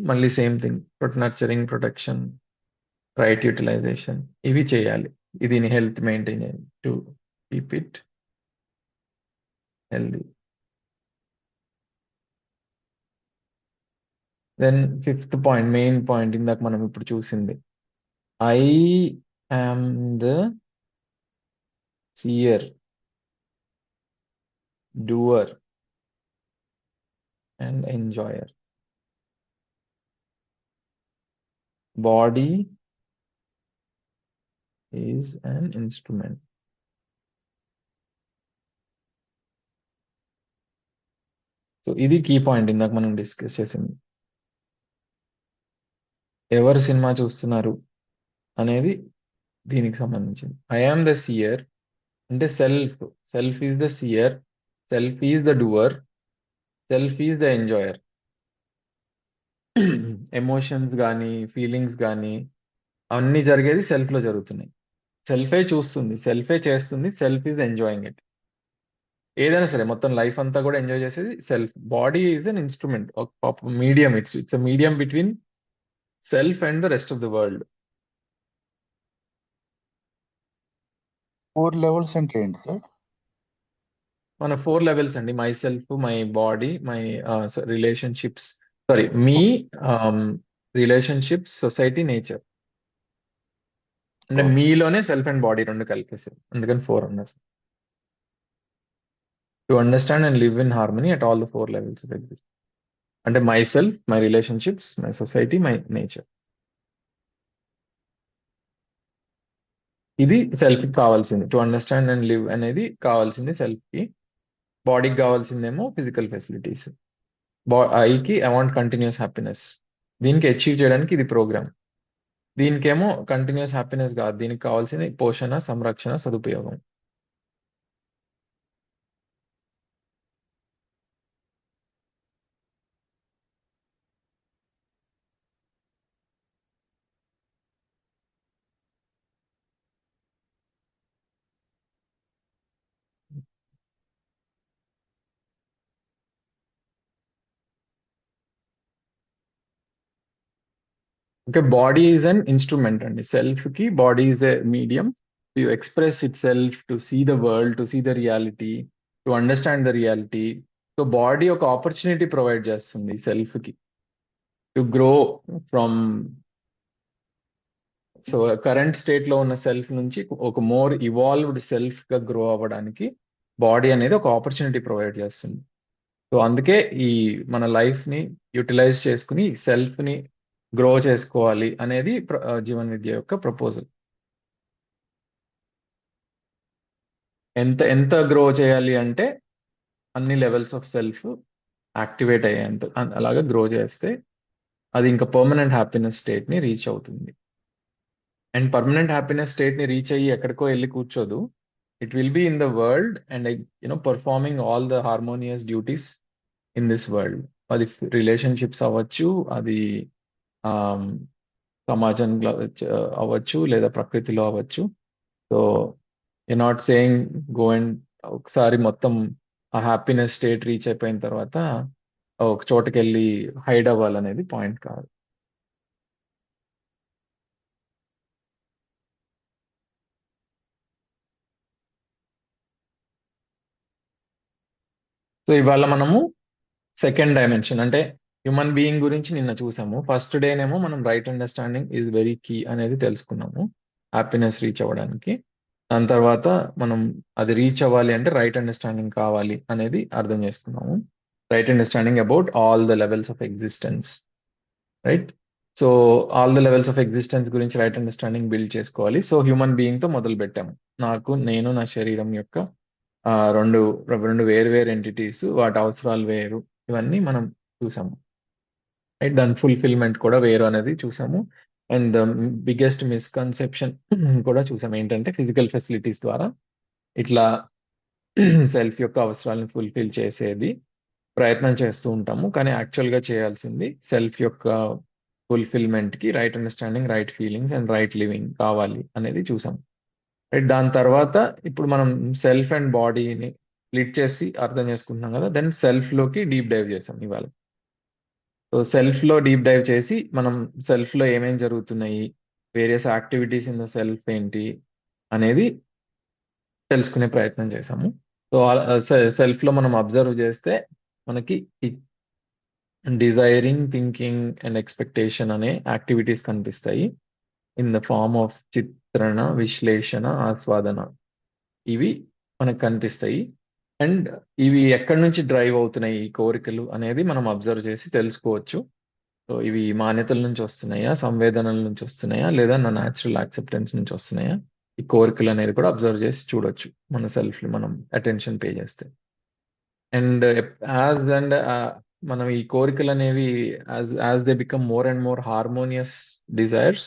మళ్ళీ same thing, nurturing, protection, right utilisation, ఇవి చేయాలి. దీని హెల్త్ మెయింటైన్ చేయాలి to keep it healthy. Then 5th point, main point, ఇందాక మనం ఇప్పుడు చూసింది, I am the seer, doer and enjoyer. Body is an instrument. So ఇది కీ పాయింట్ ఇందాక మనం డిస్కస్ చేసింది. ఎవరు సినిమా చూస్తున్నారు అనేది దీనికి సంబంధించింది. ఐ ఆమ్ ద సీయర్ అంటే self is the seer, self is the doer, self is the enjoyer. Emotions కానీ ఫీలింగ్స్ కానీ అవన్నీ జరిగేది సెల్ఫ్లో జరుగుతున్నాయి. సెల్ఫే చూస్తుంది, సెల్ఫే చేస్తుంది, సెల్ఫ్ ఈజ్ ఎంజాయింగ్ ఇట్. ఏదైనా సరే మొత్తం లైఫ్ అంతా కూడా ఎంజాయ్ చేసేది self. Body is an instrument, ఒక medium. It's a medium between self and the rest of the world. 4 levels అంటే ఏంటి సార్? మన 4 లెవెల్స్ అండి. My self, my body, my relationships, sorry మీ రిలేషన్షిప్స్, సొసైటీ, నేచర్. అంటే Okay. మీలోనే self and body రెండు కలిపేసారు, అందుకని 4 అన్నారు. To understand and live in harmony at all the 4 levels of exist. అంటే my self, my relationships, my society, my nature. ఇది self కి కావాల్సింది. టు అండర్స్టాండ్ అండ్ లివ్ అనేది కావాల్సింది సెల్ఫ్ కి. బాడీకి కావాల్సిందేమో ఫిజికల్ ఫెసిలిటీస్. ఐకి ఐ వాంట్ కంటిన్యూస్ హ్యాపీనెస్. దీనికి అచీవ్ చేయడానికి ఇది ప్రోగ్రామ్. దీనికేమో కంటిన్యూస్ హ్యాపీనెస్ కాదు, దీనికి కావాల్సిన పోషణ, సంరక్షణ, సదుపయోగం. Okay, body is an instrument అండి. సెల్ఫ్ కి body is a medium to express itself, to see the world, to see the reality, to understand the reality. So body ఒక opportunity provide చేస్తుంది సెల్ఫ్ కి to grow from, so current state లో ఉన్న self నుంచి ఒక more evolved self గా grow అవ్వడానికి body అనేది ఒక ఆపర్చునిటీ ప్రొవైడ్ చేస్తుంది. సో అందుకే ఈ మన లైఫ్ ని యూటిలైజ్ చేసుకుని సెల్ఫ్ ని గ్రో చేసుకోవాలి అనేది జీవన్ విద్య యొక్క ప్రపోజల్. ఎంత గ్రో చేయాలి అంటే అన్ని లెవెల్స్ ఆఫ్ సెల్ఫ్ యాక్టివేట్ అయ్యేంత అలాగా గ్రో చేస్తే అది ఇంకా పర్మనెంట్ హ్యాపీనెస్ స్టేట్ ని రీచ్ అవుతుంది. అండ్ పర్మనెంట్ హ్యాపీనెస్ స్టేట్ ని రీచ్ అయ్యి ఎక్కడికో వెళ్ళి కూర్చోదు. It will be in the world and performing all the harmonious duties in this world. అది రిలేషన్షిప్స్ అవ్వచ్చు, అది సమాజంలో అవ్వచ్చు, లేదా ప్రకృతిలో అవ్వచ్చు. So you not saying go and ఒకసారి మొత్తం ఆ హ్యాపీనెస్ స్టేట్ రీచ్ అయిపోయిన తర్వాత ఒక చోటకి వెళ్ళి హైడ్ అవ్వాలనేది పాయింట్ కాదు. సో ఇవాళ మనము సెకండ్ డైమెన్షన్ అంటే హ్యూమన్ బీయింగ్ గురించి నిన్న చూసాము. ఫస్ట్ డేనేమో మనం right understanding is very key అనేది తెలుసుకున్నాము హ్యాపీనెస్ రీచ్ అవ్వడానికి. దాని తర్వాత మనం అది రీచ్ అవ్వాలి అంటే రైట్ అండర్స్టాండింగ్ కావాలి అనేది అర్థం చేసుకున్నాము. Right understanding about all the levels of existence, right? So all the levels of existence గురించి రైట్ అండర్స్టాండింగ్ బిల్డ్ చేసుకోవాలి. సో హ్యూమన్ బీయింగ్ తో మొదలు పెట్టాము. నేను నా శరీరం యొక్క రెండు వేరు ఎంటిటీస్, వాటి అవసరాలు వేరు, ఇవన్నీ మనం చూసాము. రైట్? దాని ఫుల్ఫిల్మెంట్ కూడా వేరు అనేది చూసాము. అండ్ ద బిగ్గెస్ట్ మిస్కన్సెప్షన్ కూడా చూసాం ఏంటంటే ఫిజికల్ ఫెసిలిటీస్ ద్వారా ఇట్లా సెల్ఫ్ యొక్క అవసరాలను ఫుల్ఫిల్ చేసేది ప్రయత్నం చేస్తూ ఉంటాము, కానీ యాక్చువల్గా చేయాల్సింది సెల్ఫ్ యొక్క ఫుల్ఫిల్మెంట్ కి right understanding, right feelings and right living కావాలి అనేది చూసాం. రైట్, దాని తర్వాత ఇప్పుడు మనం సెల్ఫ్ అండ్ బాడీని స్ప్లిట్ చేసి అర్థం చేసుకుంటున్నాం కదా, దెన్ సెల్ఫ్ లోకి డీప్ డైవ్ చేసాం ఇవాళ. సో సెల్ఫ్ లో డీప్ డైవ్ చేసి మనం సెల్ఫ్ లో ఏమేం జరుగుతున్నాయి, various activities in the self ఏంటి అనేది తెలుసుకునే ప్రయత్నం చేసాము. సో సెల్ఫ్ లో మనం అబ్జర్వ్ చేస్తే మనకి డిజైరింగ్, థింకింగ్ అండ్ ఎక్స్పెక్టేషన్ అనే యాక్టివిటీస్ కనిపిస్తాయి ఇన్ ద ఫార్మ్ ఆఫ్ చిత్రణ, విశ్లేషణ, ఆస్వాదన. ఇవి మనకు కనిపిస్తాయి. అండ్ ఇవి ఎక్కడి నుంచి డ్రైవ్ అవుతున్నాయి ఈ కోరికలు అనేది మనం అబ్జర్వ్ చేసి తెలుసుకోవచ్చు. సో ఇవి మాన్యతల నుంచి వస్తున్నాయా, సంవేదనల నుంచి వస్తున్నాయా, లేదా నా న్యాచురల్ యాక్సెప్టెన్స్ నుంచి వస్తున్నాయా, ఈ కోరికలు అనేది కూడా అబ్జర్వ్ చేసి చూడొచ్చు మన సెల్ఫ్ మనం అటెన్షన్ పే చేస్తే. అండ్ మనం ఈ కోరికలు అనేవి as they become more and more harmonious desires,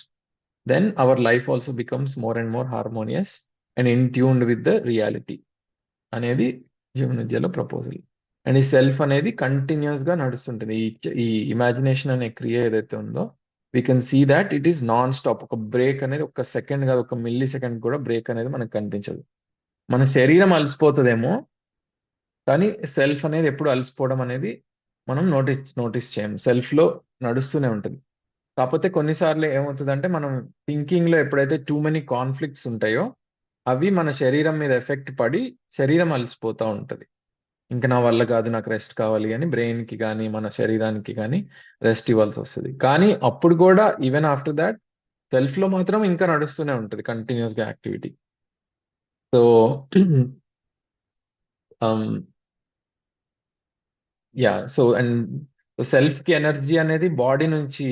then our life also becomes more and more harmonious and in tuned with the reality అనేది జీవన విద్యలో ప్రపోజల్. అండ్ ఈ సెల్ఫ్ అనేది కంటిన్యూస్ గా నడుస్తుంటుంది. ఈ ఇమాజినేషన్ అనే క్రియ ఏదైతే ఉందో we can see that it is non stop. ఒక బ్రేక్ అనేది ఒక సెకండ్ కాదు, ఒక మిల్లీ సెకండ్ కూడా బ్రేక్ అనేది మనకు కనిపించదు. మన శరీరం అలసిపోతుందేమో, కానీ సెల్ఫ్ అనేది ఎప్పుడు అలసిపోవడం అనేది మనం నోటీస్ చేయం. సెల్ఫ్ లో నడుస్తూనే ఉంటుంది. కాకపోతే కొన్నిసార్లు ఏమవుతుందంటే మనం థింకింగ్ లో ఎప్పుడైతే టూ మెనీ కాన్ఫ్లిక్ట్స్ ఉంటాయో అవి మన శరీరం మీద ఎఫెక్ట్ పడి శరీరం అలసిపోతూ ఉంటుంది. ఇంకా నా వల్ల కాదు, నాకు రెస్ట్ కావాలి అని బ్రెయిన్ కి కానీ మన శరీరానికి కానీ రెస్ట్ ఇవ్వాల్సి వస్తుంది. కానీ అప్పుడు కూడా ఈవెన్ ఆఫ్టర్ దాట్ సెల్ఫ్ లో మాత్రం ఇంకా నడుస్తూనే ఉంటుంది కంటిన్యూస్ గా activity. So so and self కి ఎనర్జీ అనేది బాడీ నుంచి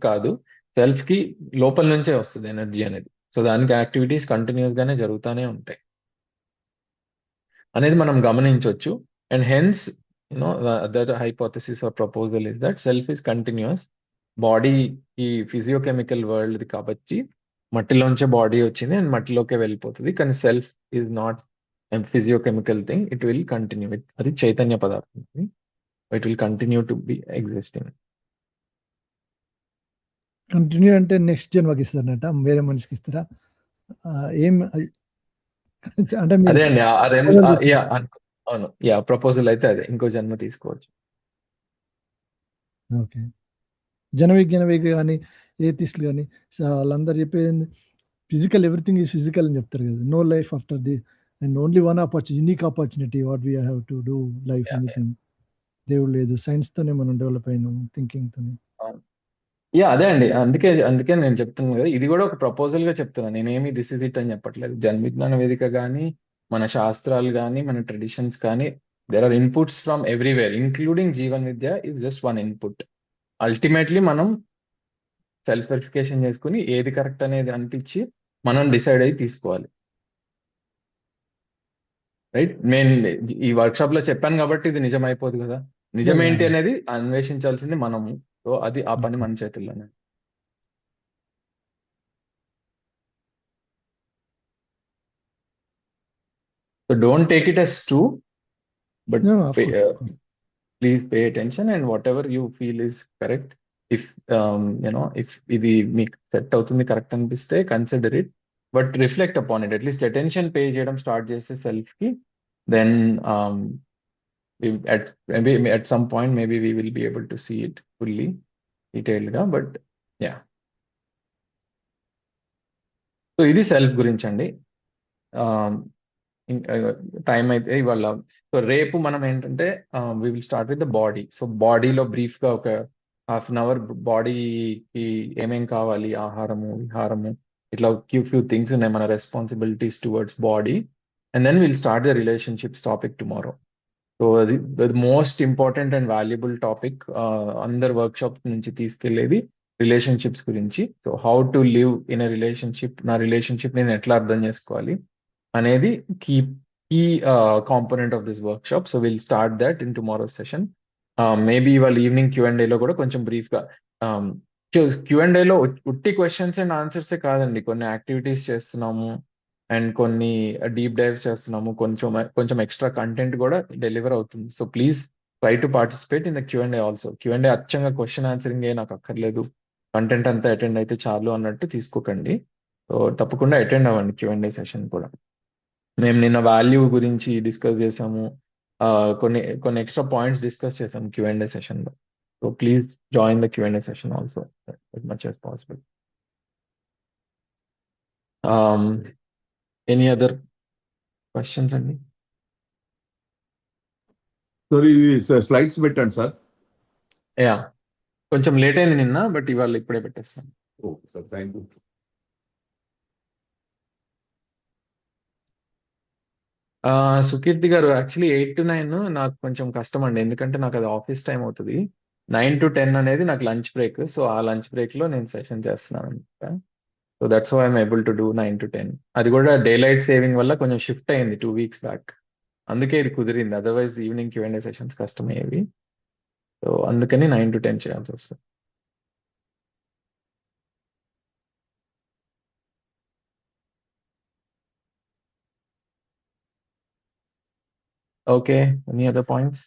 కాదు, సెల్ఫ్ కి లోపల నుంచే వస్తుంది ఎనర్జీ అనేది. సో దానికి యాక్టివిటీస్ కంటిన్యూస్ గానే జరుగుతూనే ఉంటాయి అనేది మనం గమనించవచ్చు. And hence other hypothesis or proposal is that self is continuous. Body ఈ ఫిజియోకెమికల్ వరల్డ్ కాబట్టి మట్టిలోంచే బాడీ వచ్చింది అండ్ మట్టిలోకే వెళ్ళిపోతుంది, కానీ self is not physiochemical thing. It will continue, అది చైతన్య పదార్థం, it will continue to be existing. Continue అంటే నెక్స్ట్ జన్మకి ఇస్తారనట, వేరే మనిషికి ఇస్తారా? ఏం అంటే అదే అండి, అవును, ప్రపోజల్ అయితే అదే, ఇంకో జన్మ తీసుకోవచ్చు. ఓకే. జన విజ్ఞాన కానీ ఏథిస్టులు కానీ వాళ్ళందరూ చెప్పేది ఫిజికల్, ఎవ్రీథింగ్ ఈజ్ ఫిజికల్ అని చెప్తారు కదా. No life after the and only one unique opportunity what we have to do life, anything. దేవుడు లేదు, సైన్స్ తోనే మనం డెవలప్ అయినాం, థింకింగ్ తోనే. అదే అండి, అందుకే నేను చెప్తున్నాను కదా, ఇది కూడా ఒక ప్రపోజల్ గా చెప్తున్నాను. నేనేమి దిస్ ఇస్ ఇట్ అని చెప్పట్లేదు. జన్ విజ్ఞాన వేదిక కానీ మన శాస్త్రాలు కానీ మన ట్రెడిషన్స్ కానీ there are inputs from everywhere, including Jeevan Vidya is just one input. Ultimately మనం సెల్ఫ్ వెరిఫికేషన్ చేసుకుని ఏది కరెక్ట్ అనేది అనిపించి మనం డిసైడ్ అయ్యి తీసుకోవాలి. రైట్, నేను ఈ వర్క్షాప్ లో చెప్పాను కాబట్టి ఇది నిజం అయిపోదు కదా. నిజమేంటి అనేది అన్వేషించాల్సింది మనము. సో అది ఆ పని మన చేతుల్లోనే. So don't take it as true, but please pay attention and whatever you feel is correct. If if ఇది మీకు సెట్ అవుతుంది, కరెక్ట్ అనిపిస్తే consider it, but reflect upon it. At least attention pay చేయడం స్టార్ట్ చేస్తే సెల్ఫ్ కి, then at some point maybe we will be able to see it fully detailed గా. But so ఇది self గురించి అండి. టైం అయితే ఇవాళ, సో రేపు మనం ఏంటంటే we will start with the body. So బాడీలో బ్రీఫ్ గా ఒక హాఫ్ అన్ అవర్ బాడీకి ఏమేం కావాలి, ఆహారము, విహారము, ఇట్లా ఫ్యూ థింగ్స్ ఉన్నాయి మన responsibilities towards body. And then will start the relationships topic tomorrow. So అది the most important and valuable topic. అందరు వర్క్షాప్ నుంచి తీసుకెళ్లేది రిలేషన్షిప్స్ గురించి. So how to live in a relationship, నా రిలేషన్షిప్ నేను ఎట్లా అర్థం చేసుకోవాలి అనేది key component of this workshop. So will start that in tomorrow session. Maybe ఇవాళ ఈవినింగ్ Q&A లో కూడా కొంచెం బ్రీఫ్ గా Q&Aలో ఉట్టి క్వశ్చన్స్ అండ్ ఆన్సర్సే కాదండి, కొన్ని యాక్టివిటీస్ చేస్తున్నాము అండ్ కొన్ని డీప్ డైవ్స్ చేస్తున్నాము, కొంచెం ఎక్స్ట్రా కంటెంట్ కూడా డెలివర్ అవుతుంది. So please try to participate in the Q&A also. Q&A అచ్చంగా క్వశ్చన్ ఆన్సరింగ్ నాకు అక్కర్లేదు, కంటెంట్ అంతా అటెండ్ అయితే చాలు అన్నట్టు తీసుకోకండి. సో తప్పకుండా అటెండ్ అవ్వండి Q&A సెషన్ కూడా. మేము నిన్న వాల్యూ గురించి డిస్కస్ చేసాము, కొన్ని ఎక్స్ట్రా పాయింట్స్ డిస్కస్ చేసాము Q&A సెషన్లో. So please join the Q&A session also as much as possible. Any other questions అండి? సార్ ఇది స్లైడ్స్ పెట్టండి సార్. యా, కొంచెం లేట్ అయింది నిన్న, బట్ ఇవాళ ఇప్పుడే పెట్టేస్తాను. Okay sir, thank you. Sukeerthi గారు, యాక్చువల్లీ 8 to 9 నాకు కొంచెం కష్టం అండి, ఎందుకంటే నాకు అది ఆఫీస్ టైం అవుతుంది. 9 to 10 అనేది నాకు లంచ్ బ్రేక్. సో ఆ లంచ్ బ్రేక్ లో నేను సెషన్ చేస్తున్నాను అనమాట. So that's why I'm able to do 9 to 10. అది కూడా డే లైట్ సేవింగ్ వల్ల కొంచెం షిఫ్ట్ అయింది 2 weeks బ్యాక్, అందుకే ఇది కుదిరింది. అదర్వైజ్ ఈవినింగ్ Q&A సెషన్స్ కష్టమయ్యేవి. సో అందుకని 9 to 10 చేయాల్సి వస్తుంది. Okay, any other points?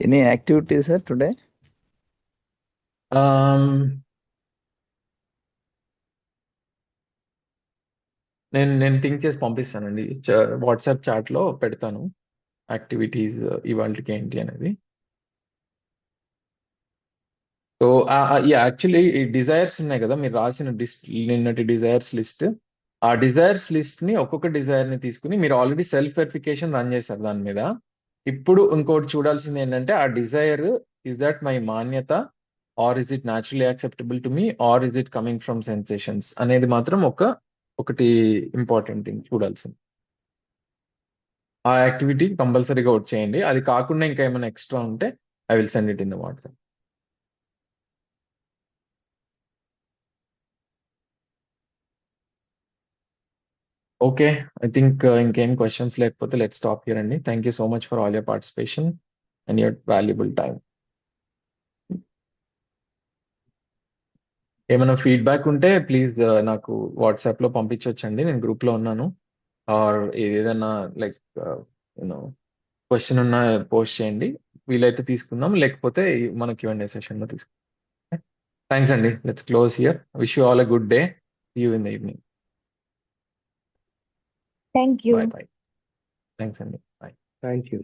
Any activities, sir, today? నేను థింక్ చేసి పంపిస్తానండి, వాట్సాప్ చాట్ లో పెడతాను యాక్టివిటీస్ ఇవాళకి ఏంటి అనేది. సో యాక్చువల్లీ ఈ డిజైర్స్ ఉన్నాయి కదా, మీరు రాసిన నిన్నటి డిజైర్స్ లిస్ట్, ఆ డిజైర్స్ లిస్ట్ ని ఒక్కొక్క డిజైర్ ని తీసుకుని మీరు ఆల్రెడీ సెల్ఫ్ వెరిఫికేషన్ రన్ చేశారు దాని మీద. ఇప్పుడు ఇంకోటి చూడాల్సింది ఏంటంటే, ఆ డిజైర్ ఇస్ దట్ మై మాన్యత, or is it naturally acceptable to me, or is it coming from sensations అనేది మాత్రం ఒకటి ఇంపార్టెంట్ థింగ్ చూడాల్సింది. ఆ యాక్టివిటీ కంపల్సరీగా అవుట్ చేయండి. అది కాకుండా ఇంకా ఏమైనా ఎక్స్ట్రా ఉంటే I will send it in the WhatsApp. Okay, I think ఇంకేం క్వశ్చన్స్ లేకపోతే లెట్ స్టాప్ హియర్ అండి. Thank you so much for all your participation and your valuable time. ఏమైనా ఫీడ్బ్యాక్ ఉంటే ప్లీజ్ నాకు వాట్సాప్ లో పంపించవచ్చండి, నేను గ్రూప్ లో ఉన్నాను. ఆర్ ఏదైనా లైక్ యూనో క్వశ్చన్ ఉన్నా పోస్ట్ చేయండి, వీలైతే తీసుకుందాం, లేకపోతే మన Q&A సెషన్ లో తీసుకుందాం. థ్యాంక్స్ అండి, let's close here. Wish you all a good day. See you in the evening. Thank you. Bye. Thanks అండి, బాయ్. Thank you.